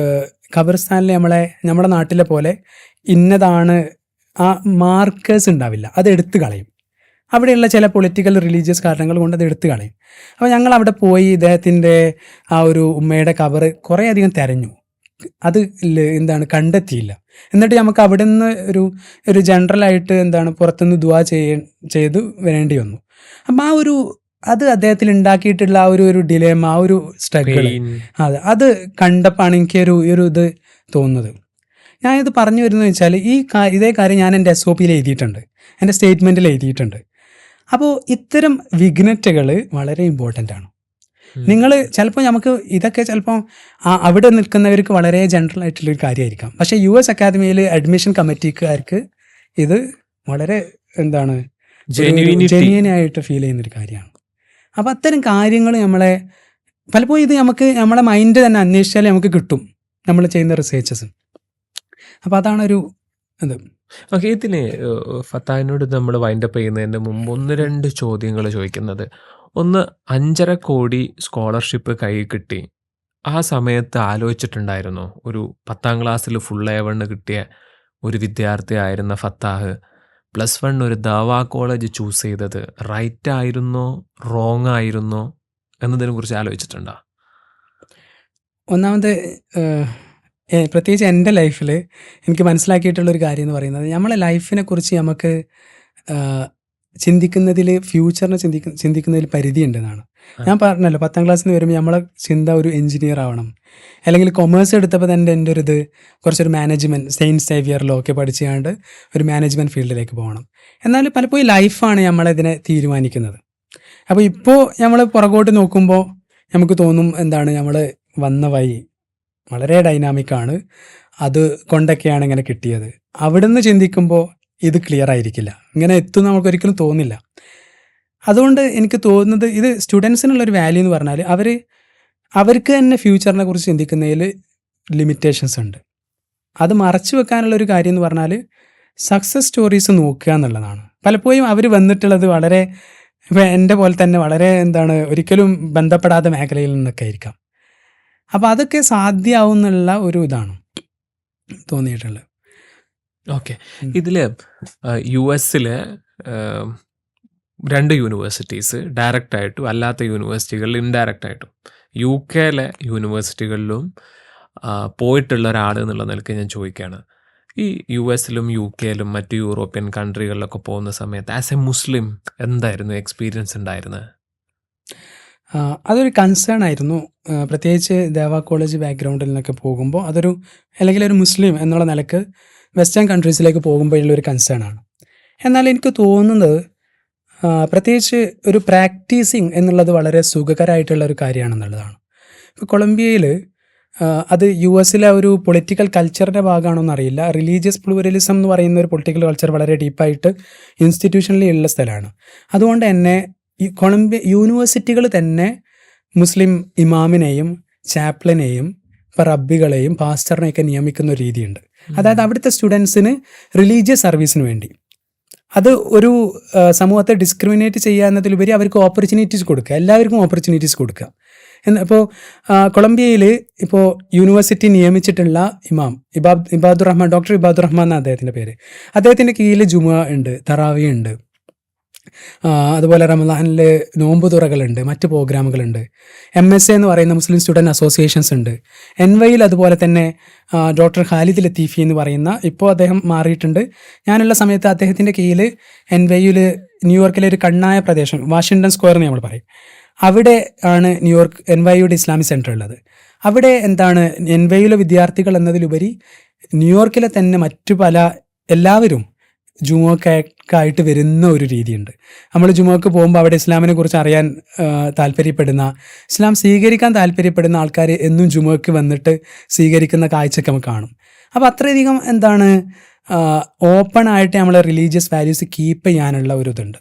ഖബർസ്ഥാനിൽ നമ്മുടെ നാട്ടിലെ പോലെ ഇന്നതാണ് ആ മാർക്കേഴ്സ് ഉണ്ടാവില്ല, അത് എടുത്തു കളയും. അവിടെയുള്ള ചില പൊളിറ്റിക്കൽ റിലീജിയസ് കാരണങ്ങൾ കൊണ്ട് അത് എടുത്തു കളയും. അപ്പോൾ ഞങ്ങൾ അവിടെ പോയി ഇദ്ദേഹത്തിൻ്റെ ആ ഒരു ഉമ്മയുടെ ഖബർ കുറേ അധികം തിരഞ്ഞു, അത് കണ്ടെത്തിയില്ല. എന്നിട്ട് നമുക്ക് അവിടെ നിന്ന് ഒരു ജനറലായിട്ട് പുറത്തുനിന്ന് ദുആ ചെയ്ത് വരേണ്ടി വന്നു. അപ്പം അത് അദ്ദേഹത്തിൽ ഉണ്ടാക്കിയിട്ടുള്ള ആ ഒരു ഡിലേമ, ആ ഒരു സ്ട്രഗിൾ, അത് കണ്ടപ്പോഴാണ് എനിക്ക് ഒരു ഇത് തോന്നുന്നത്. ഞാനിത് പറഞ്ഞു വരുന്നത് വെച്ചാൽ ഇതേ കാര്യം ഞാൻ എൻ്റെ SOPയിൽ എഴുതിയിട്ടുണ്ട്, എൻ്റെ സ്റ്റേറ്റ്മെൻറ്റിൽ എഴുതിയിട്ടുണ്ട്. അപ്പോൾ ഇത്തരം വിഗ്നറ്റുകൾ വളരെ ഇമ്പോർട്ടൻ്റ് ആണ്. നിങ്ങൾ ചിലപ്പോൾ നമുക്ക് ഇതൊക്കെ ചിലപ്പോൾ അവിടെ നിൽക്കുന്നവർക്ക് വളരെ ജനറൽ ആയിട്ടുള്ളൊരു കാര്യമായിരിക്കാം. പക്ഷേ US അക്കാദമിയിൽ അഡ്മിഷൻ കമ്മിറ്റിക്കാർക്ക് ഇത് വളരെ എന്താണ് ജെന്യൂനായിട്ട് ഫീൽ ചെയ്യുന്നൊരു കാര്യമാണ്. അപ്പോൾ അത്തരം കാര്യങ്ങൾ നമ്മളെ പലപ്പോഴും ഇത് നമ്മളെ മൈൻഡ് തന്നെ അന്വേഷിച്ചാൽ നമുക്ക് കിട്ടും നമ്മൾ ചെയ്യുന്ന റിസർച്ചസ്. അപ്പോൾ അതാണൊരു ഇത്.
ഓക്കെ, ഇതിന് ഫത്താഹിനോട് നമ്മൾ വൈൻഡപ്പ് ചെയ്യുന്നതിന് മുമ്പ് 1-2 ചോദ്യങ്ങൾ ചോദിക്കുന്നത്. ഒന്ന്, 5.5 കോടി സ്കോളർഷിപ്പ് കയ്യിൽ കിട്ടി. ആ സമയത്ത് ആലോചിച്ചിട്ടുണ്ടായിരുന്നോ ഒരു 10ാം ക്ലാസ്സിൽ ഫുൾ A1 കിട്ടിയ ഒരു വിദ്യാർത്ഥിയായിരുന്ന ഫത്താഹ് +1 ഒരു ദാവാ കോളേജ് ചൂസ് ചെയ്തത് റൈറ്റ് ആയിരുന്നോ റോങ് ആയിരുന്നോ എന്നതിനെ കുറിച്ച് ആലോചിച്ചിട്ടുണ്ടോ?
ഒന്നാമത് പ്രത്യേകിച്ച് എൻ്റെ ലൈഫിൽ എനിക്ക് മനസ്സിലാക്കിയിട്ടുള്ളൊരു കാര്യം എന്ന് പറയുന്നത്, നമ്മളെ ലൈഫിനെ കുറിച്ച് നമുക്ക് ചിന്തിക്കുന്നതിൽ ഫ്യൂച്ചറിനെ ചിന്തിക്കുന്നതിൽ പരിധി ഉണ്ടെന്നാണ്. ഞാൻ പറഞ്ഞല്ലോ 10ാം ക്ലാസ്സിൽ നിന്ന് വരുമ്പോൾ നമ്മളെ ചിന്ത ഒരു എഞ്ചിനീയർ ആവണം, അല്ലെങ്കിൽ കൊമേഴ്സ് എടുത്തപ്പോൾ തന്നെ എൻ്റെ ഒരു ഇത് കുറച്ചൊരു മാനേജ്മെൻറ്റ് സെയിൻറ്റ് സേവിയറിലോ ഒക്കെ പഠിച്ചുകൊണ്ട് ഒരു മാനേജ്മെൻറ്റ് ഫീൽഡിലേക്ക് പോകണം. എന്നാൽ പലപ്പോഴും ലൈഫാണ് നമ്മളതിനെ തീരുമാനിക്കുന്നത്. അപ്പോൾ ഇപ്പോൾ നമ്മൾ പുറകോട്ട് നോക്കുമ്പോൾ നമുക്ക് തോന്നും എന്താണ് നമ്മൾ വന്ന വഴി വളരെ ഡൈനാമിക്കാണ്, അത് കൊണ്ടൊക്കെയാണ് ഇങ്ങനെ കിട്ടിയത്. അവിടുന്ന് ചിന്തിക്കുമ്പോൾ ഇത് ക്ലിയർ ആയിരിക്കില്ല, ഇങ്ങനെ എത്തും നമുക്കൊരിക്കലും തോന്നില്ല. അതുകൊണ്ട് എനിക്ക് തോന്നുന്നത് ഇത് സ്റ്റുഡൻസിനുള്ളൊരു വാല്യൂ എന്ന് പറഞ്ഞാൽ അവർക്ക് തന്നെ ഫ്യൂച്ചറിനെ കുറിച്ച് ചിന്തിക്കുന്നതിൽ ലിമിറ്റേഷൻസ് ഉണ്ട്. അത് മറച്ചു വെക്കാനുള്ളൊരു കാര്യം എന്ന് പറഞ്ഞാൽ സക്സസ് സ്റ്റോറീസ് നോക്കുക എന്നുള്ളതാണ്. പലപ്പോഴും അവർ വന്നിട്ടുള്ളത് വളരെ ഇപ്പം എൻ്റെ പോലെ തന്നെ വളരെ ഒരിക്കലും ബന്ധപ്പെടാത്ത മേഖലയിൽ നിന്നൊക്കെ ആയിരിക്കാം. അപ്പോൾ അതൊക്കെ സാധ്യമാവുന്നുള്ള ഒരു ഇതാണ് തോന്നിയിട്ടുള്ളത്.
ഓക്കെ, ഇതിൽ US-ൽ 2 യൂണിവേഴ്സിറ്റീസ് ഡയറക്റ്റായിട്ടും അല്ലാത്ത യൂണിവേഴ്സിറ്റികളിൽ ഇൻഡയറക്റ്റായിട്ടും UK-ലെ യൂണിവേഴ്സിറ്റികളിലും പോയിട്ടുള്ള ഒരാൾ എന്നുള്ള നിലയ്ക്ക് ഞാൻ ചോദിക്കുകയാണ്, ഈ US-ലും UK-ലും മറ്റ് യൂറോപ്യൻ കൺട്രികളിലൊക്കെ പോകുന്ന സമയത്ത് ആസ് എ മുസ്ലിം എന്തായിരുന്നു എക്സ്പീരിയൻസ് ഉണ്ടായിരുന്നത്?
അതൊരു കൺസേൺ ആയിരുന്നു. പ്രത്യേകിച്ച് ദേവാ കോളേജ് ബാക്ക്ഗ്രൗണ്ടിൽ നിന്നൊക്കെ പോകുമ്പോൾ അല്ലെങ്കിൽ ഒരു മുസ്ലിം എന്നുള്ള നിലക്ക് വെസ്റ്റേൺ കൺട്രീസിലേക്ക് പോകുമ്പോഴുള്ളൊരു കൺസേൺ ആണ്. എന്നാൽ എനിക്ക് തോന്നുന്നത് പ്രത്യേകിച്ച് ഒരു പ്രാക്ടീസിങ് എന്നുള്ളത് വളരെ സുഖകരമായിട്ടുള്ള ഒരു കാര്യമാണെന്നുള്ളതാണ്. ഇപ്പോൾ കൊളംബിയയിൽ അത് US-ലെ ഒരു പൊളിറ്റിക്കൽ കൾച്ചറിൻ്റെ ഭാഗമാണോന്ന് അറിയില്ല, റിലീജിയസ് പ്ലൂറലിസം എന്ന് പറയുന്ന ഒരു പൊളിറ്റിക്കൽ കൾച്ചർ വളരെ ഡീപ്പായിട്ട് ഇൻസ്റ്റിറ്റ്യൂഷനിൽ ഉള്ള സ്ഥലമാണ്. അതുകൊണ്ട് തന്നെ ഈ കൊളംബിയ യൂണിവേഴ്സിറ്റികൾ തന്നെ മുസ്ലിം ഇമാമിനെയും ചാപ്ലിനെയും റബ്ബികളെയും പാസ്റ്ററിനെയൊക്കെ നിയമിക്കുന്ന ഒരു രീതിയുണ്ട്. അതായത് അവിടുത്തെ സ്റ്റുഡൻസിന് റിലീജിയസ് സർവീസിന് വേണ്ടി അത് ഒരു സമൂഹത്തെ ഡിസ്ക്രിമിനേറ്റ് ചെയ്യുക എന്നതിലുപരി അവർക്ക് ഓപ്പർച്യൂണിറ്റീസ് കൊടുക്കുക, എല്ലാവർക്കും ഓപ്പർച്യൂണിറ്റീസ് കൊടുക്കുക. ഇപ്പോൾ കൊളംബിയയിൽ ഇപ്പോൾ യൂണിവേഴ്സിറ്റി നിയമിച്ചിട്ടുള്ള ഇമാം ഇബാദുറഹ്മാൻ, ഡോക്ടർ ഇബാദുറഹ്മാൻ എന്ന അദ്ദേഹത്തിൻ്റെ പേര്. അദ്ദേഹത്തിൻ്റെ കീഴിൽ ജുമുഅ ഉണ്ട്, തറാവി ഉണ്ട്, അതുപോലെ റമദാനിൽ നോമ്പ് തുറകളുണ്ട്, മറ്റ് പ്രോഗ്രാമുകളുണ്ട്. MSA എന്ന് പറയുന്ന മുസ്ലിം സ്റ്റുഡൻറ്റ് അസോസിയേഷൻസ് ഉണ്ട്. NYയിൽ അതുപോലെ തന്നെ ഡോക്ടർ ഖാലിദ് ലത്തീഫി എന്ന് പറയുന്ന, ഇപ്പോൾ അദ്ദേഹം മാറിയിട്ടുണ്ട്, ഞാനുള്ള സമയത്ത് അദ്ദേഹത്തിൻ്റെ കീഴിൽ NYയിൽ ന്യൂയോർക്കിലെ ഒരു കണ്ണായ പ്രദേശം വാഷിങ്ടൺ സ്ക്വയർ എന്ന് നമ്മൾ പറയും, അവിടെ ആണ് NYയുടെ ഇസ്ലാമിക് സെൻറ്റർ ഉള്ളത്. അവിടെ NYയിലെ വിദ്യാർത്ഥികൾ എന്നതിലുപരി ന്യൂയോർക്കിലെ തന്നെ മറ്റു എല്ലാവരും ജുമുഅക്കായിട്ട് വരുന്ന ഒരു രീതിയുണ്ട്. നമ്മൾ ജുമുഅക്ക് പോകുമ്പോൾ അവിടെ ഇസ്ലാമിനെ കുറിച്ച് അറിയാൻ താല്പര്യപ്പെടുന്ന, ഇസ്ലാം സ്വീകരിക്കാൻ താല്പര്യപ്പെടുന്ന ആൾക്കാർ എന്നും ജുമുഅക്ക് വന്നിട്ട് സ്വീകരിക്കുന്ന കാഴ്ചയൊക്കെ നമുക്ക് കാണും. അപ്പോൾ അത്രയധികം ഓപ്പണായിട്ട് നമ്മളെ റിലീജിയസ് വാല്യൂസ് കീപ്പ് ചെയ്യാനുള്ള ഒരു ഇതുണ്ട്.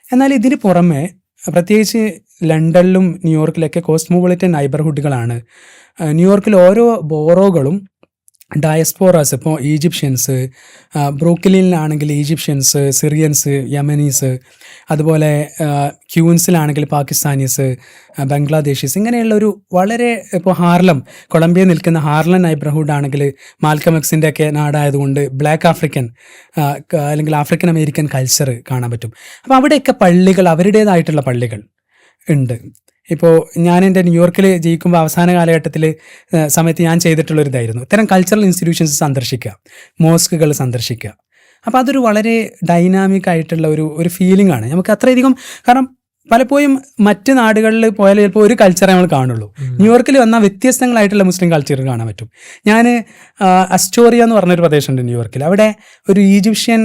എന്നാൽ ഇതിന് പുറമെ പ്രത്യേകിച്ച് ലണ്ടനിലും ന്യൂയോർക്കിലൊക്കെ കോസ്മോപൊളിറ്റൻ നൈബർഹുഡുകളാണ്. ന്യൂയോർക്കിൽ ഓരോ ബോറോകളും ഡയസ്പോറാസ്, ഇപ്പോൾ ഈജിപ്ഷ്യൻസ്, ബ്രൂക്ലിനിലാണെങ്കിൽ ഈജിപ്ഷ്യൻസ്, സിറിയൻസ്, യമനീസ്, അതുപോലെ ക്യൂൻസിലാണെങ്കിൽ പാകിസ്ഥാനീസ്, ബംഗ്ലാദേശീസ്, ഇങ്ങനെയുള്ളൊരു വളരെ, ഇപ്പോൾ കൊളംബിയ നിൽക്കുന്ന ഹാർലം നൈബർഹുഡ് ആണെങ്കിൽ മാൽക്കം എക്സിൻ്റെ ഒക്കെ നാടായതുകൊണ്ട് ബ്ലാക്ക് ആഫ്രിക്കൻ അല്ലെങ്കിൽ ആഫ്രിക്കൻ അമേരിക്കൻ കൾച്ചർ കാണാൻ പറ്റും. അപ്പോൾ അവിടെയൊക്കെ പള്ളികൾ, അവരുടേതായിട്ടുള്ള പള്ളികൾ ഉണ്ട്. ഇപ്പോൾ ഞാൻ എൻ്റെ ന്യൂയോർക്കിൽ ജീവിക്കുമ്പോൾ അവസാന കാലഘട്ടത്തിൽ സമയത്ത് ഞാൻ ചെയ്തിട്ടുള്ളൊരിതായിരുന്നു ഇത്തരം കൾച്ചറൽ ഇൻസ്റ്റിറ്റ്യൂഷൻസ് സന്ദർശിക്കുക, മോസ്കുകൾ സന്ദർശിക്കുക. അപ്പോൾ അതൊരു വളരെ ഡൈനാമിക് ആയിട്ടുള്ള ഒരു ഫീലിംഗ് ആണ് നമുക്ക്. അത്രയധികം, കാരണം പലപ്പോഴും മറ്റ് നാടുകളിൽ പോയാൽ ചിലപ്പോൾ ഒരു കൾച്ചറേ നമ്മൾ കാണുള്ളൂ. ന്യൂയോർക്കിൽ വന്നാൽ വ്യത്യസ്തങ്ങളായിട്ടുള്ള മുസ്ലിം കൾച്ചർ കാണാൻ പറ്റും. ഞാൻ അസ്റ്റോറിയ എന്ന് പറഞ്ഞൊരു പ്രദേശമുണ്ട് ന്യൂയോർക്കിൽ. അവിടെ ഒരു ഈജിപ്ഷ്യൻ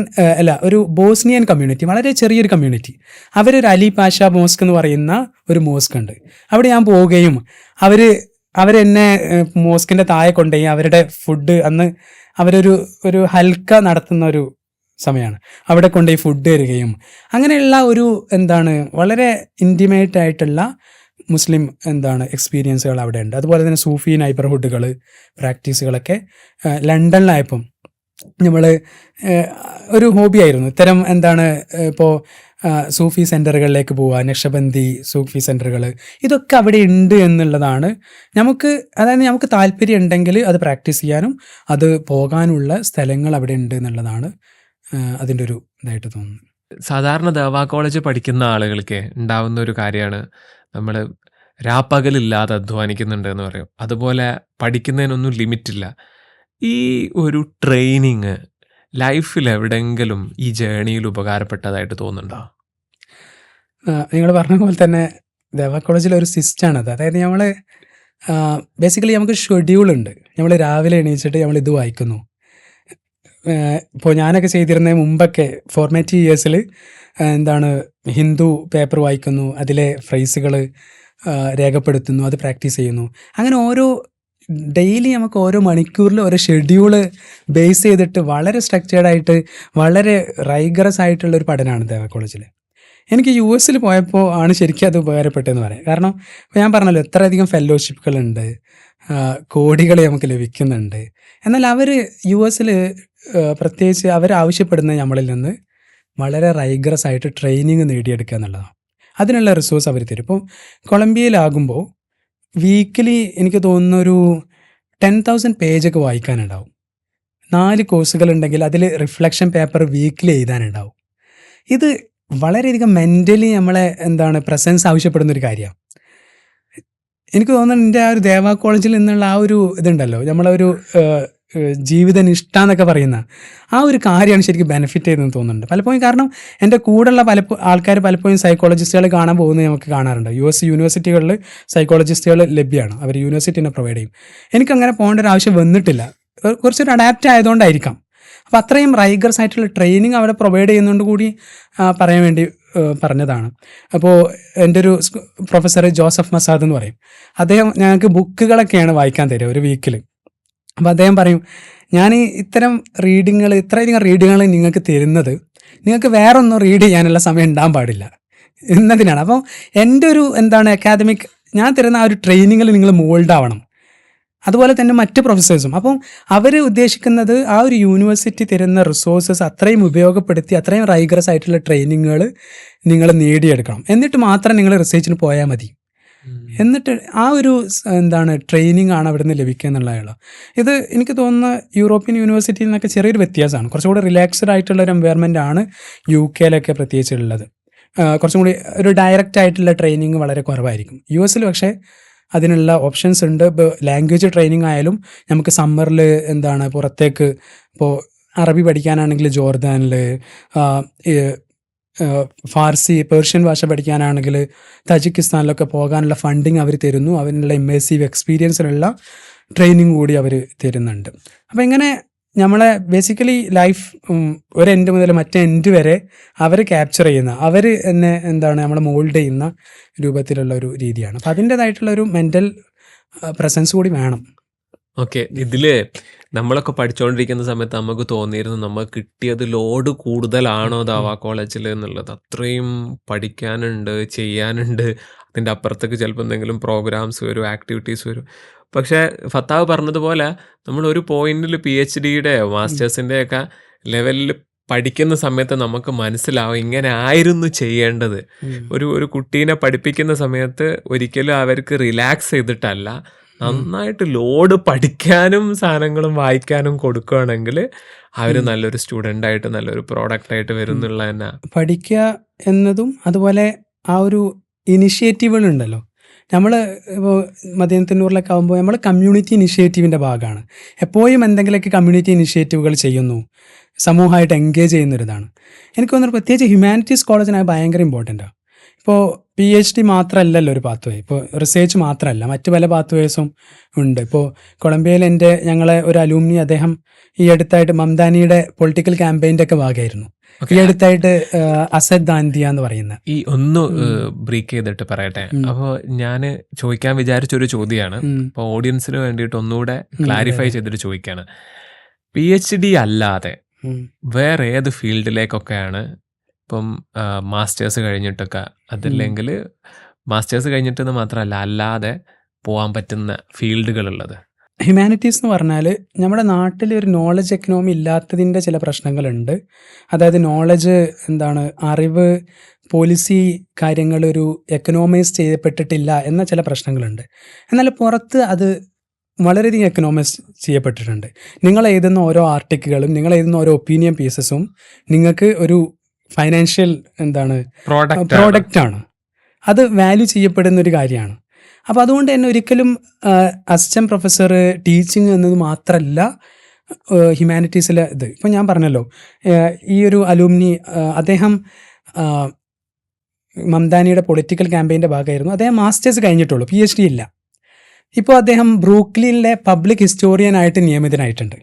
ഒരു ബോസ്നിയൻ കമ്മ്യൂണിറ്റി, വളരെ ചെറിയൊരു കമ്മ്യൂണിറ്റി. അവരൊരു അലി പാഷ മോസ്ക് എന്ന് പറയുന്ന ഒരു മോസ്ക് ഉണ്ട്. അവിടെ ഞാൻ പോവുകയും അവരെന്നെ മോസ്കിൻ്റെ താഴെ കൊണ്ടുപോയി അവരുടെ ഫുഡ്, അന്ന് ഒരു ഹൽക്ക നടത്തുന്ന ഒരു സമയമാണ്, അവിടെ കൊണ്ടുപോയി ഫുഡ് തരികയും അങ്ങനെയുള്ള ഒരു വളരെ ഇൻറ്റിമേറ്റ് ആയിട്ടുള്ള മുസ്ലിം എക്സ്പീരിയൻസുകൾ അവിടെ ഉണ്ട്. അതുപോലെ തന്നെ സൂഫി നൈബർഹുഡുകൾ പ്രാക്ടീസുകളൊക്കെ ലണ്ടനിലായപ്പം നമ്മൾ ഒരു ഹോബിയായിരുന്നു. ഇത്തരം ഇപ്പോൾ സൂഫി സെൻറ്ററുകളിലേക്ക് പോവുക, നക്ഷബന്ദി സൂഫി സെൻറ്ററുകൾ, ഇതൊക്കെ അവിടെ ഉണ്ട് എന്നുള്ളതാണ് നമുക്ക് താല്പര്യം ഉണ്ടെങ്കിൽ അത് പ്രാക്ടീസ് ചെയ്യാനും അത് പോകാനുള്ള സ്ഥലങ്ങൾ അവിടെ ഉണ്ട് എന്നുള്ളതാണ് അതിൻ്റെ ഒരു ഇതായിട്ട് തോന്നുന്നു.
സാധാരണ ദവാ കോളേജ് പഠിക്കുന്ന ആളുകൾക്ക് ഉണ്ടാവുന്ന ഒരു കാര്യമാണ് നമ്മൾ രാപ്പകലില്ലാതെ അധ്വാനിക്കുന്നുണ്ട് എന്ന് പറയും. അതുപോലെ പഠിക്കുന്നതിനൊന്നും ലിമിറ്റില്ല. ഈ ഒരു ട്രെയിനിങ് ലൈഫിൽ എവിടെയെങ്കിലും ഈ ജേണിയിൽ ഉപകാരപ്പെട്ടതായിട്ട് തോന്നുന്നുണ്ടോ?
നിങ്ങൾ പറഞ്ഞ പോലെ തന്നെ ദവാ കോളേജിലെ ഒരു സിസ്റ്റമാണത്. അതായത് നമ്മൾ ബേസിക്കലി നമുക്ക് ഷെഡ്യൂളുണ്ട്. നമ്മൾ രാവിലെ എണീച്ചിട്ട് നമ്മൾ ഇത് വായിക്കുന്നു. ഇപ്പോൾ ഞാനൊക്കെ ചെയ്തിരുന്ന മുമ്പൊക്കെ ഫോർമാറ്റീവ് ഇയേഴ്സിൽ ഹിന്ദു പേപ്പർ വായിക്കുന്നു, അതിലെ ഫ്രേസുകൾ രേഖപ്പെടുത്തുന്നു, അത് പ്രാക്ടീസ് ചെയ്യുന്നു. അങ്ങനെ ഡെയിലി നമുക്ക് ഓരോ മണിക്കൂറിൽ ഓരോ ഷെഡ്യൂള് ബേസ് ചെയ്തിട്ട് വളരെ സ്ട്രക്ചേർഡായിട്ട് വളരെ റൈഗറസ് ആയിട്ടുള്ളൊരു പഠനമാണ് ദേവ കോളേജിൽ. എനിക്ക് US പോയപ്പോൾ ആണ് ശരിക്കും അത് ഉപകാരപ്പെട്ടതെന്ന് പറയാം. കാരണം ഞാൻ പറഞ്ഞല്ലോ എത്രയധികം ഫെലോഷിപ്പുകളുണ്ട്, കോടികൾ നമുക്ക് ലഭിക്കുന്നുണ്ട്. എന്നാൽ അവർ US പ്രത്യേകിച്ച് അവരാവശ്യപ്പെടുന്ന നമ്മളിൽ നിന്ന് വളരെ റൈഗറസ് ആയിട്ട് ട്രെയിനിങ് നേടിയെടുക്കുക എന്നുള്ളതാണ്. അതിനുള്ള റിസോഴ്സ് അവർ തരും. ഇപ്പോൾ കൊളംബിയയിലാകുമ്പോൾ വീക്കിലി എനിക്ക് തോന്നുന്ന ഒരു 10,000 പേജൊക്കെ വായിക്കാനുണ്ടാവും. 4 കോഴ്സുകളുണ്ടെങ്കിൽ അതിൽ റിഫ്ലക്ഷൻ പേപ്പർ വീക്കിലി എഴുതാനുണ്ടാവും. ഇത് വളരെയധികം മെൻ്റലി നമ്മളെ പ്രസൻസ് ആവശ്യപ്പെടുന്നൊരു കാര്യമാണ്. എനിക്ക് തോന്നുന്നു എൻ്റെ ആ ഒരു ദേവാ കോളേജിൽ നിന്നുള്ള ആ ഒരു ഇതുണ്ടല്ലോ, നമ്മളൊരു ജീവിതനിഷ്ഠ എന്നൊക്കെ പറയുന്ന ആ ഒരു കാര്യമാണ് ശരിക്കും ബെനിഫിറ്റ് ചെയ്തതെന്ന് തോന്നുന്നുണ്ട് പലപ്പോഴും. കാരണം എൻ്റെ കൂടെയുള്ള ആൾക്കാർ പലപ്പോഴും സൈക്കോളജിസ്റ്റുകൾ കാണാൻ പോകുന്നത് നമുക്ക് കാണാറുണ്ട്. US യൂണിവേഴ്സിറ്റികളിൽ സൈക്കോളജിസ്റ്റുകൾ ലഭ്യമാണ്, അവർ യൂണിവേഴ്സിറ്റിനെ പ്രൊവൈഡ് ചെയ്യും. എനിക്കങ്ങനെ പോകേണ്ട ഒരു ആവശ്യം വന്നിട്ടില്ല, കുറച്ചൊരു അഡാപ്റ്റ് ആയതുകൊണ്ടായിരിക്കാം. അപ്പോൾ അത്രയും റൈഗർസ് ആയിട്ടുള്ള ട്രെയിനിങ് അവിടെ പ്രൊവൈഡ് ചെയ്യുന്നതുകൊണ്ട് കൂടി പറയാൻ വേണ്ടി പറഞ്ഞതാണ്. അപ്പോൾ എൻ്റെ ഒരു പ്രൊഫസർ ജോസഫ് മസാദ് എന്ന് പറയും, അദ്ദേഹം ഞങ്ങൾക്ക് ബുക്കുകളൊക്കെയാണ് വായിക്കാൻ തരിക ഒരു വീക്കിൽ. അപ്പോൾ അദ്ദേഹം പറയും, ഞാൻ ഇത്തരം ഇത്രയധികം റീഡിങ്ങുകൾ നിങ്ങൾക്ക് തരുന്നത് നിങ്ങൾക്ക് വേറൊന്നും റീഡ് ചെയ്യാനുള്ള സമയം ഉണ്ടാകാൻ പാടില്ല എന്നതിനാണ്. അപ്പോൾ എൻ്റെ ഒരു അക്കാദമിക് ഞാൻ തരുന്ന ആ ഒരു ട്രെയിനിങ്ങിൽ നിങ്ങൾ മോൾഡ് ആവണം. അതുപോലെ തന്നെ മറ്റ് പ്രൊഫസേഴ്സും. അപ്പം അവർ ഉദ്ദേശിക്കുന്നത് ആ ഒരു യൂണിവേഴ്സിറ്റി തരുന്ന റിസോഴ്സസ് അത്രയും ഉപയോഗപ്പെടുത്തി അത്രയും റൈഗറസ് ആയിട്ടുള്ള ട്രെയിനിങ്ങുകൾ നിങ്ങൾ നേടിയെടുക്കണം. എന്നിട്ട് മാത്രം നിങ്ങൾ റിസർച്ചിന് പോയാൽ മതി. എന്നിട്ട് ആ ഒരു ട്രെയിനിങ് ആണ് അവിടെ നിന്ന് ലഭിക്കുക എന്നുള്ളതാണ്. ഇത് എനിക്ക് തോന്നുന്ന യൂറോപ്യൻ യൂണിവേഴ്സിറ്റിയിൽ നിന്നൊക്കെ ചെറിയൊരു വ്യത്യാസമാണ്. കുറച്ചുകൂടി റിലാക്സ്ഡ് ആയിട്ടുള്ള ഒരു എൻവയർമെൻ്റ് ആണ് UK പ്രത്യേകിച്ചുള്ളത്. കുറച്ചും കൂടി ഒരു ഡയറക്റ്റ് ആയിട്ടുള്ള ട്രെയിനിങ് വളരെ കുറവായിരിക്കും. US പക്ഷേ അതിനുള്ള ഓപ്ഷൻസ് ഉണ്ട്. ഇപ്പോൾ ലാംഗ്വേജ് ട്രെയിനിങ് ആയാലും നമുക്ക് സമ്മറിൽ പുറത്തേക്ക് ഇപ്പോൾ അറബി പഠിക്കാനാണെങ്കിൽ ജോർദാനിൽ, ഫാർസി പേർഷ്യൻ ഭാഷ പഠിക്കാനാണെങ്കിൽ തജിക്കിസ്ഥാനിലൊക്കെ പോകാനുള്ള ഫണ്ടിങ് അവർ തരുന്നു. അതിനുള്ള ഇമ്മേഴ്സീവ് എക്സ്പീരിയൻസിനുള്ള ട്രെയിനിങ് കൂടി അവർ തരുന്നുണ്ട്. അപ്പോൾ ഇങ്ങനെ നമ്മളെ ബേസിക്കലി ലൈഫ് ഒരു എൻഡ് മുതൽ മറ്റേ എൻഡ് വരെ അവർ ക്യാപ്ചർ ചെയ്യുന്ന, അവർ എന്നെ നമ്മളെ മോൾഡ് ചെയ്യുന്ന രൂപത്തിലുള്ള ഒരു രീതിയാണ്. അപ്പം അതിൻ്റെതായിട്ടുള്ള ഒരു മെൻ്റൽ പ്രസൻസ് കൂടി വേണം.
ഓക്കെ, ഇതിൽ നമ്മളൊക്കെ പഠിച്ചുകൊണ്ടിരിക്കുന്ന സമയത്ത് നമുക്ക് തോന്നിയിരുന്നു നമുക്ക് കിട്ടിയത് ലോഡ് കൂടുതലാണോ ദാവാ കോളേജിൽ എന്നുള്ളത്. അത്രയും പഠിക്കാനുണ്ട്, ചെയ്യാനുണ്ട്. അതിൻ്റെ അപ്പുറത്തേക്ക് ചിലപ്പോൾ എന്തെങ്കിലും പ്രോഗ്രാംസ് വരും, ആക്ടിവിറ്റീസ് വരും. പക്ഷേ ഫത്താവ് പറഞ്ഞതുപോലെ നമ്മൾ ഒരു പോയിന്റിൽ PhDയുടെയോ മാസ്റ്റേഴ്സിൻ്റെയൊക്കെ ലെവലിൽ പഠിക്കുന്ന സമയത്ത് നമുക്ക് മനസ്സിലാവും ഇങ്ങനെ ആയിരുന്നു ചെയ്യേണ്ടത്. ഒരു കുട്ടീനെ പഠിപ്പിക്കുന്ന സമയത്ത് ഒരിക്കലും അവർക്ക് റിലാക്സ് ചെയ്തിട്ടല്ല, നന്നായിട്ട് ലോഡ് പഠിക്കാനും സാധനങ്ങളും വായിക്കാനും കൊടുക്കുകയാണെങ്കിൽ അവർ നല്ലൊരു സ്റ്റുഡൻ്റായിട്ട് നല്ലൊരു പ്രോഡക്റ്റായിട്ട് വരുന്നുള്ള തന്നെ.
പഠിക്കുക എന്നതും അതുപോലെ ആ ഒരു ഇനിഷ്യേറ്റീവുകളുണ്ടല്ലോ. നമ്മൾ ഇപ്പോൾ മദീനത്തുന്നൂറിലൊക്കെ ആകുമ്പോൾ നമ്മൾ കമ്മ്യൂണിറ്റി ഇനിഷ്യേറ്റീവിൻ്റെ ഭാഗമാണ്. എപ്പോഴും എന്തെങ്കിലുമൊക്കെ കമ്മ്യൂണിറ്റി ഇനിഷ്യേറ്റീവുകൾ ചെയ്യുന്നു, സമൂഹമായിട്ട് എൻഗേജ് ചെയ്യുന്നൊരിതാണ്. എനിക്ക് തോന്നുന്നു പ്രത്യേകിച്ച് ഹ്യൂമാനിറ്റീസ് കോളേജിന് ഭയങ്കര ഇമ്പോർട്ടൻ്റാണ്. ഇപ്പോൾ PhD മാത്രമല്ലല്ലോ ഒരു പാത്വേ. ഇപ്പോൾ റിസർച്ച് മാത്രമല്ല, മറ്റ് പല പാത്വേസും ഉണ്ട്. ഇപ്പോൾ കൊളംബിയയിൽ ഞങ്ങളെ ഒരു അലൂമിനി, അദ്ദേഹം ഈ അടുത്തായിട്ട് മംദാനിയുടെ പൊളിറ്റിക്കൽ ക്യാമ്പയിൻ്റെ ഒക്കെ ഭാഗമായിരുന്നു. ഈ അടുത്തായിട്ട് അസദ് ദാന്തിയ എന്ന് പറയുന്ന
ഒന്ന് ബ്രേക്ക് ചെയ്തിട്ട് പറയട്ടെ. അപ്പോൾ ഞാൻ ചോദിക്കാൻ വിചാരിച്ചൊരു ചോദ്യമാണ്. അപ്പോൾ ഓഡിയൻസിന് വേണ്ടിയിട്ട് ഒന്നുകൂടെ ക്ലാരിഫൈ ചെയ്തിട്ട് ചോദിക്കുകയാണ്. PhD അല്ലാതെ വേറെ ഏത് ഫീൽഡിലേക്കൊക്കെയാണ് ഇപ്പം മാസ്റ്റേഴ്സ് കഴിഞ്ഞിട്ടൊക്കെ, അതല്ലെങ്കിൽ മാസ്റ്റേഴ്സ് കഴിഞ്ഞിട്ടെന്ന് മാത്രമല്ല അല്ലാതെ പോകാൻ പറ്റുന്ന ഫീൽഡുകളുള്ളത്?
ഹ്യൂമാനിറ്റീസ് എന്ന് പറഞ്ഞാൽ നമ്മുടെ നാട്ടിൽ ഒരു നോളജ് എക്കണോമി ഇല്ലാത്തതിൻ്റെ ചില പ്രശ്നങ്ങളുണ്ട്. അതായത് നോളജ് അറിവ്, പോളിസി കാര്യങ്ങൾ ഒരു എക്കണോമൈസ് ചെയ്യപ്പെട്ടിട്ടില്ല എന്ന ചില പ്രശ്നങ്ങളുണ്ട്. എന്നാൽ പുറത്ത് അത് വളരെയധികം എക്കണോമൈസ് ചെയ്യപ്പെട്ടിട്ടുണ്ട്. നിങ്ങൾ എഴുതുന്ന ഓരോ ആർട്ടിക്കിളും, നിങ്ങൾ എഴുതുന്ന ഓരോ ഒപ്പീനിയൻ പീസസും നിങ്ങൾക്ക് ഒരു ഫൈനാൻഷ്യൽ പ്രോഡക്റ്റാണ്. അത് വാല്യൂ ചെയ്യപ്പെടുന്ന ഒരു കാര്യമാണ്. അപ്പോൾ അതുകൊണ്ട് തന്നെ ഒരിക്കലും അസിസ്റ്റന്റ് പ്രൊഫസർ ടീച്ചിങ് എന്നത് മാത്രമല്ല ഹ്യൂമാനിറ്റീസിലെ ഇത്. ഇപ്പം ഞാൻ പറഞ്ഞല്ലോ, ഈ ഒരു അലൂമിനി അദ്ദേഹം മംദാനിയുടെ പൊളിറ്റിക്കൽ ക്യാമ്പയിൻ്റെ ഭാഗമായിരുന്നു. അദ്ദേഹം മാസ്റ്റേഴ്സ് കഴിഞ്ഞിട്ടുള്ളൂ, PhD ഇല്ല. ഇപ്പോൾ അദ്ദേഹം ബ്രൂക്ലിനിലെ പബ്ലിക് ഹിസ്റ്റോറിയൻ ആയിട്ട് നിയമിതനായിട്ടുണ്ട്.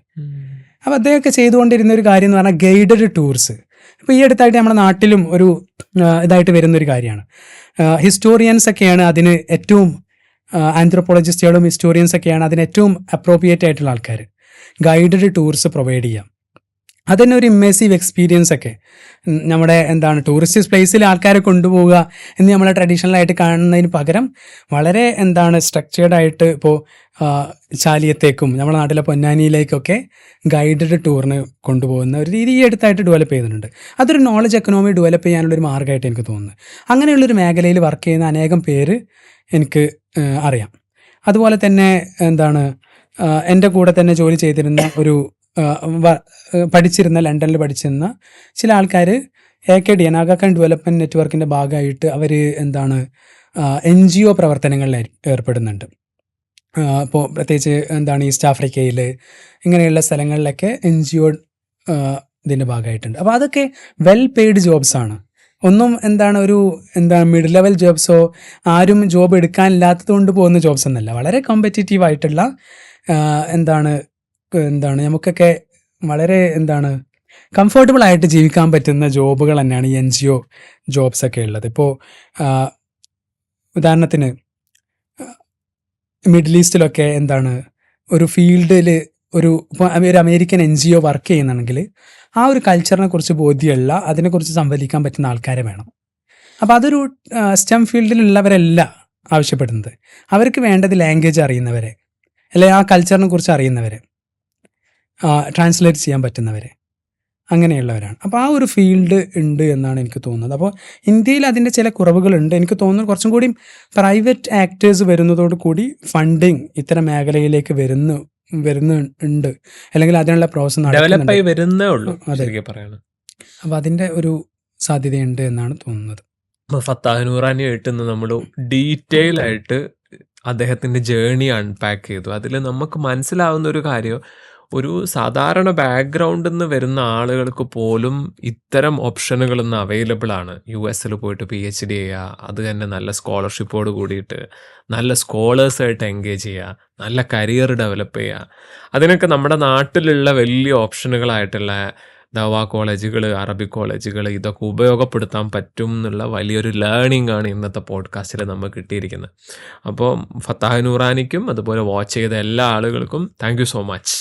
അപ്പോൾ അദ്ദേഹമൊക്കെ ചെയ്തുകൊണ്ടിരുന്ന ഒരു കാര്യം എന്ന് പറഞ്ഞാൽ ഗൈഡഡ് ടൂർസ്. ഇപ്പോൾ ഈ അടുത്തായിട്ട് നമ്മുടെ നാട്ടിലും ഒരു ഇതായിട്ട് വരുന്നൊരു കാര്യമാണ്. ഹിസ്റ്റോറിയൻസ് ഒക്കെയാണ് അതിന് ഏറ്റവും, ആന്ത്രോപോളജിസ്റ്റുകളും ഹിസ്റ്റോറിയൻസ് ഒക്കെയാണ് അതിന് ഏറ്റവും അപ്രോപ്രിയേറ്റ് ആയിട്ടുള്ള ആൾക്കാർ. ഗൈഡഡ് ടൂർസ് പ്രൊവൈഡ് ചെയ്യാം. അതന്നെ ഒരു ഇമ്മേസീവ് എക്സ്പീരിയൻസ് ഒക്കെ. നമ്മുടെ ടൂറിസ്റ്റ് പ്ലേസിൽ ആൾക്കാരെ കൊണ്ടുപോവുക എന്ന് നമ്മളെ ട്രഡീഷണലായിട്ട് കാണുന്നതിന് പകരം വളരെ സ്ട്രക്ചേർഡ് ആയിട്ട് ഇപ്പോൾ ചാലിയത്തേക്കും നമ്മുടെ നാട്ടിലെ പൊന്നാനിയിലേക്കൊക്കെ ഗൈഡഡ് ടൂറിന് കൊണ്ടുപോകുന്ന ഒരു രീതി ഈ അടുത്തായിട്ട് ഡെവലപ്പ് ചെയ്യുന്നുണ്ട്. അതൊരു നോളജ് എക്കണോമി ഡെവലപ്പ് ചെയ്യാനുള്ളൊരു മാർഗ്ഗമായിട്ട് എനിക്ക് തോന്നുന്നു. അങ്ങനെയുള്ളൊരു മേഖലയിൽ വർക്ക് ചെയ്യുന്ന അനേകം പേര് എനിക്ക് അറിയാം. അതുപോലെ തന്നെ എൻ്റെ കൂടെ തന്നെ ജോലി ചെയ്തിരുന്ന ഒരു ലണ്ടനിൽ പഠിച്ചിരുന്ന ചില ആൾക്കാർ AKD ആഗാ ഖാൻ ഡെവലപ്മെൻറ്റ് നെറ്റ്വർക്കിൻ്റെ ഭാഗമായിട്ട് അവർ NGO പ്രവർത്തനങ്ങളിൽ ഏർപ്പെടുന്നുണ്ട്. ഇപ്പോൾ പ്രത്യേകിച്ച് ഈസ്റ്റ് ആഫ്രിക്കയിൽ ഇങ്ങനെയുള്ള സ്ഥലങ്ങളിലൊക്കെ NGO ഇതിൻ്റെ ഭാഗമായിട്ടുണ്ട്. അപ്പോൾ അതൊക്കെ വെൽ പെയ്ഡ് ജോബ്സാണ്. ഒന്നും ഒരു മിഡ് ലെവൽ ജോബ്സോ ആരും ജോബ് എടുക്കാനില്ലാത്തത് കൊണ്ട് പോകുന്ന ജോബ്സ് എന്നല്ല. വളരെ കോമ്പറ്റീറ്റീവ് ആയിട്ടുള്ള നമുക്കൊക്കെ വളരെ കംഫർട്ടബിൾ ആയിട്ട് ജീവിക്കാൻ പറ്റുന്ന ജോബുകൾ തന്നെയാണ് ഈ NGO ജോബ്സ് ഒക്കെ ഉള്ളത്. ഇപ്പോൾ ഉദാഹരണത്തിന് മിഡിൽ ഈസ്റ്റിലൊക്കെ ഒരു ഫീൽഡിൽ ഒരു അമേരിക്കൻ NGO വർക്ക് ചെയ്യുന്നുണ്ടെങ്കിൽ ആ ഒരു കൾച്ചറിനെ കുറിച്ച് ബോധ്യമുള്ള, അതിനെക്കുറിച്ച് സംവദിക്കാൻ പറ്റുന്ന ആൾക്കാരെ വേണം. അപ്പോൾ അതൊരു STEM ഫീൽഡിലുള്ളവരല്ല ആവശ്യപ്പെടുന്നത്. അവർക്ക് വേണ്ടത് ലാംഗ്വേജ് അറിയുന്നവരെ, അല്ലെങ്കിൽ ആ കൾച്ചറിനെ കുറിച്ച് അറിയുന്നവരെ, ട്രാൻസ്ലേറ്റ് ചെയ്യാൻ പറ്റുന്നവരെ, അങ്ങനെയുള്ളവരാണ്. അപ്പോൾ ആ ഒരു ഫീൽഡ് ഉണ്ട് എന്നാണ് എനിക്ക് തോന്നുന്നത്. അപ്പോൾ ഇന്ത്യയിൽ അതിൻ്റെ ചില കുറവുകളുണ്ട്. എനിക്ക് തോന്നുന്നു കുറച്ചും കൂടി പ്രൈവറ്റ് ആക്ടേഴ്സ് വരുന്നതോട് കൂടി ഫണ്ടിങ് ഇത്തരം മേഖലയിലേക്ക് വരുന്നുണ്ട്, അല്ലെങ്കിൽ അതിനുള്ള പ്രോസസ്
ഡെവലപ്പായി വരുന്നേ ഉള്ളൂ.
അപ്പോൾ അതിൻ്റെ ഒരു സാധ്യതയുണ്ട് എന്നാണ് തോന്നുന്നത്.
ഫത്താഹ് നൂറാനിയായിട്ട് നമ്മൾ ഡീറ്റെയിൽ ആയിട്ട് അദ്ദേഹത്തിൻ്റെ ജേണി അൺപാക്ക് ചെയ്തു. അതിൽ നമുക്ക് മനസ്സിലാവുന്ന ഒരു കാര്യം, ഒരു സാധാരണ ബാക്ക്ഗ്രൗണ്ടിൽ നിന്ന് വരുന്ന ആളുകൾക്ക് പോലും ഇത്തരം ഓപ്ഷനുകൾ ഇന്ന് അവൈലബിൾ ആണ്. US പോയിട്ട് PhD ചെയ്യുക, അത് തന്നെ നല്ല സ്കോളർഷിപ്പോട് കൂടിയിട്ട് നല്ല സ്കോളേഴ്സായിട്ട് എൻഗേജ് ചെയ്യുക, നല്ല കരിയർ ഡെവലപ്പ് ചെയ്യുക. അതിനൊക്കെ നമ്മുടെ നാട്ടിലുള്ള വലിയ ഓപ്ഷനുകളായിട്ടുള്ള ദവാ കോളേജുകൾ, അറബിക് കോളേജുകൾ, ഇതൊക്കെ ഉപയോഗപ്പെടുത്താൻ പറ്റും എന്നുള്ള വലിയൊരു ലേണിംഗ് ആണ് ഇന്നത്തെ പോഡ്കാസ്റ്റിൽ നമുക്ക് കിട്ടിയിരിക്കുന്നത്. അപ്പോൾ ഫത്താഹ് നൂറാനിക്കും അതുപോലെ വാച്ച് ചെയ്ത എല്ലാ ആളുകൾക്കും താങ്ക് യു സോ മച്ച്.